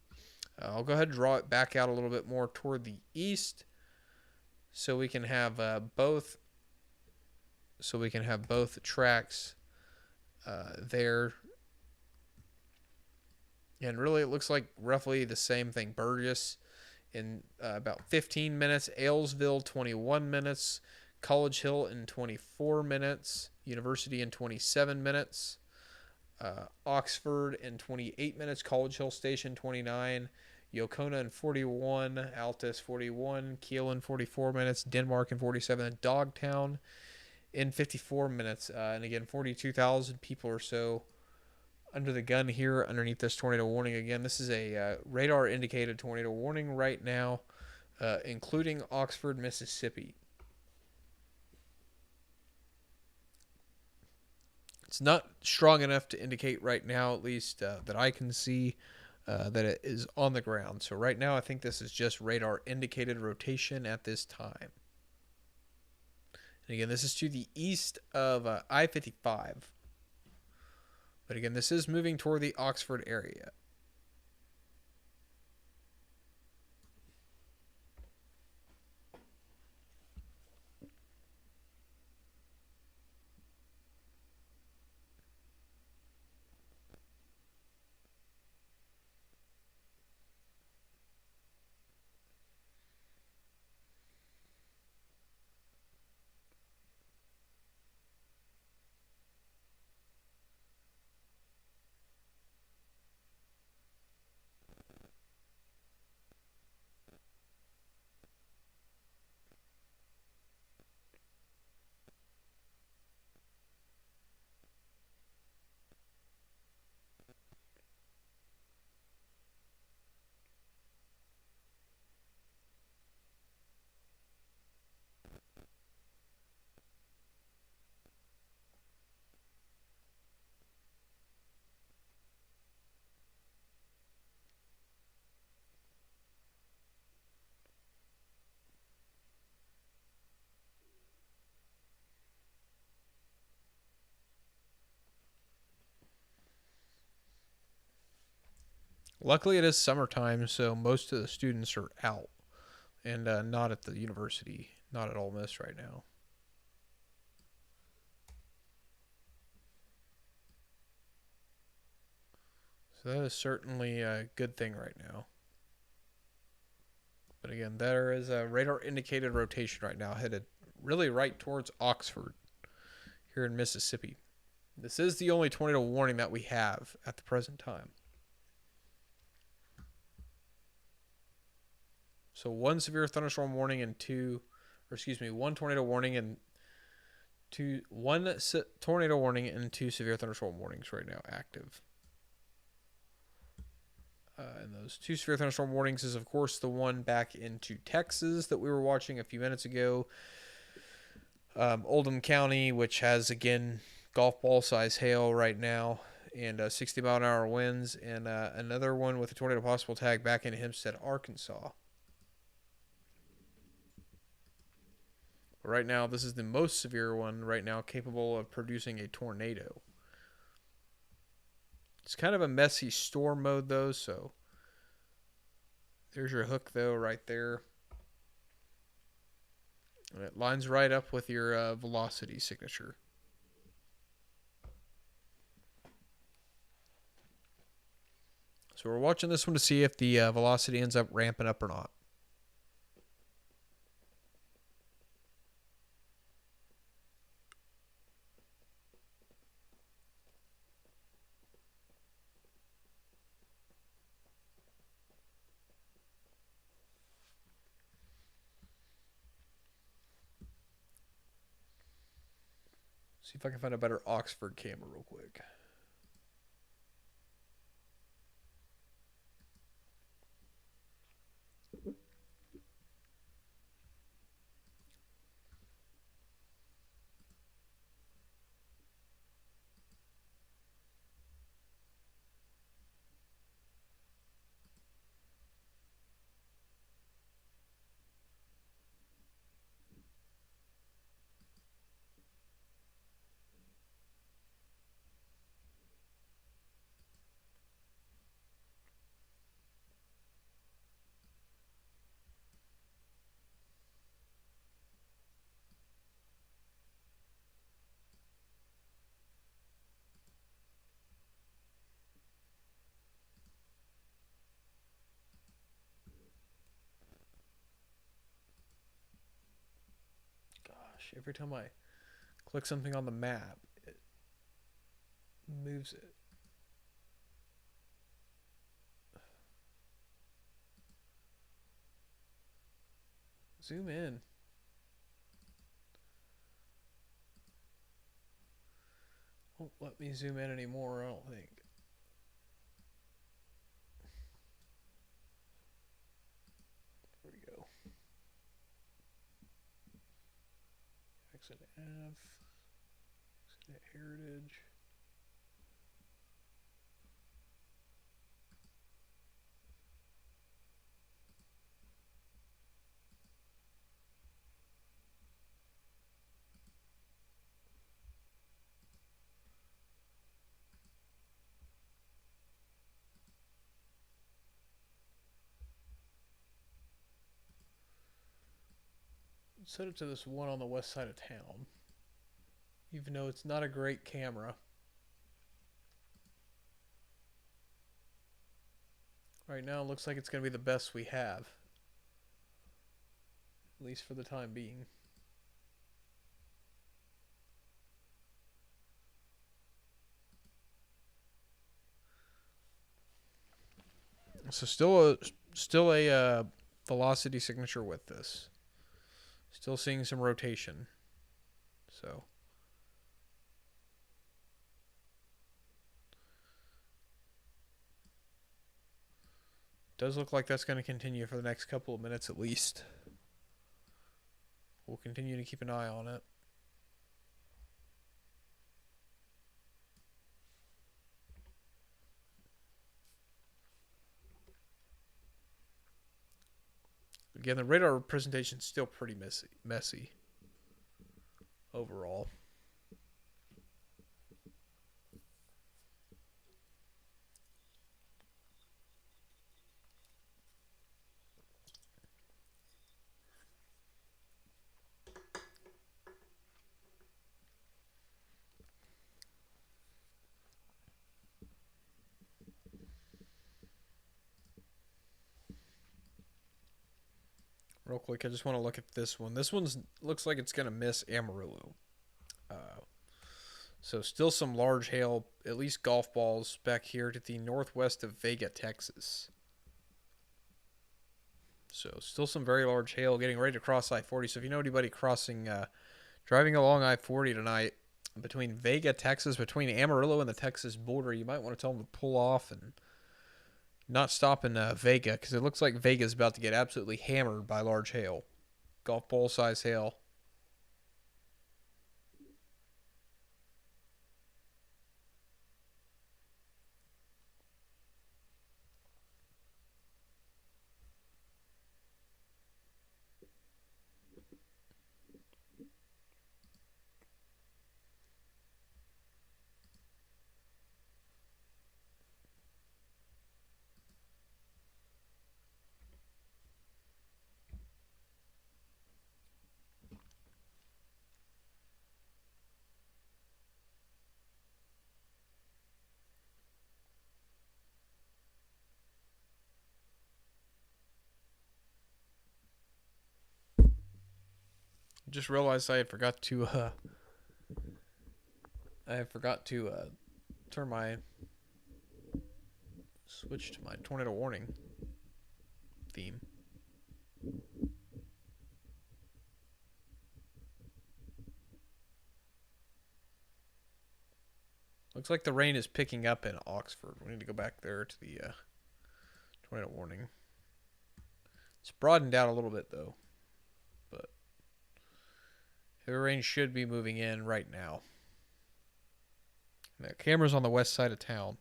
I'll go ahead and draw it back out a little bit more toward the east, so we can have both. So we can have both tracks there. And really, it looks like roughly the same thing. Burgess in about 15 minutes, Aylesville 21 minutes, College Hill in 24 minutes, University in 27 minutes, Oxford in 28 minutes, College Hill Station 29, Yocona in 41, Altus 41, Kiel in 44 minutes, Denmark in 47, and Dogtown in 54 minutes. And again, 42,000 people or so under the gun here underneath this tornado warning. Again, this is a radar indicated tornado warning right now, including Oxford, Mississippi. It's not strong enough to indicate right now, at least that I can see, that it is on the ground. So right now I think this is just radar indicated rotation at this time. And again, this is to the east of I-55. But again, this is moving toward the Oxford area. Luckily, it is summertime, so most of the students are out and not at the university, not at Ole Miss right now. So that is certainly a good thing right now. But again, there is a radar indicated rotation right now headed really right towards Oxford here in Mississippi. This is the only tornado warning that we have at the present time. So one severe thunderstorm warning and one tornado warning and tornado warning and two severe thunderstorm warnings right now active. And those two severe thunderstorm warnings is, of course, the one back into Texas that we were watching a few minutes ago. Oldham County, which has, again, golf ball size hail right now and 60 mile an hour winds. And another one with a tornado possible tag back in Hempstead, Arkansas. But right now, this is the most severe one right now capable of producing a tornado. It's kind of a messy storm mode, though, so there's your hook, though, right there. And it lines right up with your velocity signature. So we're watching this one to see if the velocity ends up ramping up or not. See if I can find a better Oxford camera real quick. Every time I click something on the map, it moves it. Zoom in. Won't let me zoom in anymore, I don't think. There we go. Exit F. Exit Heritage. Set it to this one on the west side of town. Even though it's not a great camera. Right now it looks like it's going to be the best we have. At least for the time being. So still a velocity signature with this. Still seeing some rotation. So does look like that's going to continue for the next couple of minutes at least. We'll continue to keep an eye on it. Again, the radar presentation is still pretty messy overall. Real quick, I just want to look at this one. This one looks like it's going to miss Amarillo. So still some large hail, at least golf balls, back here to the northwest of Vega, Texas. So still some very large hail getting ready to cross I-40. So if you know anybody driving along I-40 tonight between Vega, Texas, between Amarillo and the Texas border, you might want to tell them to pull off and not stop in Vega, because it looks like Vega is about to get absolutely hammered by large hail. Golf ball size hail. Just realized I forgot to turn my switch to my tornado warning theme. Looks like the rain is picking up in Oxford. We need to go back there to the tornado warning. It's broadened out a little bit though, but the rain should be moving in right now. The camera's on the west side of town.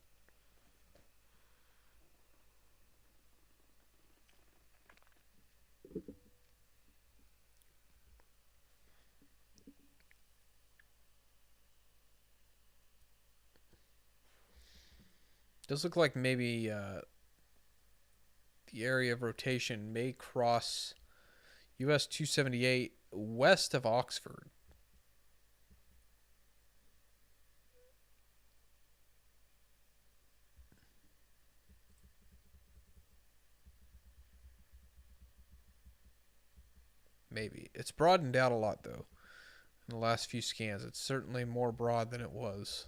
Does look like maybe the area of rotation may cross US 278 west of Oxford. Maybe. It's broadened out a lot though in the last few scans. It's certainly more broad than it was.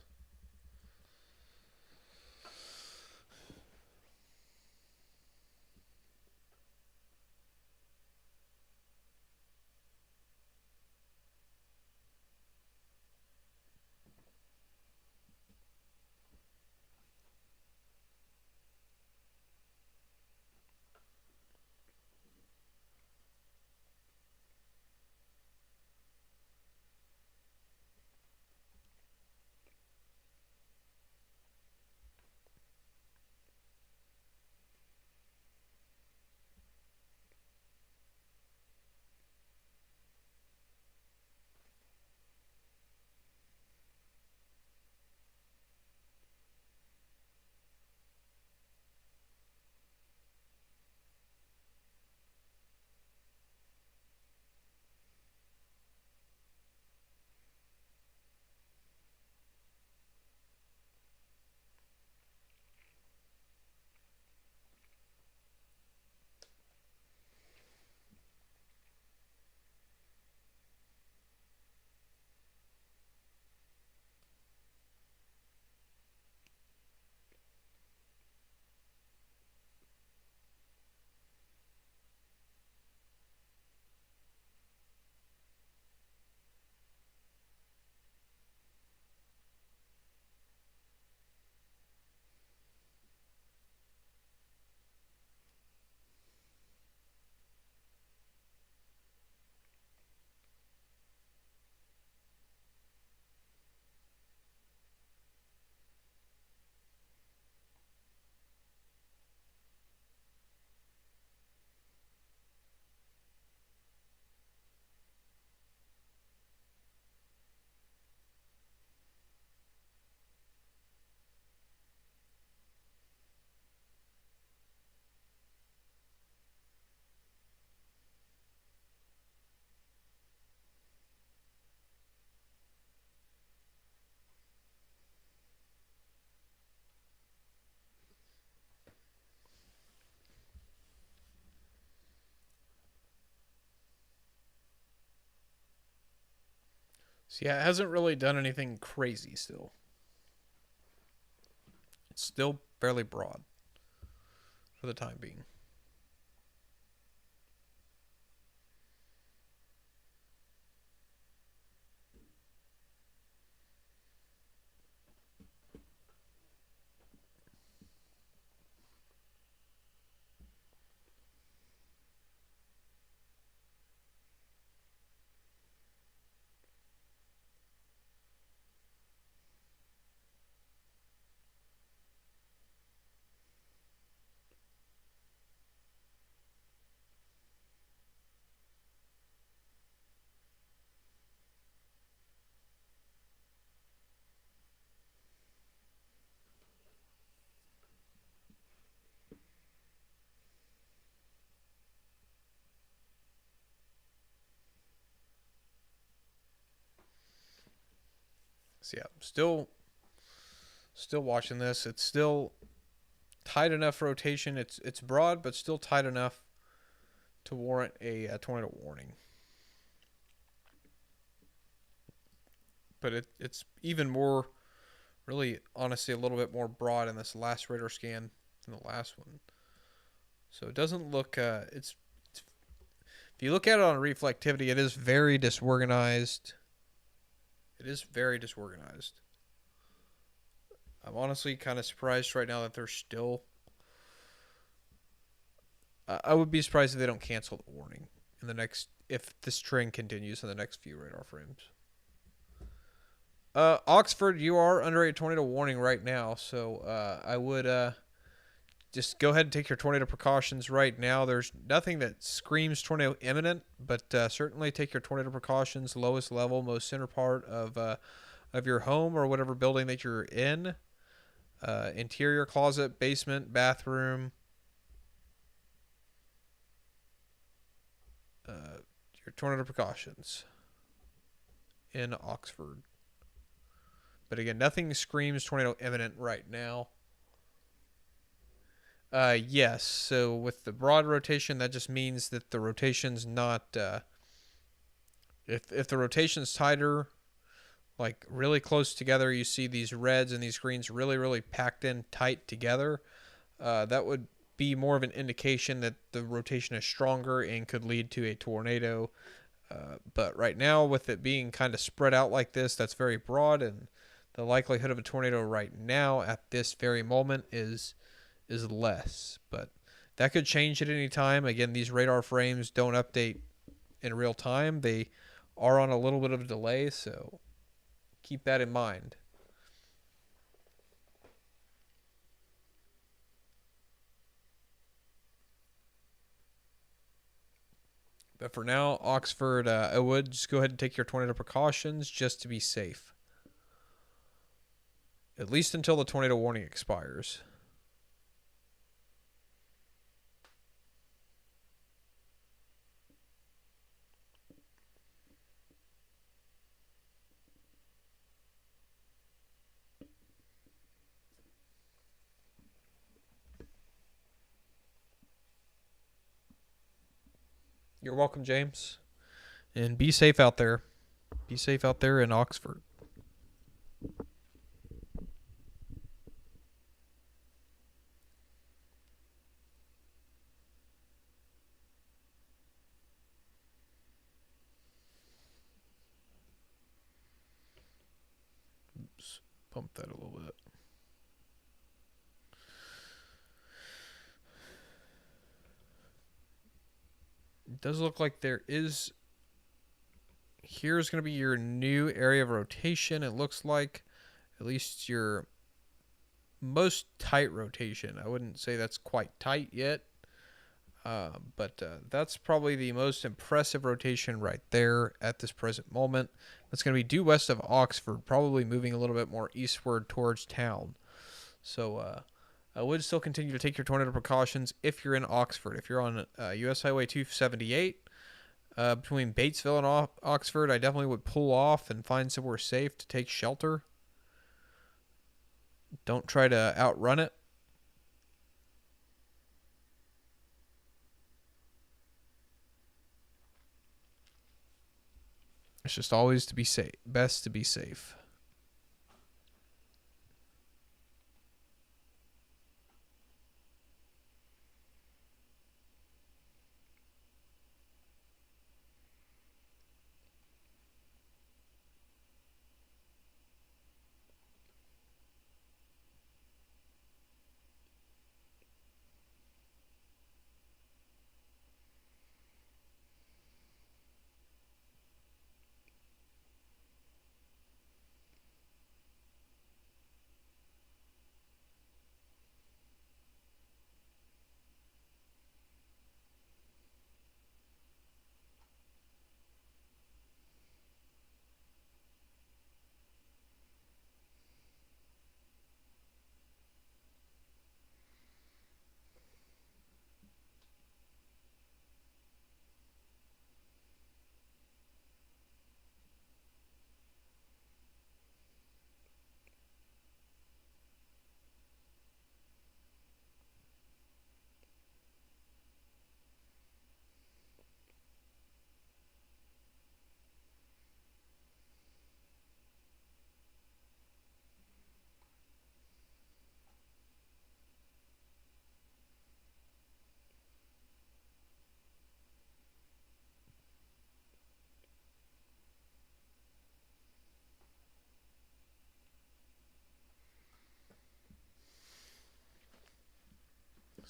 So yeah, it hasn't really done anything crazy still. It's still fairly broad for the time being. So yeah, still watching this. It's still tight enough rotation. It's broad, but still tight enough to warrant a tornado warning. But it's even more, really, honestly, a little bit more broad in this last radar scan than the last one. So it doesn't look. If you look at it on reflectivity, it is very disorganized. It is very disorganized. I'm honestly kind of surprised right now that they're still. I would be surprised if they don't cancel the warning in the next, if this trend continues in the next few radar frames. Oxford, you are under a tornado warning right now, so I would just go ahead and take your tornado precautions right now. There's nothing that screams tornado imminent, but certainly take your tornado precautions. Lowest level, most center part of your home or whatever building that you're in. Interior closet, basement, bathroom. Your tornado precautions in Oxford. But again, nothing screams tornado imminent right now. Yes. So with the broad rotation, that just means that the rotation's not. If the rotation's tighter, like really close together, you see these reds and these greens really packed in tight together. That would be more of an indication that the rotation is stronger and could lead to a tornado. But right now, with it being kind of spread out like this, that's very broad, and the likelihood of a tornado right now at this very moment is less. But that could change at any time. Again, these radar frames don't update in real time. They are on a little bit of a delay, so keep that in mind. But for now, Oxford, I would just go ahead and take your tornado precautions just to be safe. At least until the tornado warning expires. You're welcome, James. And be safe out there. Be safe out there in Oxford. Oops. Pump that a little bit. It does look like there is. Here's going to be your new area of rotation. It looks like at least your most tight rotation. I wouldn't say that's quite tight yet, but that's probably the most impressive rotation right there at this present moment. That's going to be due west of Oxford, probably moving a little bit more eastward towards town. So I would still continue to take your tornado precautions if you're in Oxford. If you're on US Highway 278 between Batesville and Oxford, I definitely would pull off and find somewhere safe to take shelter. Don't try to outrun it. It's just always to be safe. Best to be safe.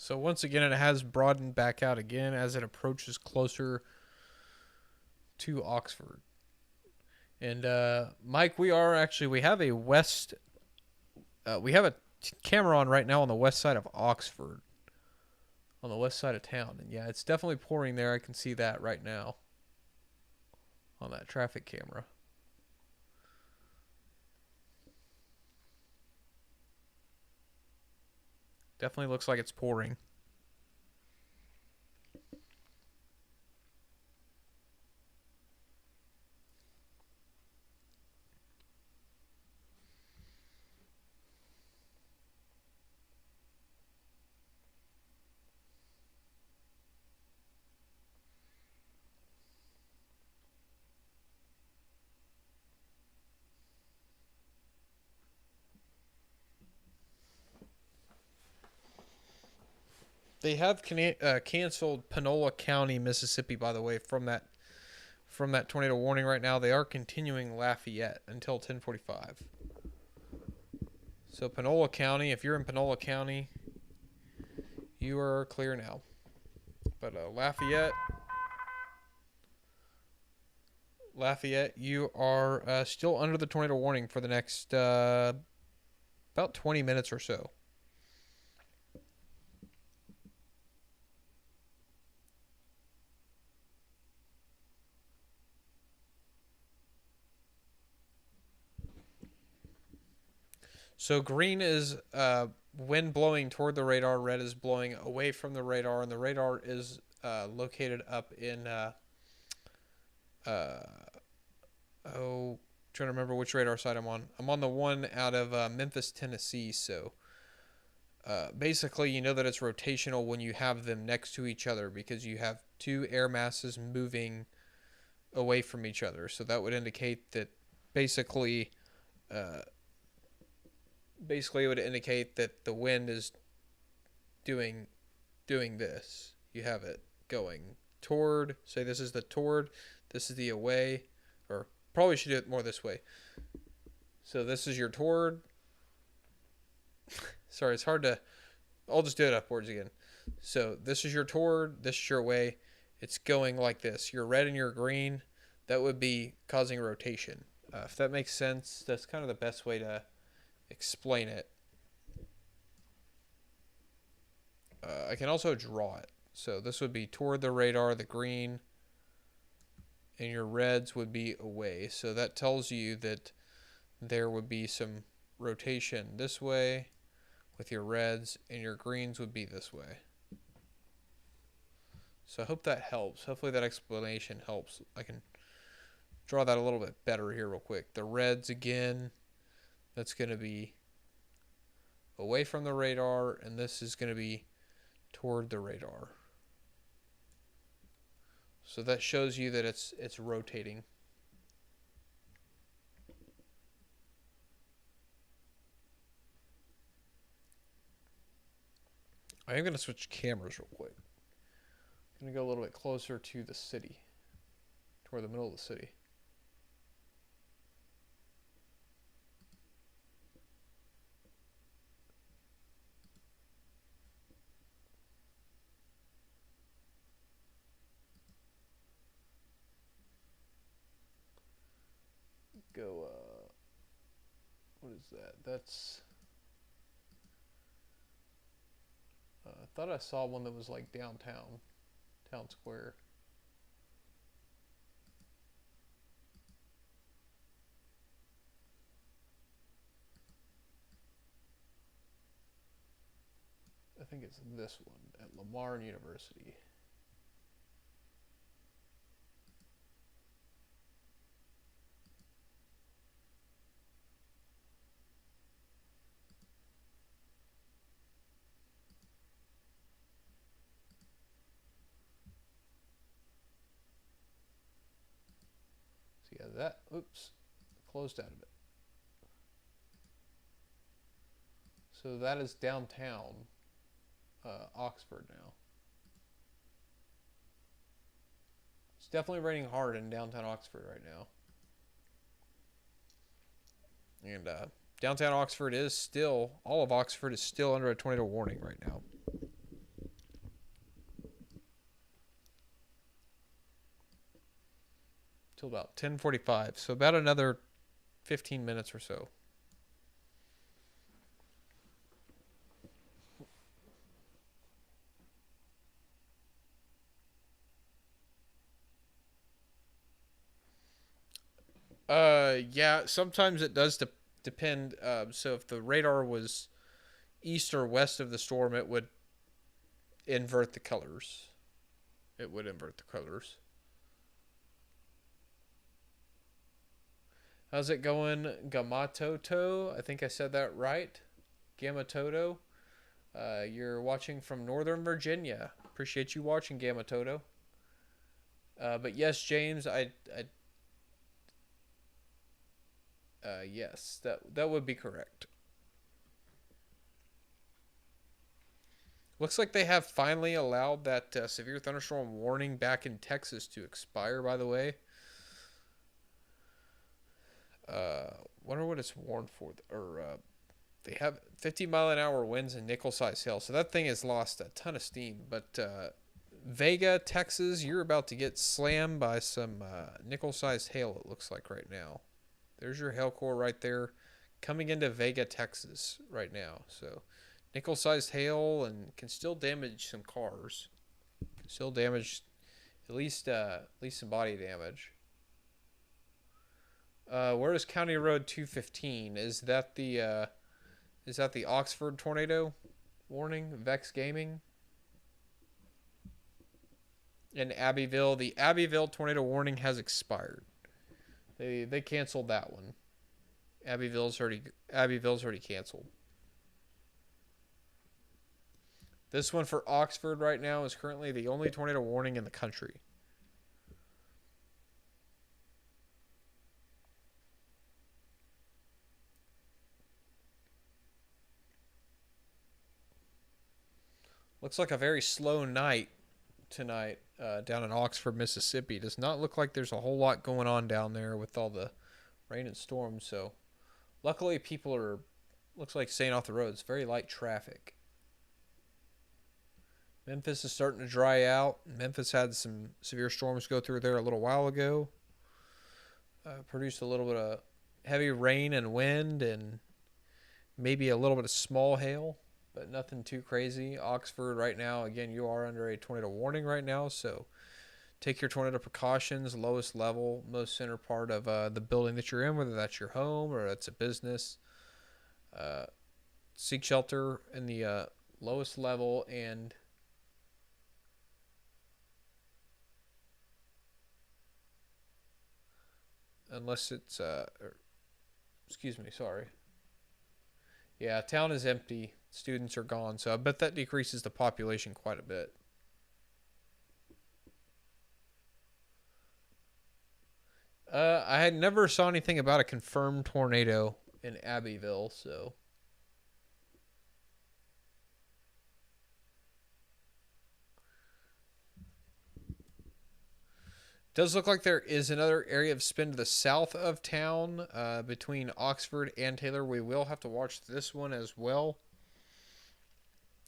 So once again, it has broadened back out again as it approaches closer to Oxford. And Mike, we have a camera on right now on the west side of Oxford, on the west side of town. And yeah, it's definitely pouring there. I can see that right now on that traffic camera. Definitely looks like it's pouring. They have canceled Panola County, Mississippi, by the way, from that tornado warning right now. They are continuing Lafayette until 10:45. So Panola County, if you're in Panola County, you are clear now. But Lafayette, you are still under the tornado warning for the next about 20 minutes or so. So green is wind blowing toward the radar. Red is blowing away from the radar, and the radar is located up in trying to remember which radar side I'm on. I'm on the one out of Memphis, Tennessee. So basically, you know that it's rotational when you have them next to each other because you have two air masses moving away from each other. So that would indicate that basically it would indicate that the wind is doing this. You have it going toward, say this is the toward, this is the away, or probably should do it more this way. So this is your toward. Sorry, it's hard to, I'll just do it upwards again. So this is your toward, this is your away. It's going like this. Your red and your green, that would be causing rotation. If that makes sense, that's kind of the best way to explain it. I can also draw it. So this would be toward the radar, the green, and your reds would be away. So that tells you that there would be some rotation this way with your reds, and your greens would be this way. So I hope that helps. Hopefully that explanation helps. I can draw that a little bit better here real quick. The reds again, that's going to be away from the radar, and this is going to be toward the radar. So that shows you that it's rotating. I am going to switch cameras real quick. I'm going to go a little bit closer to the city, toward the middle of the city. Go, what is that? That's, I thought I saw one that was like downtown, town square. I think it's this one at Lamar University. So yeah, that, oops, closed out of it. So that is downtown Oxford now. It's definitely raining hard in downtown Oxford right now. And downtown Oxford is still, all of Oxford is still under a tornado warning right now. Till about 10:45, so about another 15 minutes or so. Yeah, sometimes it does depend. So if the radar was east or west of the storm, it would invert the colors. It would invert the colors. How's it going, Gamatoto? I think I said that right. Gamatoto. You're watching from Northern Virginia. Appreciate you watching, Gamatoto. But yes, James, yes, that would be correct. Looks like they have finally allowed that severe thunderstorm warning back in Texas to expire, by the way. Wonder what it's warned for. They have 50-mile-an-hour winds and nickel-sized hail. So that thing has lost a ton of steam. But Vega, Texas, you're about to get slammed by some nickel-sized hail, it looks like right now. There's your hail core right there coming into Vega, Texas right now. So nickel-sized hail and can still damage some cars. Still damage at least some body damage. Where is County Road 215? Is that the Oxford tornado warning? Vex Gaming? In Abbeville, the Abbeville tornado warning has expired. They canceled that one. Abbeville's already canceled. This one for Oxford right now is currently the only tornado warning in the country. Looks like a very slow night tonight down in Oxford, Mississippi. Does not look like there's a whole lot going on down there with all the rain and storms. So luckily people are, looks like, staying off the roads. Very light traffic. Memphis is starting to dry out. Memphis had some severe storms go through there a little while ago. Produced a little bit of heavy rain and wind and maybe a little bit of small hail, but nothing too crazy. Oxford right now, again, you are under a tornado warning right now, so take your tornado precautions. Lowest level, most center part of the building that you're in, whether that's your home or that's a business. Seek shelter in the lowest level, and unless it's excuse me, sorry. Yeah, town is empty. Students are gone, so I bet that decreases the population quite a bit. I had never saw anything about a confirmed tornado in Abbeville, so Does look like there is another area of spin to the south of town between Oxford and Taylor. We will have to watch this one as well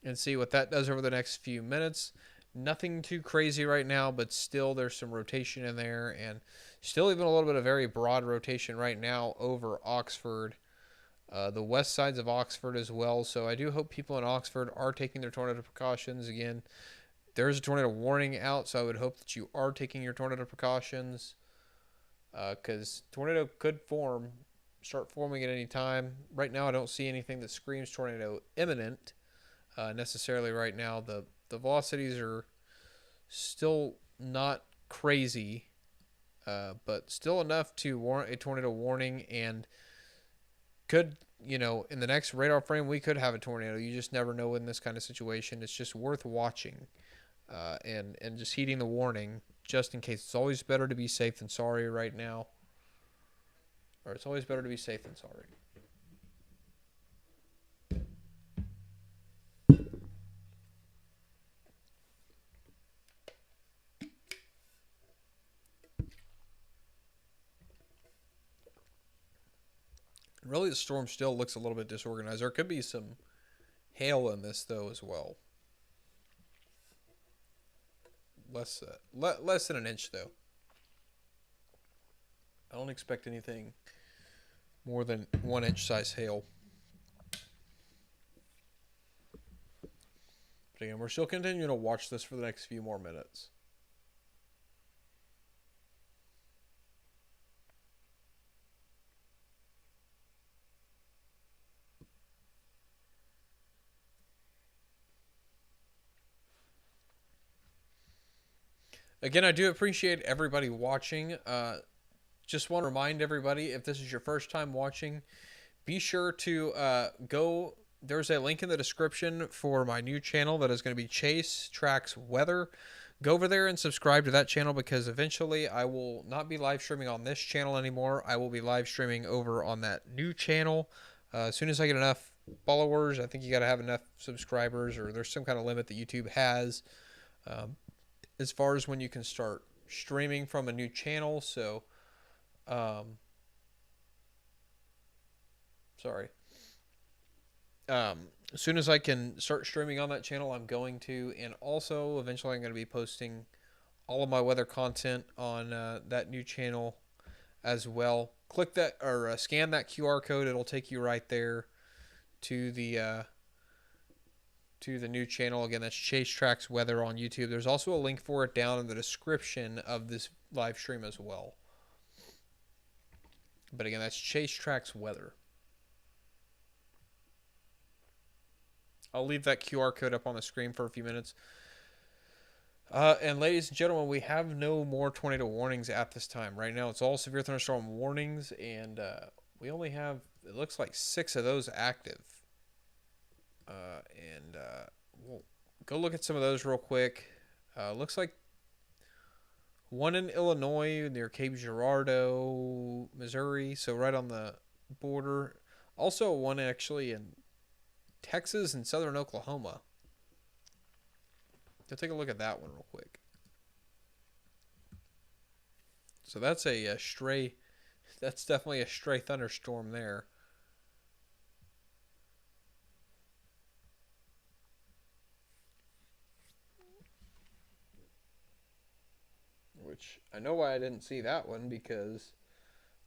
and see what that does over the next few minutes. Nothing too crazy right now, but still there's some rotation in there, and still even a little bit of very broad rotation right now over Oxford, the west sides of Oxford as well. So I do hope people in Oxford are taking their tornado precautions. Again, there is a tornado warning out, so I would hope that you are taking your tornado precautions, because tornado could start forming at any time. Right now I don't see anything that screams tornado imminent. Necessarily right now. The velocities are still not crazy, but still enough to warrant a tornado warning, and could, in the next radar frame, we could have a tornado. You just never know in this kind of situation. It's just worth watching and just heeding the warning just in case. It's always better to be safe than sorry right now. Or it's always better to be safe than sorry. Really, the storm still looks a little bit disorganized. There could be some hail in this, though, as well. Less than an inch, though. I don't expect anything more than 1 inch size hail. But again, we're still continuing to watch this for the next few more minutes. Again, I do appreciate everybody watching. Just want to remind everybody, if this is your first time watching, be sure to go. There's a link in the description for my new channel that is going to be Chase Tracks Weather. Go over there and subscribe to that channel, because eventually I will not be live streaming on this channel anymore. I will be live streaming over on that new channel. As soon as I get enough followers, I think you got to have enough subscribers, or there's some kind of limit that YouTube has as far as when you can start streaming from a new channel. So, as soon as I can start streaming on that channel, I'm going to. And also, eventually, I'm going to be posting all of my weather content on that new channel as well. Click that, or scan that QR code. It'll take you right there to the new channel. Again, that's Chase Tracks Weather on YouTube. There's also a link for it down in the description of this live stream as well. But again, that's Chase Tracks Weather. I'll leave that QR code up on the screen for a few minutes. And ladies and gentlemen, we have no more tornado warnings at this time. Right now, it's all severe thunderstorm warnings, and we only have, it looks like 6 of those active. We'll go look at some of those real quick. Looks like one in Illinois near Cape Girardeau, Missouri, so right on the border. Also one actually in Texas and southern Oklahoma. Go take a look at that one real quick. So that's a stray, that's definitely a stray thunderstorm there. Which I know why I didn't see that one, because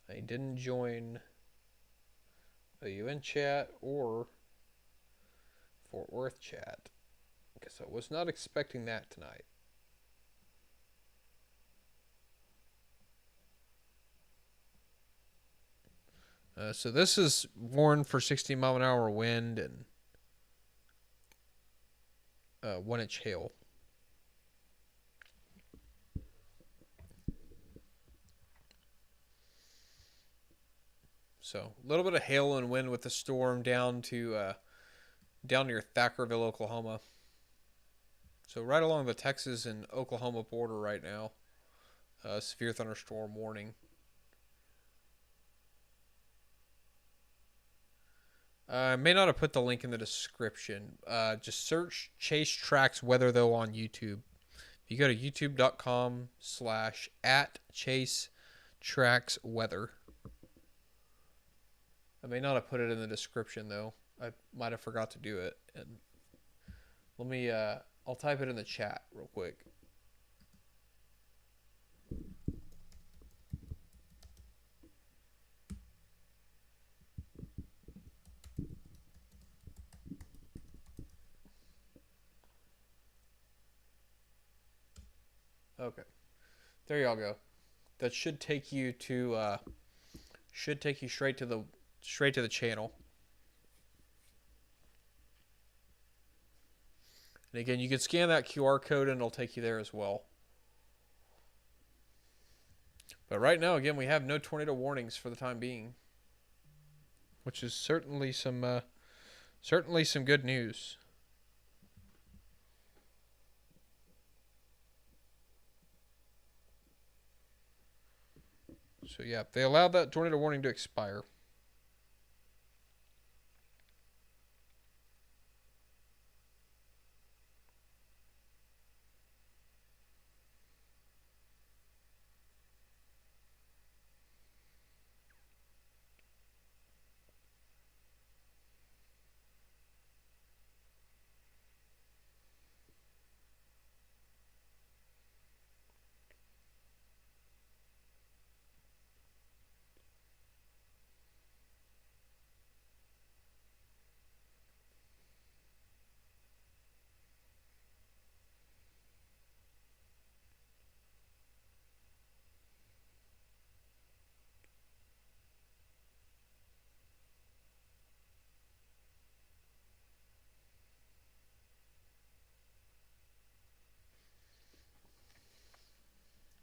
I didn't join a UN chat or Fort Worth chat, because I was not expecting that tonight. So this is warned for 60-mile-an-hour wind and 1 inch hail. So a little bit of hail and wind with the storm down to down near Thackerville, Oklahoma. So right along the Texas and Oklahoma border right now. Severe thunderstorm warning. I may not have put the link in the description. Just search Chase Tracks Weather, though, on YouTube. You go to youtube.com/@ChaseTracksWeather. I may not have put it in the description though. I might have forgot to do it. And let me I'll type it in the chat real quick. Okay. There y'all go. That should take you to straight to the channel. And again, you can scan that QR code and it'll take you there as well. But right now, again, we have no tornado warnings for the time being, which is certainly some good news. So yeah, they allowed that tornado warning to expire.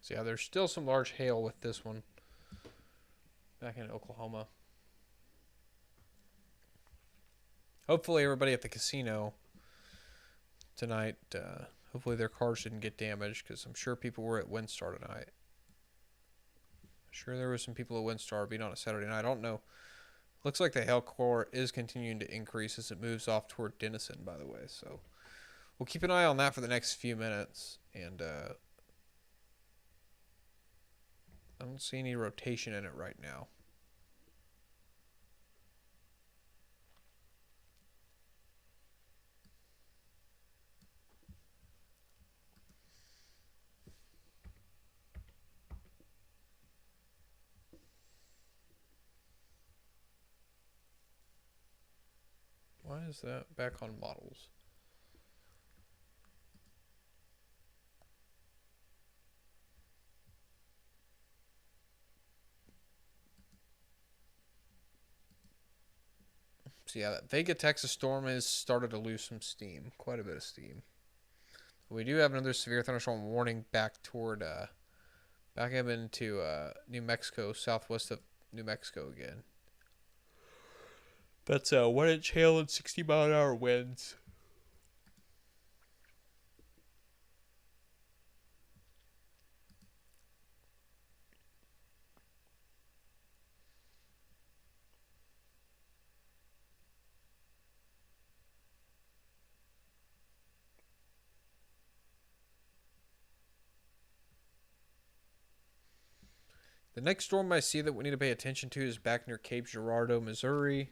So yeah, there's still some large hail with this one back in Oklahoma. Hopefully everybody at the casino tonight, hopefully their cars didn't get damaged, because I'm sure people were at WinStar tonight. I'm sure there were some people at WinStar being on a Saturday night. I don't know. Looks like the hail core is continuing to increase as it moves off toward Denison, by the way. So we'll keep an eye on that for the next few minutes. And I don't see any rotation in it right now. Why is that back on models? So yeah, that Vega, Texas storm has started to lose some steam, quite a bit of steam. We do have another severe thunderstorm warning back toward, back up into New Mexico, southwest of New Mexico again. That's 1-inch hail and 60-mile-an-hour winds. The next storm I see that we need to pay attention to is back near Cape Girardeau, Missouri.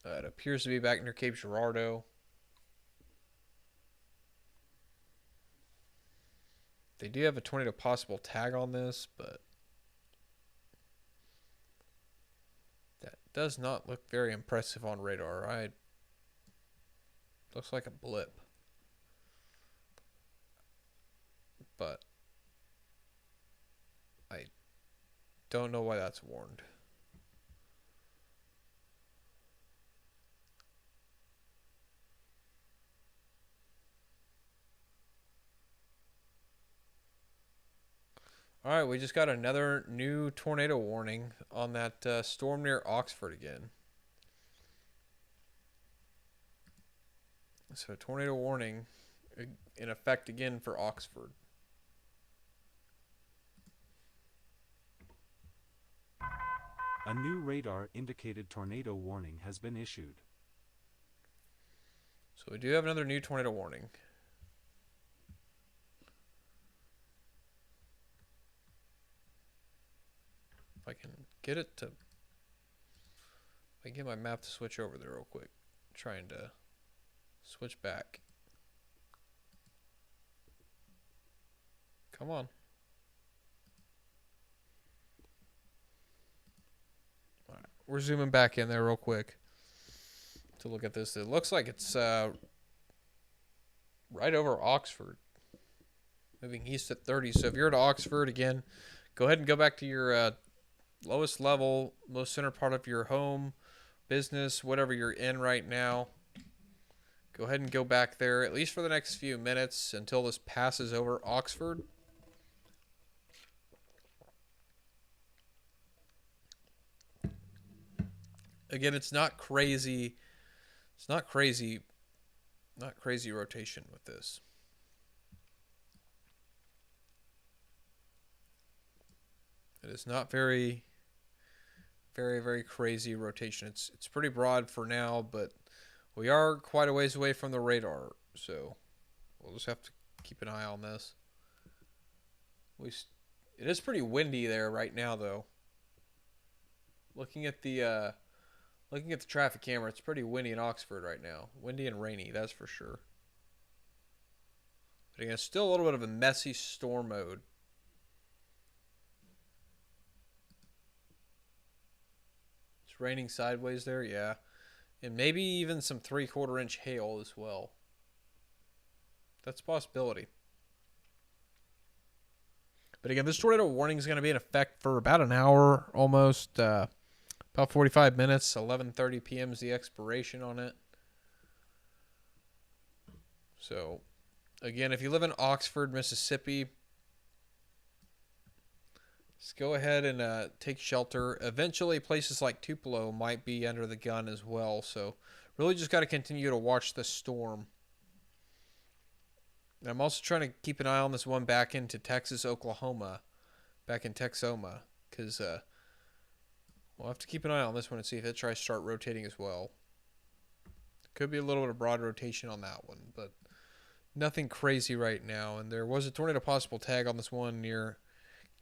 It appears to be back near Cape Girardeau. They do have a tornado possible tag on this, but that does not look very impressive on radar. Looks like a blip. But I don't know why that's warned. All right, we just got another new tornado warning on that storm near Oxford again. So tornado warning in effect again for Oxford. A new radar-indicated tornado warning has been issued. So we do have another new tornado warning. If I can get it to... If I can get my map to switch over there real quick. I'm trying to switch back. Come on. All right, we're zooming back in there real quick to look at this. It looks like it's right over Oxford, moving east at 30. So if you're at Oxford, again, go ahead and go back to your lowest level, most center part of your home, business, whatever you're in right now. Go ahead and go back there, at least for the next few minutes until this passes over Oxford. Again, it's not crazy. It's not crazy rotation with this. It is not very crazy rotation. It's pretty broad for now, but we are quite a ways away from the radar, so we'll just have to keep an eye on this. It is pretty windy there right now, though. Looking at the traffic camera, it's pretty windy in Oxford right now. Windy and rainy, that's for sure. But again, still a little bit of a messy storm mode. It's raining sideways there, yeah. And maybe even some 3/4 inch hail as well. That's a possibility. But again, this tornado warning is going to be in effect for about an hour almost. About 45 minutes. 11:30 p.m. is the expiration on it. So, again, if you live in Oxford, Mississippi, just go ahead and take shelter. Eventually, places like Tupelo might be under the gun as well. So, really just got to continue to watch the storm. And I'm also trying to keep an eye on this one back into Texas, Oklahoma, back in Texoma, because we'll have to keep an eye on this one and see if it tries to start rotating as well. Could be a little bit of broad rotation on that one, but nothing crazy right now. And there was a tornado possible tag on this one near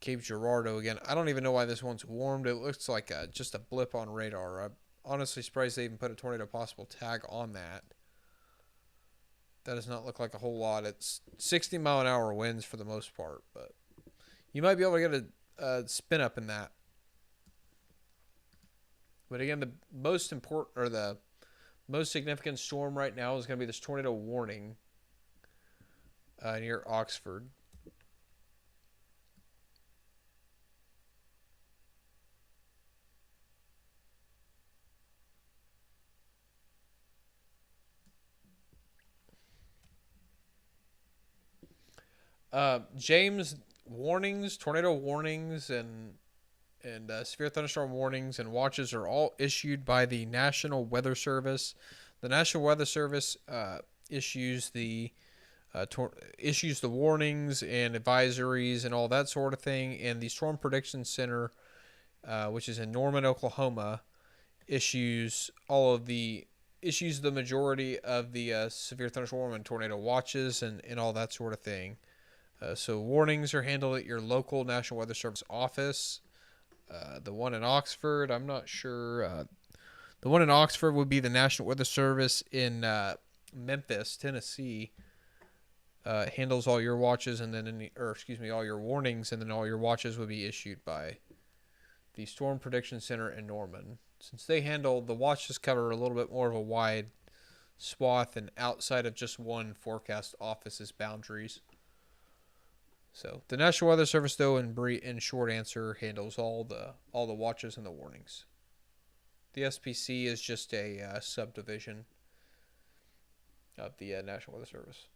Cape Girardeau. Again, I don't even know why this one's warmed. It looks like just a blip on radar. I'm honestly surprised they even put a tornado possible tag on that. That does not look like a whole lot. It's 60-mile-an-hour winds for the most part, but you might be able to get a spin up in that. But again, the most important or the most significant storm right now is going to be this tornado warning near Oxford. James warnings, tornado warnings, and severe thunderstorm warnings and watches are all issued by the National Weather Service. The National Weather Service issues the warnings and advisories and all that sort of thing. And the Storm Prediction Center, which is in Norman, Oklahoma, issues the majority of the severe thunderstorm and tornado watches and all that sort of thing. So warnings are handled at your local National Weather Service office. The one in Oxford, I'm not sure. The one in Oxford would be the National Weather Service in Memphis, Tennessee. Handles all your watches and then all your warnings, and then all your watches would be issued by the Storm Prediction Center in Norman. Since they handle the watches cover a little bit more of a wide swath and outside of just one forecast office's boundaries. So the National Weather Service, though, in short answer, handles all the watches and the warnings. The SPC is just a subdivision of the National Weather Service.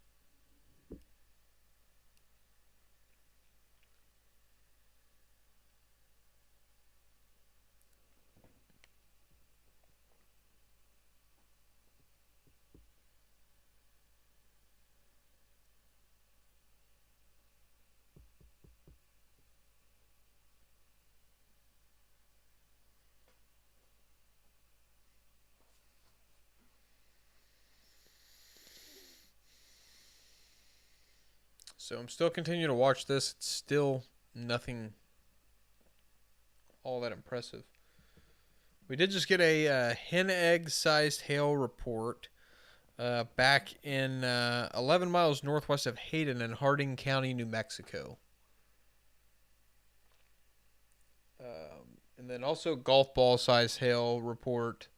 So I'm still continuing to watch this. It's still nothing all that impressive. We did just get a hen egg sized hail report back in 11 miles northwest of Hayden in Harding County, New Mexico. And then also golf ball size hail report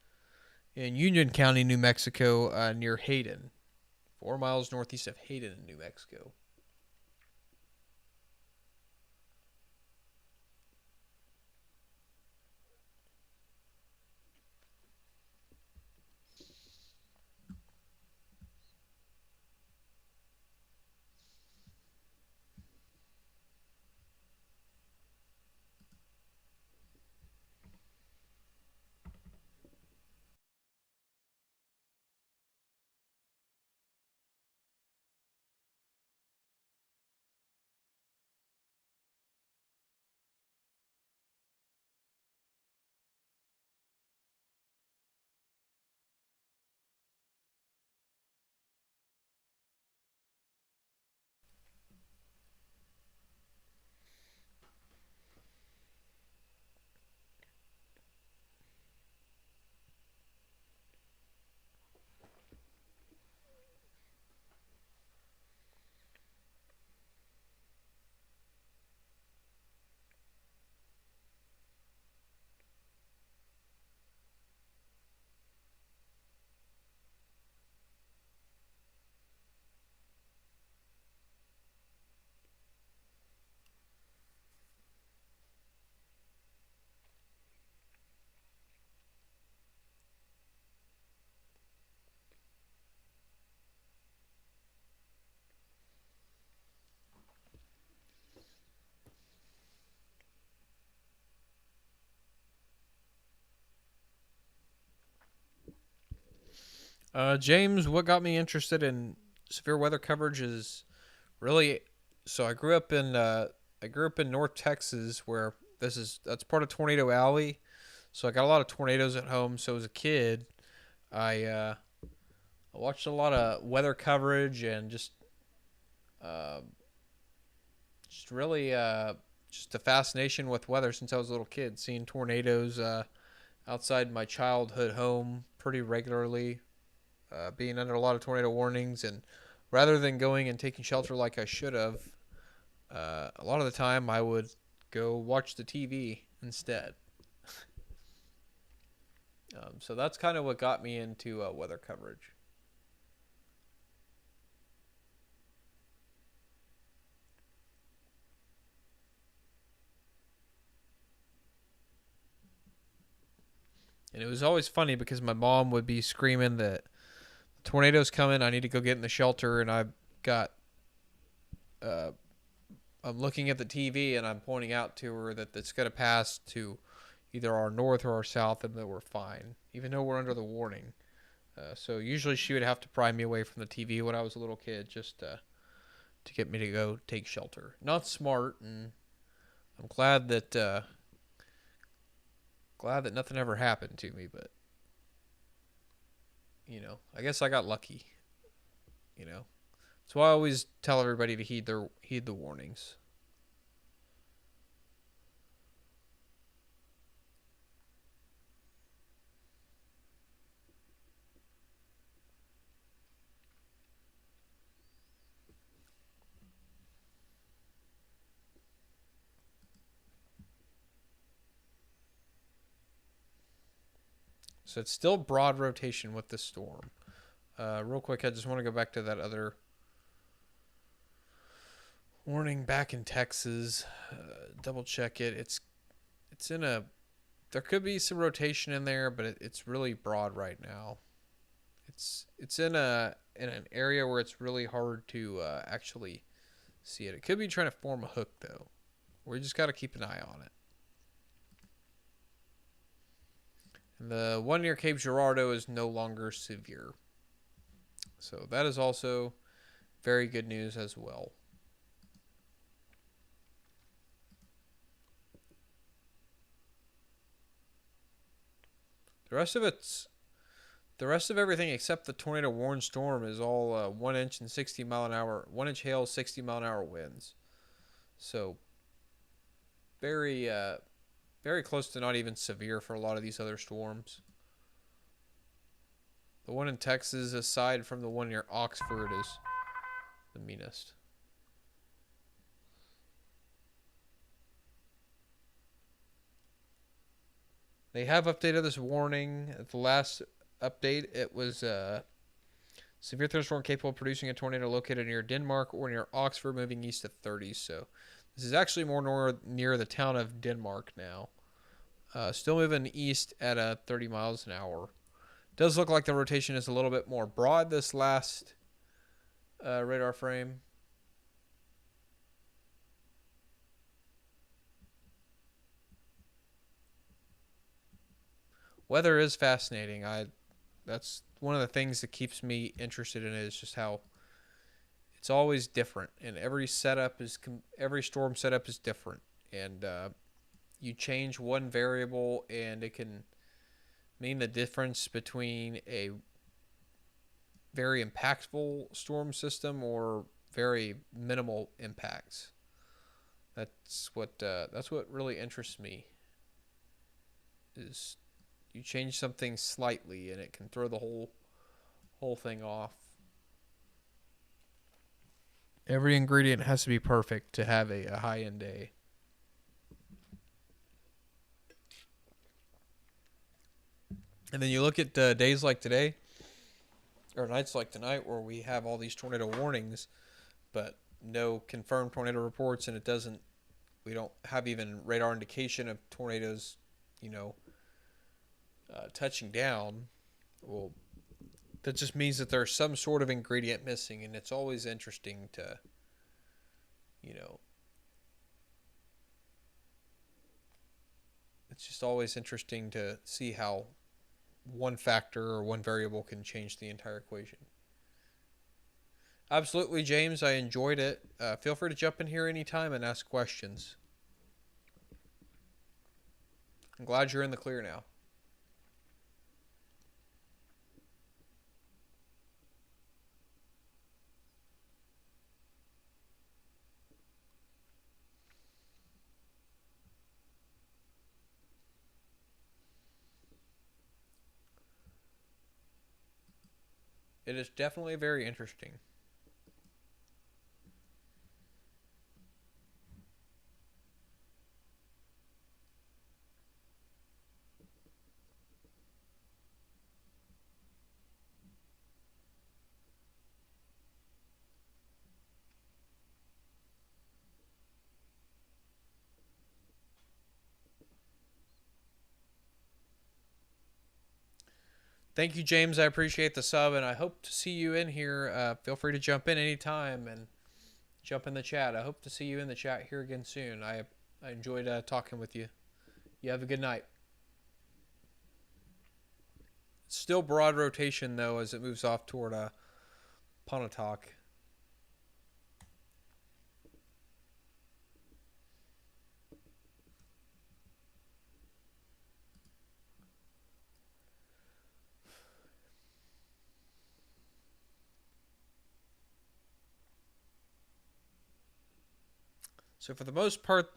in Union County, New Mexico, near Hayden, 4 miles northeast of Hayden in New Mexico. James, what got me interested in severe weather coverage is really, so I grew up in North Texas where that's part of Tornado Alley. So I got a lot of tornadoes at home. So as a kid, I watched a lot of weather coverage and uh, just really just a fascination with weather since I was a little kid, seeing tornadoes outside my childhood home pretty regularly, being under a lot of tornado warnings, and rather than going and taking shelter like I should have, a lot of the time I would go watch the TV instead. So that's kind of what got me into weather coverage. And it was always funny because my mom would be screaming that the tornado's coming, I need to go get in the shelter, and got uh, I'm looking at the TV and I'm pointing out to her that it's going to pass to either our north or our south and that we're fine, even though we're under the warning. So usually she would have to pry me away from the TV when I was a little kid just to get me to go take shelter. Not smart, and I'm glad that nothing ever happened to me, but I guess I got lucky. You know, so I always tell everybody to heed the warnings. So it's still broad rotation with the storm. Real quick, I just want to go back to that other warning back in Texas. Double check it. It's in a there could be some rotation in there, but it's really broad right now. It's in an area where it's really hard to actually see it. It could be trying to form a hook though. We just got to keep an eye on it. And the one near Cape Girardeau is no longer severe. So that is also very good news as well. The The rest of everything except the tornado warned storm is all 1 inch and 60 mile an hour, 1 inch hail, 60 mile an hour winds. So very, very close to not even severe for a lot of these other storms. The one in Texas, aside from the one near Oxford, is the meanest. They have updated this warning. At the last update, it was severe thunderstorm capable of producing a tornado located near Denmark or near Oxford, moving east at 30. So this is actually more near the town of Denmark now. Still moving east at 30 miles an hour. Does look like the rotation is a little bit more broad this last radar frame. Weather is fascinating. That's one of the things that keeps me interested in it, is just how it's always different, and every storm setup is different, and you change one variable and it can mean the difference between a very impactful storm system or very minimal impacts. That's what really interests me, is you change something slightly and it can throw the whole thing off. Every ingredient has to be perfect to have a high-end day. And then you look at days like today, or nights like tonight, where we have all these tornado warnings, but no confirmed tornado reports, and we don't have even radar indication of tornadoes, touching down. Well, that just means that there's some sort of ingredient missing, and it's always interesting to, it's just always interesting to see how one factor or one variable can change the entire equation. Absolutely, James. I enjoyed it. Feel free to jump in here anytime and ask questions. I'm glad you're in the clear now. It is definitely very interesting. Thank you, James. I appreciate the sub, and I hope to see you in here. Feel free to jump in anytime and jump in the chat. I hope to see you in the chat here again soon. I enjoyed talking with you. You have a good night. Still broad rotation, though, as it moves off toward Pontotoc. So for the most part,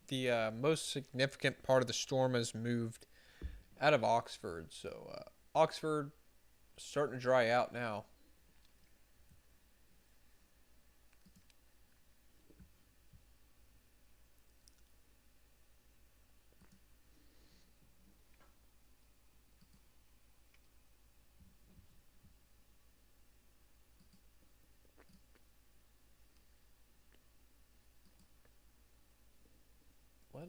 the most significant part of the storm has moved out of Oxford. So Oxford starting to dry out now. What?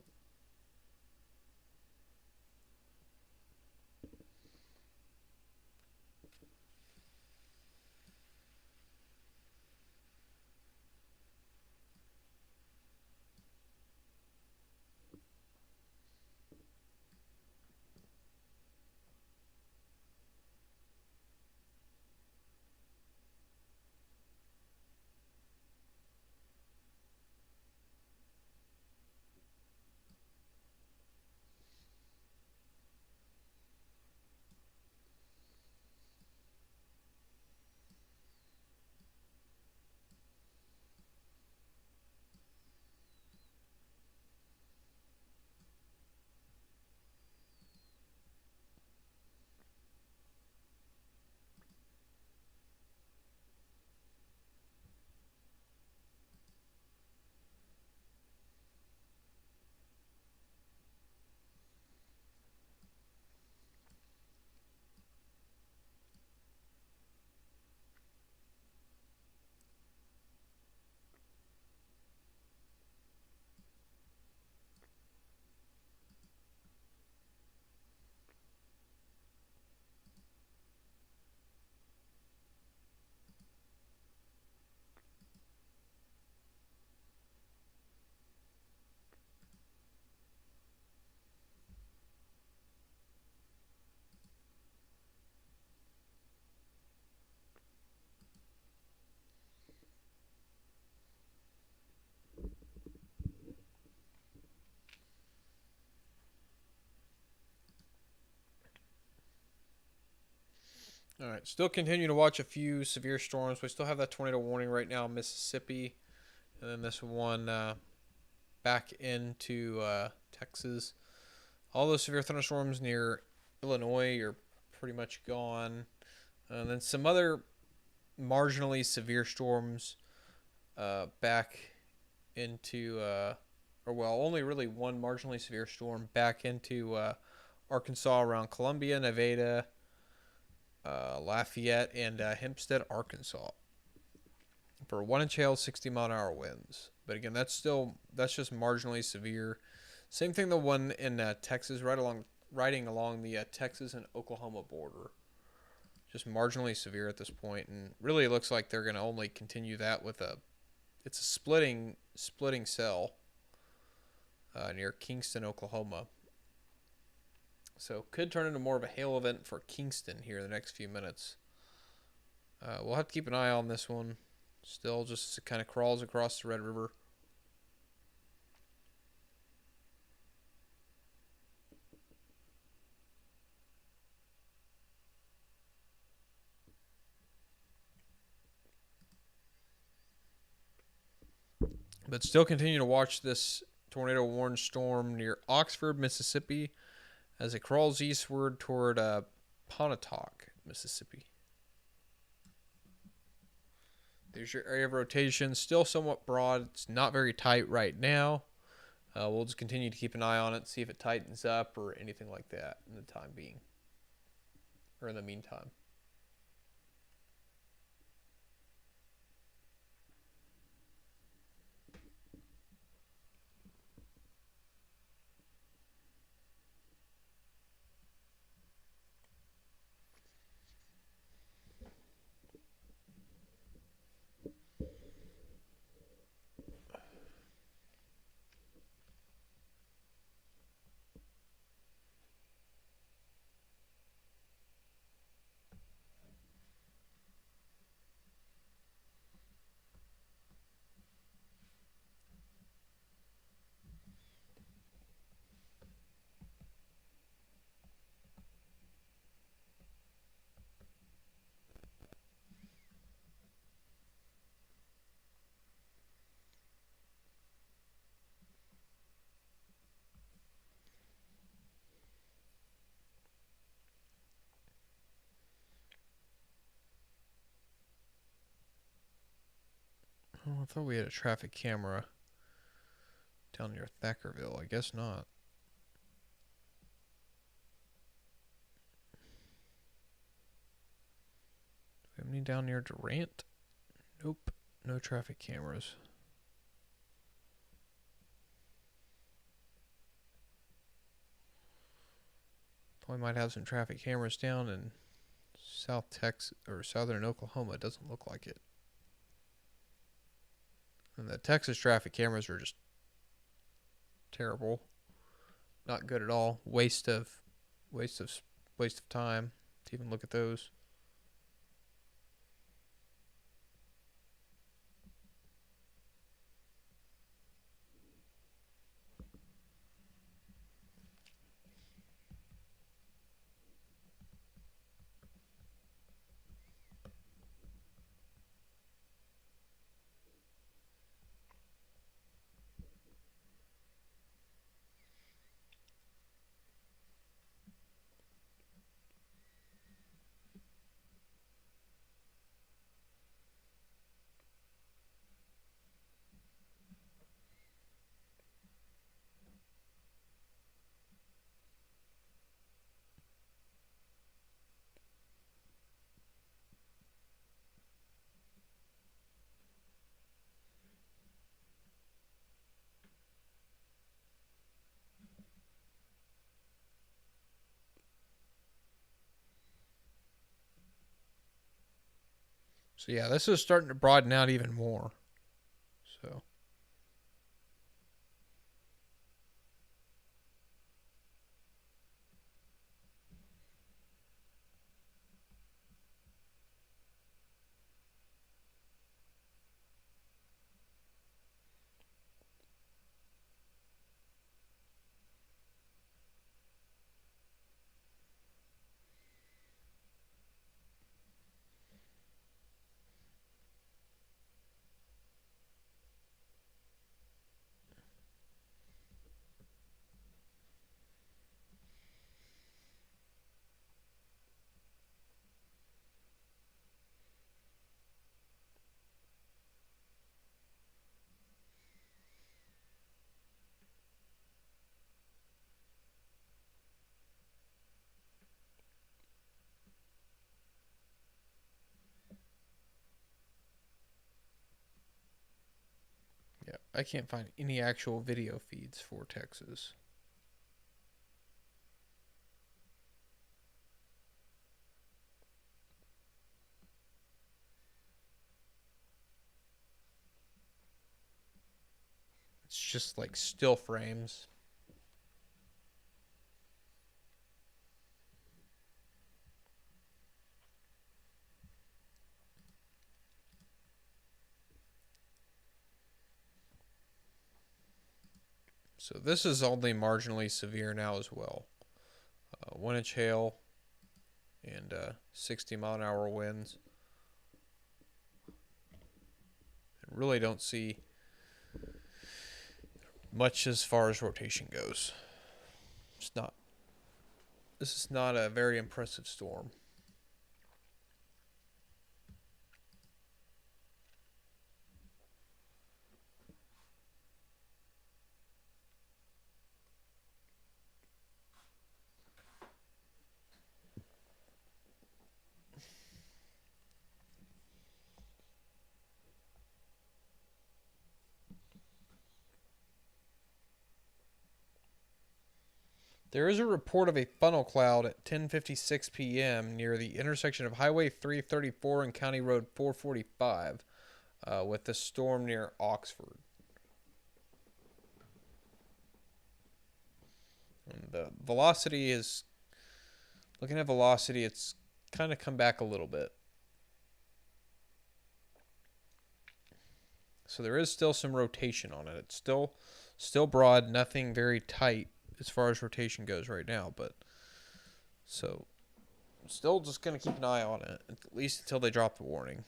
All right, still continue to watch a few severe storms. We still have that tornado warning right now in Mississippi, and then this one back into Texas. All those severe thunderstorms near Illinois are pretty much gone. And then some other marginally severe storms back into, or well, only really one marginally severe storm back into Arkansas around Columbia, Nevada, Lafayette, and Hempstead, Arkansas for 1-inch hail, 60-mile-an-hour winds. But again, that's just marginally severe. Same thing, the one in Texas, riding along the Texas and Oklahoma border. Just marginally severe at this point, and really it looks like they're going to only continue that with it's a splitting cell near Kingston, Oklahoma. So could turn into more of a hail event for Kingston here in the next few minutes. We'll have to keep an eye on this one. Still just kind of crawls across the Red River. But still continue to watch this tornado warned storm near Oxford, Mississippi, as it crawls eastward toward Pontotoc, Mississippi. There's your area of rotation. Still somewhat broad. It's not very tight right now. We'll just continue to keep an eye on it, see if it tightens up or anything like that in the time being, or in the meantime. Oh, I thought we had a traffic camera down near Thackerville. I guess not. Do we have any down near Durant? Nope. No traffic cameras. Probably might have some traffic cameras down in South Texas or southern Oklahoma. It doesn't look like it. And the Texas traffic cameras are just terrible. Not good at all. Waste of time to even look at those. So yeah, this is starting to broaden out even more. So I can't find any actual video feeds for Texas. It's just like still frames. So this is only marginally severe now as well. 1-inch hail and 60-mile-an-hour winds. I really don't see much as far as rotation goes. This is not a very impressive storm. There is a report of a funnel cloud at 10:56 p.m. near the intersection of Highway 334 and County Road 445 with the storm near Oxford. And the velocity is, looking at velocity, it's kind of come back a little bit. So there is still some rotation on it. It's still broad, nothing very tight as far as rotation goes right now, but so still just going to keep an eye on it, at least until they drop the warning.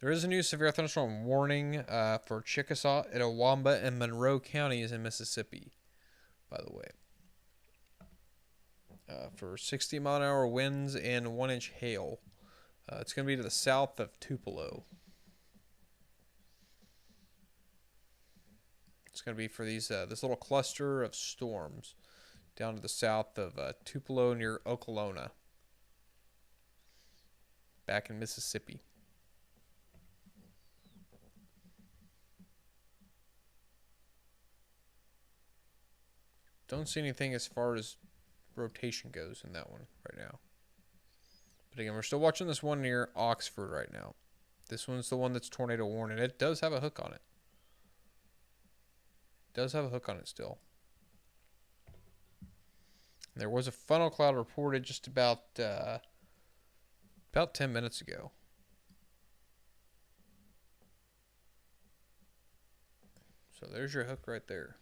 There is a new severe thunderstorm warning for Chickasaw, Itawamba, and Monroe counties in Mississippi, by the way. For 60-mile-an-hour winds and 1-inch hail. It's going to be to the south of Tupelo. It's going to be for this little cluster of storms down to the south of Tupelo near Okolona, back in Mississippi. Don't see anything as far as rotation goes in that one right now. But again, we're still watching this one near Oxford right now. This one's the one that's tornado warning. It does have a hook on it. Still. There was a funnel cloud reported just about 10 minutes ago. So there's your hook right there.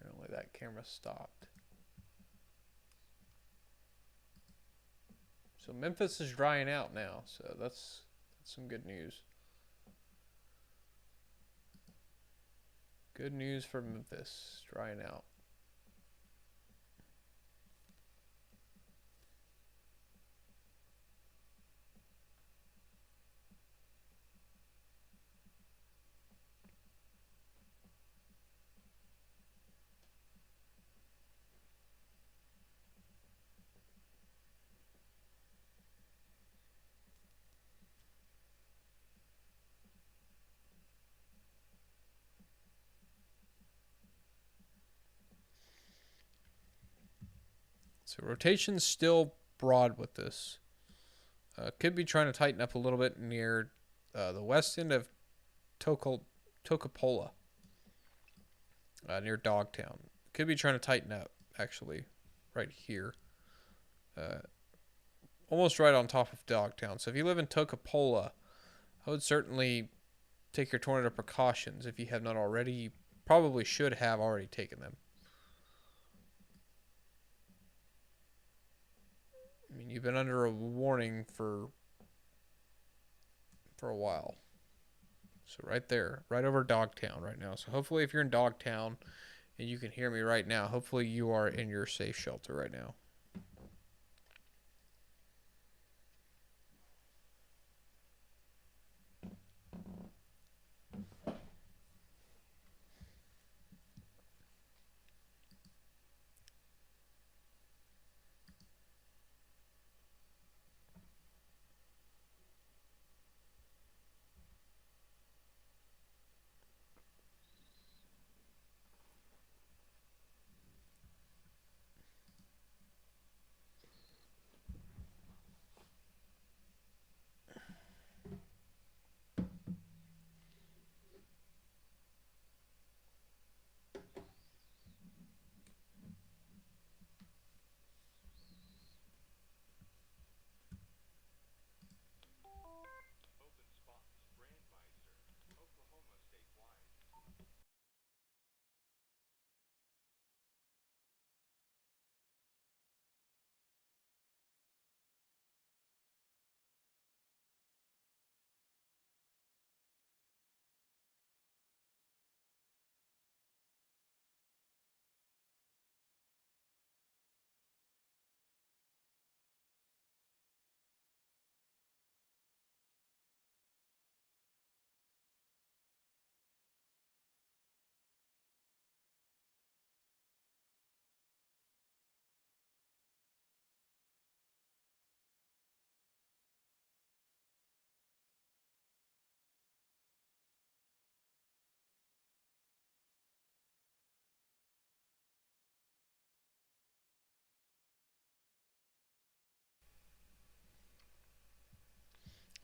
Apparently that camera stopped. So Memphis is drying out now, so that's some good news. Good news for Memphis, drying out. So rotation's still broad with this. Could be trying to tighten up a little bit near the west end of Toccopola, near Dogtown. Could be trying to tighten up, actually, right here. almost right on top of Dogtown. So if you live in Toccopola, I would certainly take your tornado precautions. If you have not already, you probably should have already taken them. I mean, you've been under a warning for a while. So right there, right over Dogtown right now. So hopefully if you're in Dogtown and you can hear me right now, hopefully you are in your safe shelter right now.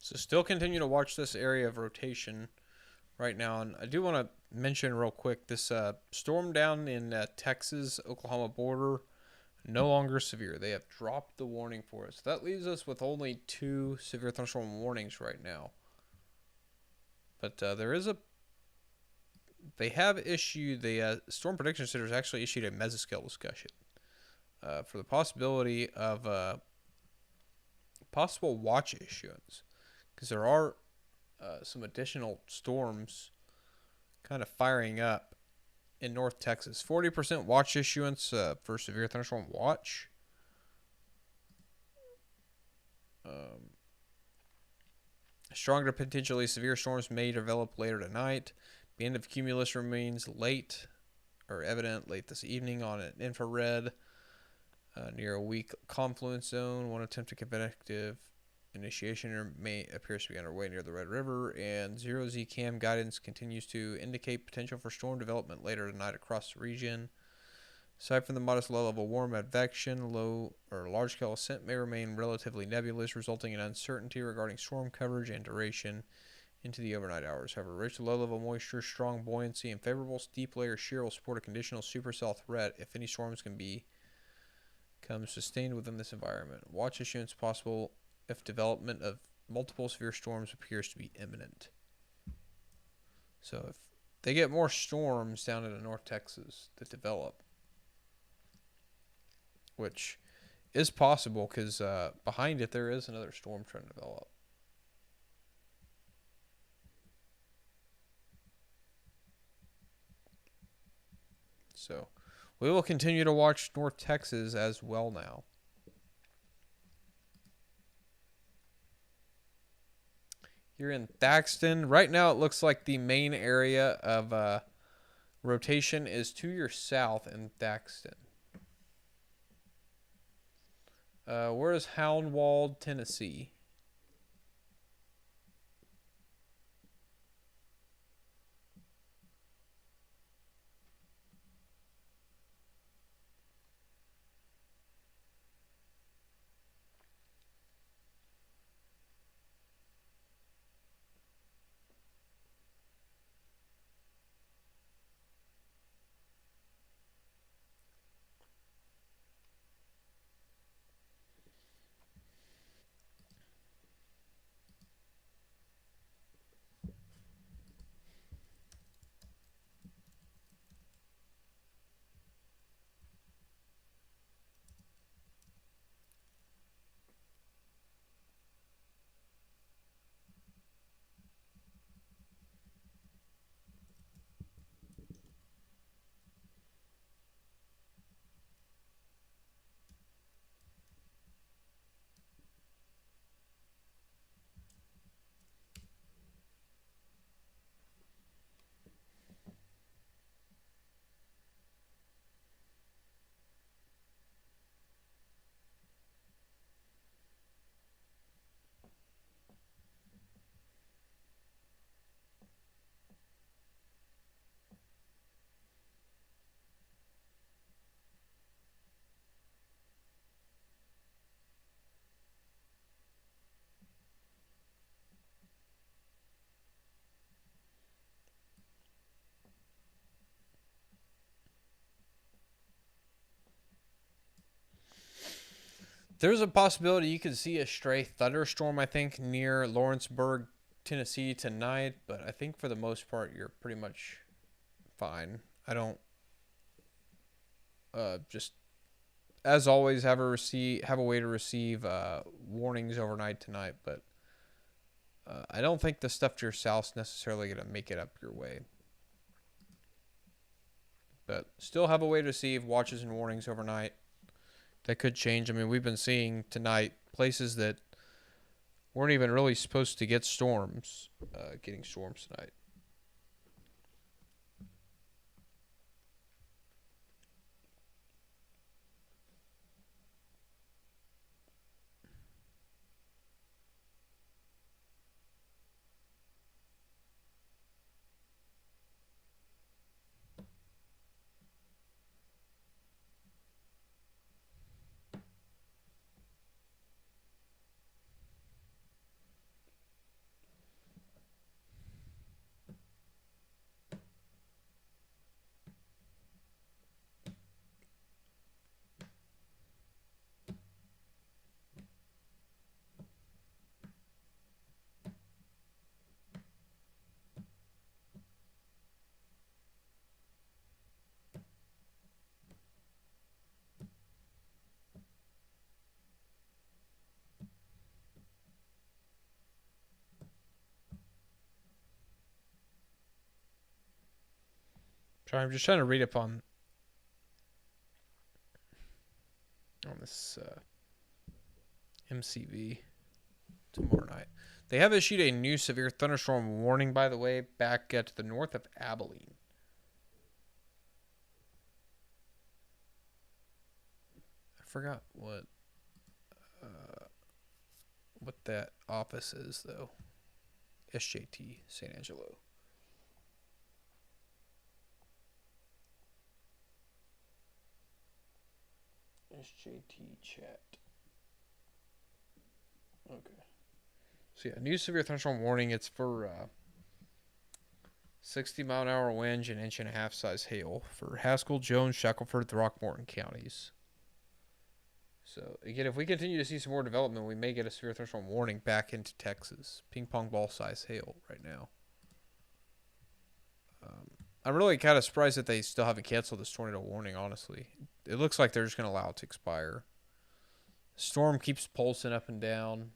So still continue to watch this area of rotation right now. And I do want to mention real quick this storm down in Texas, Oklahoma border, no longer severe. They have dropped the warning for us. That leaves us with only 2 severe thunderstorm warnings right now. But there is a. They have issued the Storm Prediction Center has actually issued a mesoscale discussion for the possibility of possible watch issuance, because there are some additional storms kind of firing up in North Texas. 40% watch issuance for severe thunderstorm watch. Stronger potentially severe storms may develop later tonight. The end of cumulus remains late or evident late this evening on an infrared near a weak confluence zone. One attempt to convective initiation may appears to be underway near the Red River, and 0Z cam guidance continues to indicate potential for storm development later tonight across the region. Aside from the modest low-level warm advection, low or large-scale ascent may remain relatively nebulous, resulting in uncertainty regarding storm coverage and duration into the overnight hours. However, rich low-level moisture, strong buoyancy, and favorable steep layer shear will support a conditional supercell threat if any storms can become sustained within this environment. Watch issuance possible if development of multiple severe storms appears to be imminent. So if they get more storms down into North Texas that develop, which is possible because behind it there is another storm trying to develop. So we will continue to watch North Texas as well now. Here in Thaxton, right now it looks like the main area of rotation is to your south in Thaxton. Where is Houndwald, Tennessee? There's a possibility you could see a stray thunderstorm, I think, near Lawrenceburg, Tennessee tonight, but I think for the most part you're pretty much fine. I don't just as always have a way to receive warnings overnight tonight, but I don't think the stuff to your south's necessarily going to make it up your way. But still have a way to receive watches and warnings overnight. That could change. I mean, we've been seeing tonight places that weren't even really supposed to get storms, getting storms tonight. Sorry, I'm just trying to read up on this MCV tomorrow night. They have issued a new severe thunderstorm warning, by the way, back to the north of Abilene. I forgot what that office is, though. SJT, San Angelo. SJT chat. Okay. So yeah, new severe thunderstorm warning. It's for 60-mile-an-hour winds and inch-and-a-half size hail for Haskell, Jones, Shackelford, Throckmorton counties. So again, if we continue to see some more development, we may get a severe thunderstorm warning back into Texas. Ping pong ball size hail right now. I'm really kind of surprised that they still haven't canceled this tornado warning, honestly. It looks like they're just going to allow it to expire. The storm keeps pulsing up and down.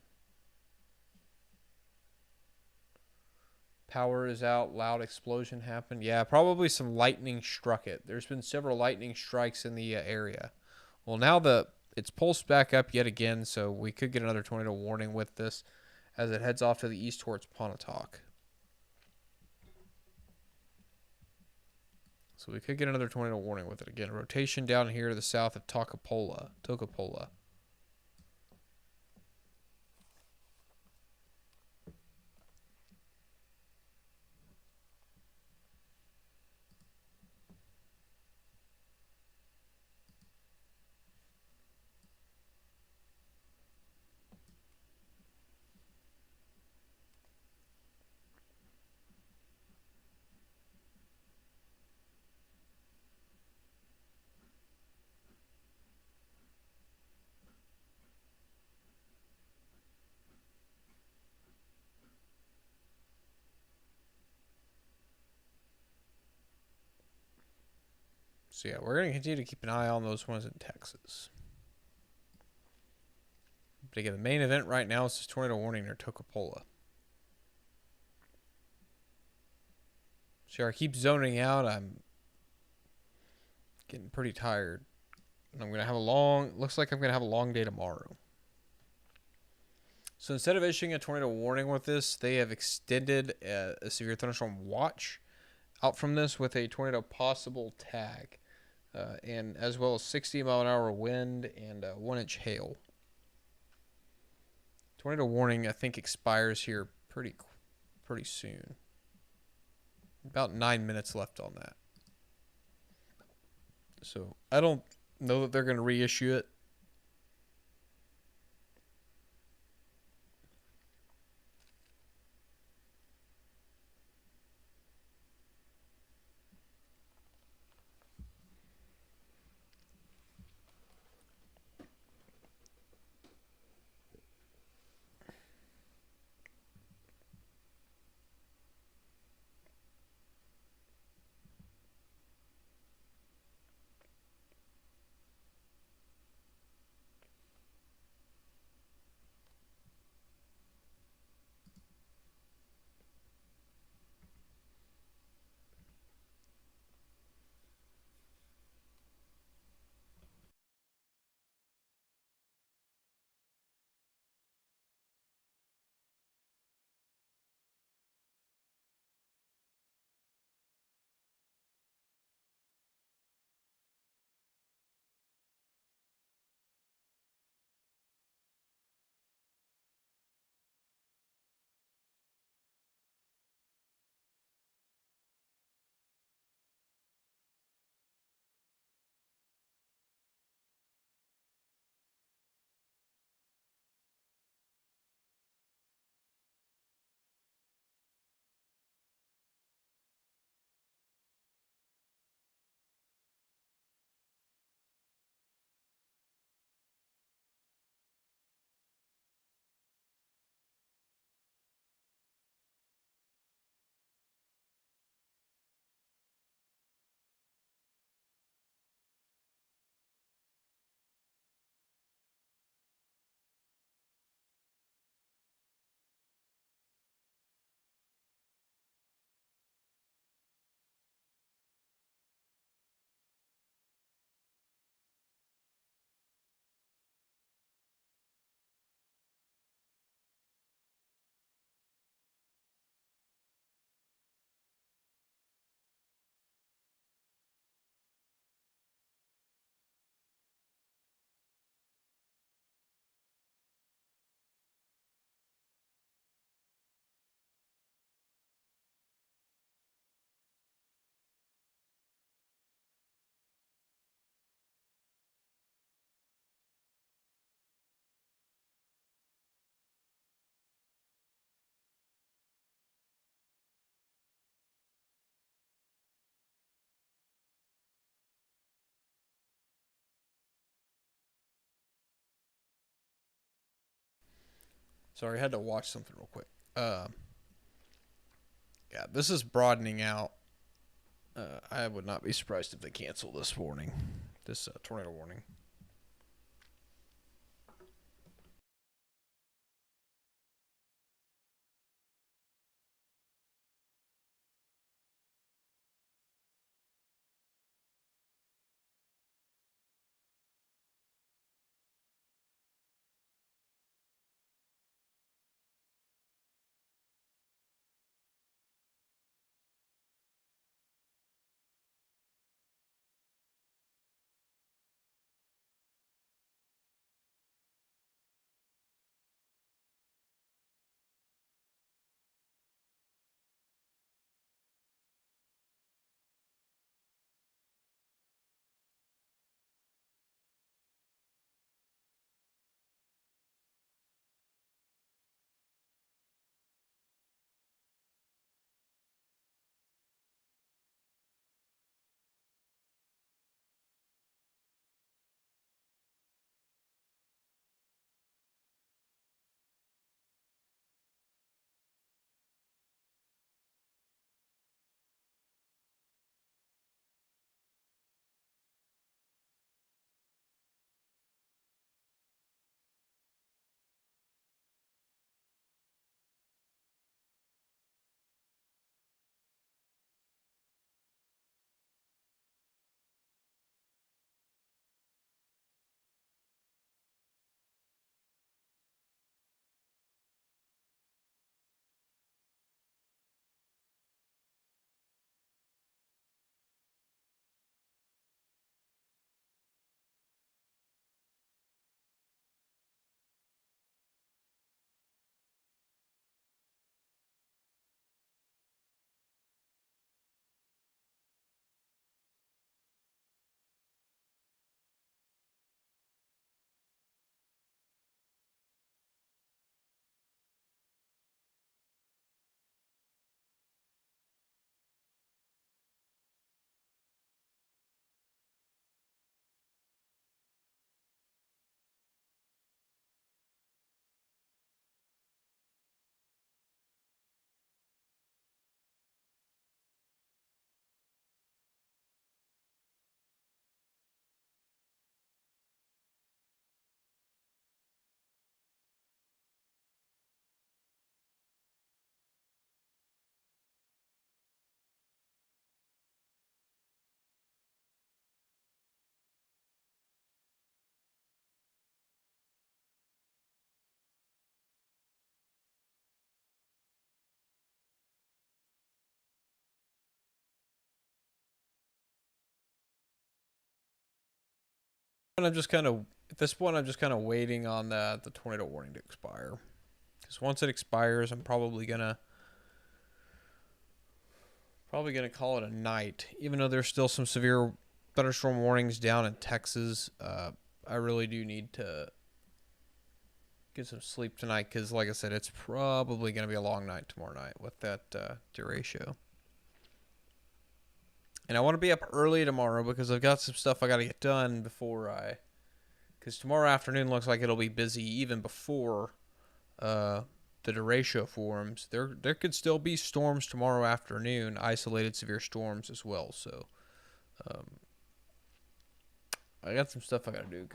Power is out. Loud explosion happened. Yeah, probably some lightning struck it. There's been several lightning strikes in the area. Well, now it's pulsed back up yet again, so we could get another tornado warning with this as it heads off to the east towards Pontotoc. So we could get another tornado warning with it again. Rotation down here to the south of Toccopola. So yeah, we're going to continue to keep an eye on those ones in Texas. But again, the main event right now is this tornado warning near Toccopola. So I keep zoning out. I'm getting pretty tired. And I'm going to have looks like I'm going to have a long day tomorrow. So instead of issuing a tornado warning with this, they have extended a severe thunderstorm watch out from this with a tornado possible tag. And as well as 60-mile-an-hour wind and 1-inch hail. Tornado warning, I think, expires here pretty soon. About 9 minutes left on that. So I don't know that they're going to reissue it. Sorry, I had to watch something real quick. Yeah, this is broadening out. I would not be surprised if they cancel this warning, this tornado warning. And I'm just kind of at this point, I'm just kind of waiting on the tornado warning to expire. Because once it expires, I'm probably gonna call it a night. Even though there's still some severe thunderstorm warnings down in Texas, I really do need to get some sleep tonight. Because, like I said, it's probably gonna be a long night tomorrow night with that derecho. And I want to be up early tomorrow because I've got some stuff I got to get done before because tomorrow afternoon looks like it'll be busy even before the derecho forms. There could still be storms tomorrow afternoon, isolated severe storms as well. So I got some stuff I got to do.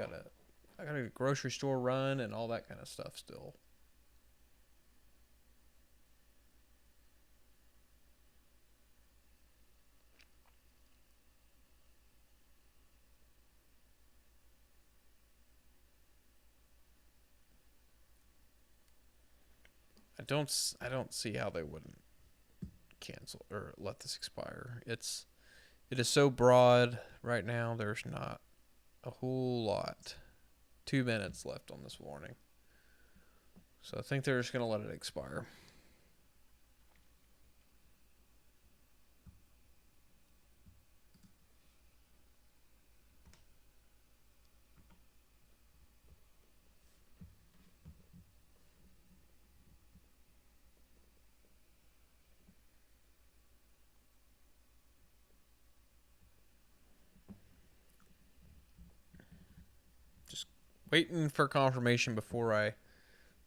I got a grocery store run and all that kind of stuff still. I don't see how they wouldn't cancel or let this expire. It is so broad right now. There's not a whole lot. 2 minutes left on this warning, so I think they're just gonna let it expire. Just waiting for confirmation before I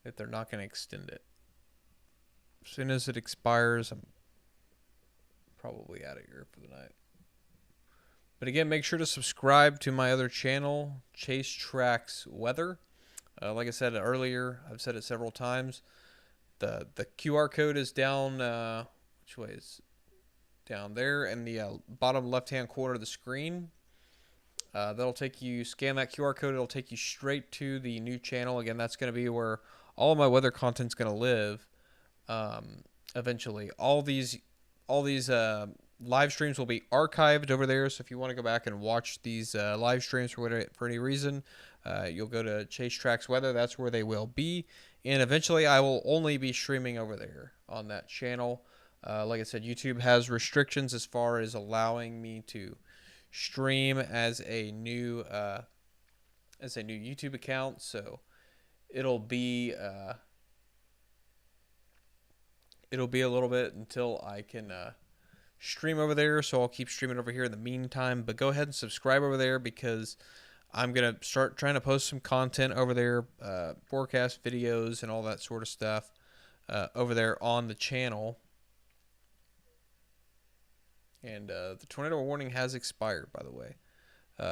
if they're not going to extend it. As soon as it expires, I'm probably out of here for the night. But again, make sure to subscribe to my other channel, Chase Tracks Weather. Like I said earlier, I've said it several times. The QR code is down. Which way is down there in the bottom left-hand corner of the screen. That'll take you. Scan that QR code. It'll take you straight to the new channel. Again, that's going to be where all of my weather content's going to live. Eventually, all these live streams will be archived over there. So if you want to go back and watch these live streams for any reason, you'll go to Chase Tracks Weather. That's where they will be. And eventually I will only be streaming over there on that channel. Like I said, YouTube has restrictions as far as allowing me to stream as a new YouTube account. So it'll be a little bit until I can stream over there, so I'll keep streaming over here in the meantime. But go ahead and subscribe over there, because I'm going to start trying to post some content over there, forecast videos and all that sort of stuff over there on the channel. And the tornado warning has expired, by the way,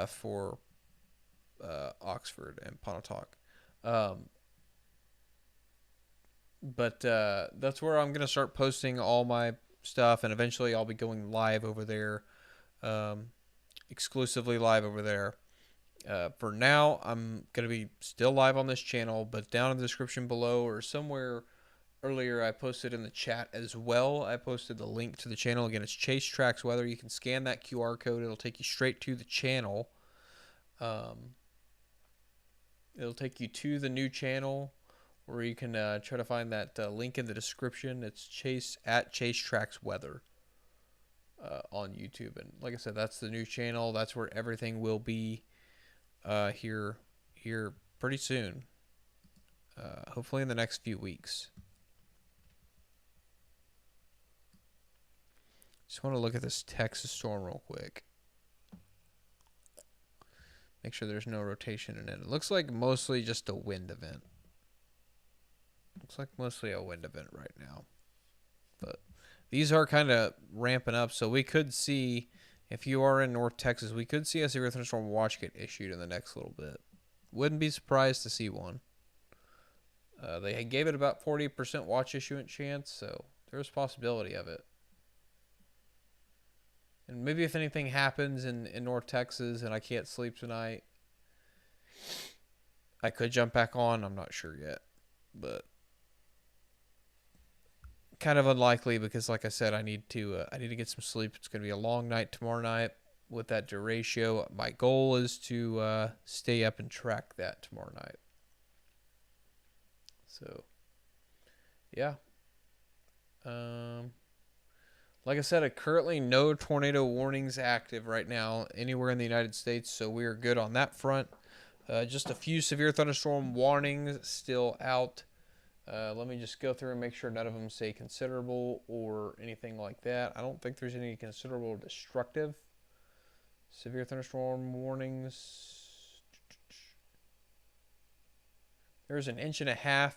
for Oxford and Pontotoc. But that's where I'm going to start posting all my stuff, and eventually I'll be going live over there, exclusively live over there. For now, I'm going to be still live on this channel, but down in the description below, or somewhere earlier, I posted in the chat as well, I posted the link to the channel. Again, it's Chase Tracks Weather. You can scan that QR code. It'll take you straight to the channel. It'll take you to the new channel, or you can try to find that link in the description. It's Chase Tracks Weather on YouTube. And like I said, that's the new channel. That's where everything will be here pretty soon. Hopefully in the next few weeks. Just want to look at this Texas storm real quick. Make sure there's no rotation in it. It looks like mostly just a wind event. Looks like mostly a wind event right now. But these are kind of ramping up, so we could see, if you are in North Texas, we could see a severe thunderstorm watch get issued in the next little bit. Wouldn't be surprised to see one. They gave it about 40% watch issuance chance, so there's a possibility of it. And maybe if anything happens in North Texas and I can't sleep tonight, I could jump back on. I'm not sure yet, but kind of unlikely, because like I said, I need to get some sleep. It's going to be a long night tomorrow night with that derecho. My goal is to stay up and track that tomorrow night. So, yeah. Like I said, currently no tornado warnings active right now anywhere in the United States, so we are good on that front. Just a few severe thunderstorm warnings still out. Let me just go through and make sure none of them say considerable or anything like that. I don't think there's any considerable or destructive severe thunderstorm warnings. There's an 1.5 inch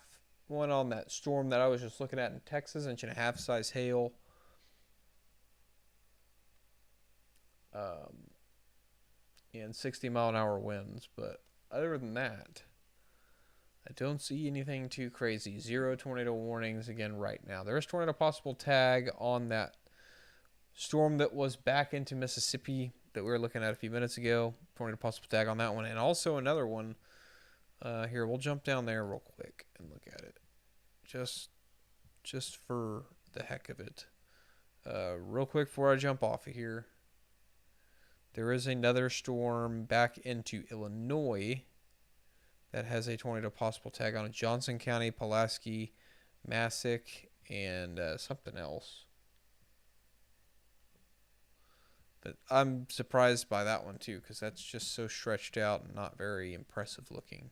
one on that storm that I was just looking at in Texas, 1.5 inch size hail. And 60-mile-an-hour winds, but other than that, I don't see anything too crazy. Zero tornado warnings again right now. There is tornado possible tag on that storm that was back into Mississippi that we were looking at a few minutes ago. Tornado possible tag on that one, and also another one. Here, we'll jump down there real quick and look at it, just for the heck of it. Real quick before I jump off of here. There is another storm back into Illinois that has a tornado possible tag on it. Johnson County, Pulaski, Massac, and something else. But I'm surprised by that one too, because that's just so stretched out and not very impressive looking.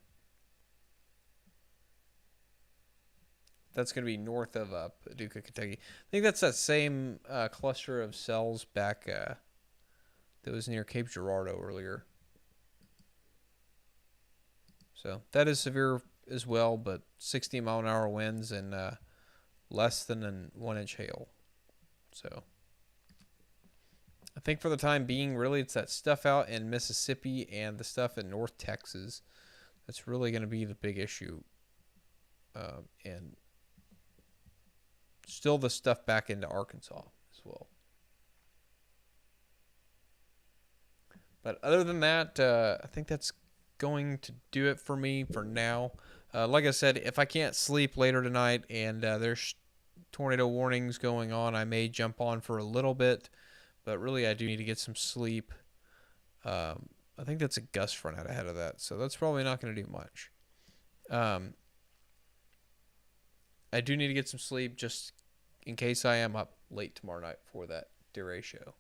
That's going to be north of Paducah, Kentucky. I think that's that same cluster of cells back that was near Cape Girardeau earlier. So that is severe as well, but 60-mile-an-hour winds and less than an 1-inch hail. So I think for the time being, really, it's that stuff out in Mississippi and the stuff in North Texas that's really going to be the big issue. And still the stuff back into Arkansas as well. But other than that, I think that's going to do it for me for now. Like I said, if I can't sleep later tonight and there's tornado warnings going on, I may jump on for a little bit. But really, I do need to get some sleep. I think that's a gust front out ahead of that, so that's probably not going to do much. I do need to get some sleep just in case I am up late tomorrow night for that derecho.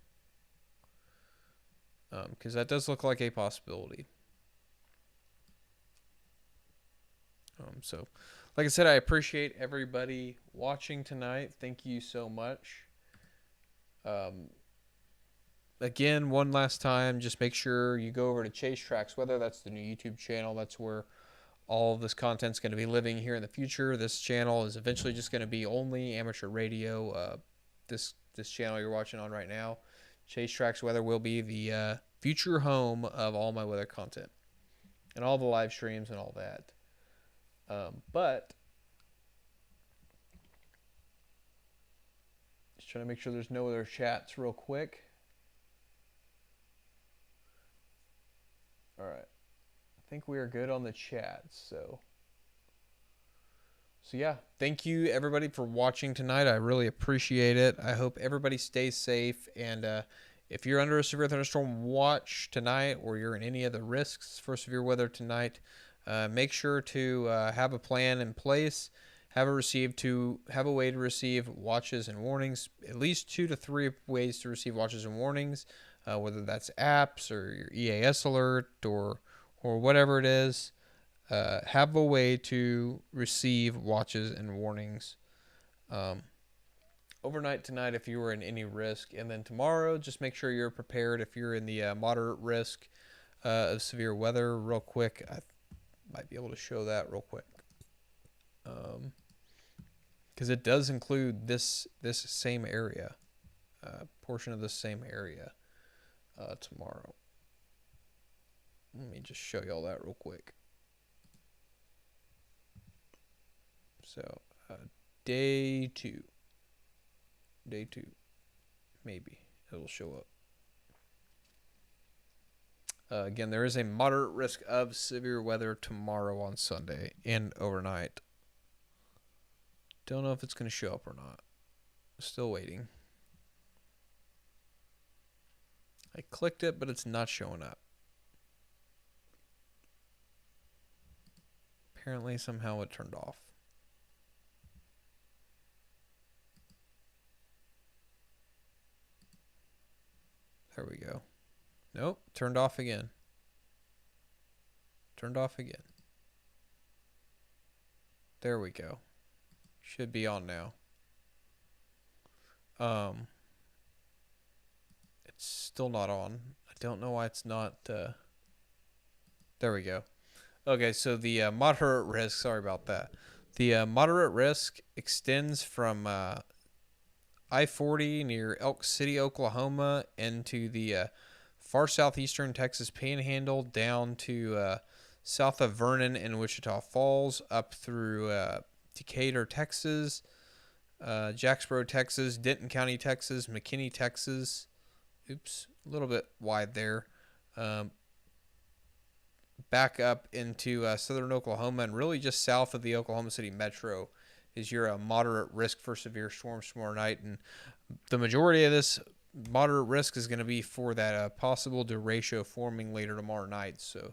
Because that does look like a possibility. So, like I said, I appreciate everybody watching tonight. Thank you so much. Again, one last time, just make sure you go over to Chase Tracks Weather. That's the new YouTube channel. That's where all of this content's going to be living here in the future. This channel is eventually just going to be only amateur radio. This channel you're watching on right now, Chase Tracks Weather, will be the future home of all my weather content and all the live streams and all that. But just trying to make sure there's no other chats real quick. All right. I think we are good on the chat. So yeah, thank you everybody for watching tonight. I really appreciate it. I hope everybody stays safe. And if you're under a severe thunderstorm watch tonight, or you're in any of the risks for severe weather tonight, make sure to have a plan in place. Have a way to receive watches and warnings. At least 2 to 3 ways to receive watches and warnings. Whether that's apps or your EAS alert or whatever it is, have a way to receive watches and warnings overnight tonight if you were in any risk. And then tomorrow, just make sure you're prepared if you're in the moderate risk of severe weather. Real quick, I might be able to show that real quick. Because it does include this same area, portion of this same area. Tomorrow. Let me just show y'all that real quick. So, day 2. Maybe it'll show up. Again, there is a moderate risk of severe weather tomorrow on Sunday and overnight. Don't know if it's going to show up or not. Still waiting. I clicked it, but it's not showing up. Apparently, somehow it turned off. There we go. Nope, turned off again. Turned off again. There we go. Should be on now. It's still not on. I don't know why it's not. There we go. Okay, so the moderate risk, sorry about that. The moderate risk extends from I-40 near Elk City, Oklahoma, into the far southeastern Texas Panhandle, down to south of Vernon and Wichita Falls, up through Decatur, Texas, Jacksboro, Texas, Denton County, Texas, McKinney, Texas. Oops, a little bit wide there. Back up into southern Oklahoma, and really just south of the Oklahoma City metro is your moderate risk for severe storms tomorrow night. And the majority of this moderate risk is going to be for that possible derecho forming later tomorrow night. So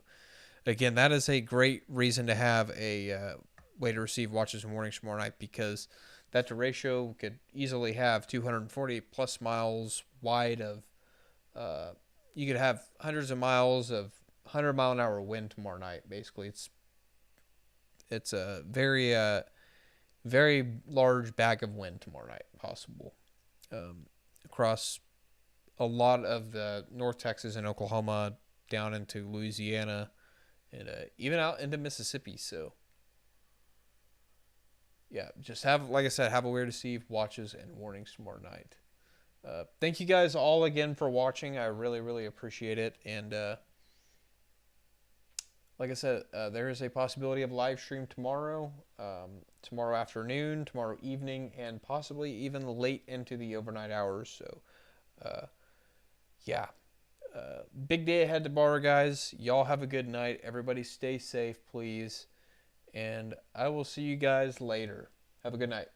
again, that is a great reason to have a way to receive watches and warnings tomorrow night, because that derecho could easily have 240 plus miles wide of you could have hundreds of miles of 100-mile-an-hour wind tomorrow night. Basically, it's a very very large bag of wind tomorrow night possible across a lot of the North Texas and Oklahoma, down into Louisiana, and even out into Mississippi. So yeah, just have, like I said, have aware to receive watches and warnings tomorrow night. Thank you guys all again for watching. I really, really appreciate it. And like I said, there is a possibility of live stream tomorrow, tomorrow afternoon, tomorrow evening, and possibly even late into the overnight hours. So, yeah. Big day ahead tomorrow, guys. Y'all have a good night. Everybody stay safe, please. And I will see you guys later. Have a good night.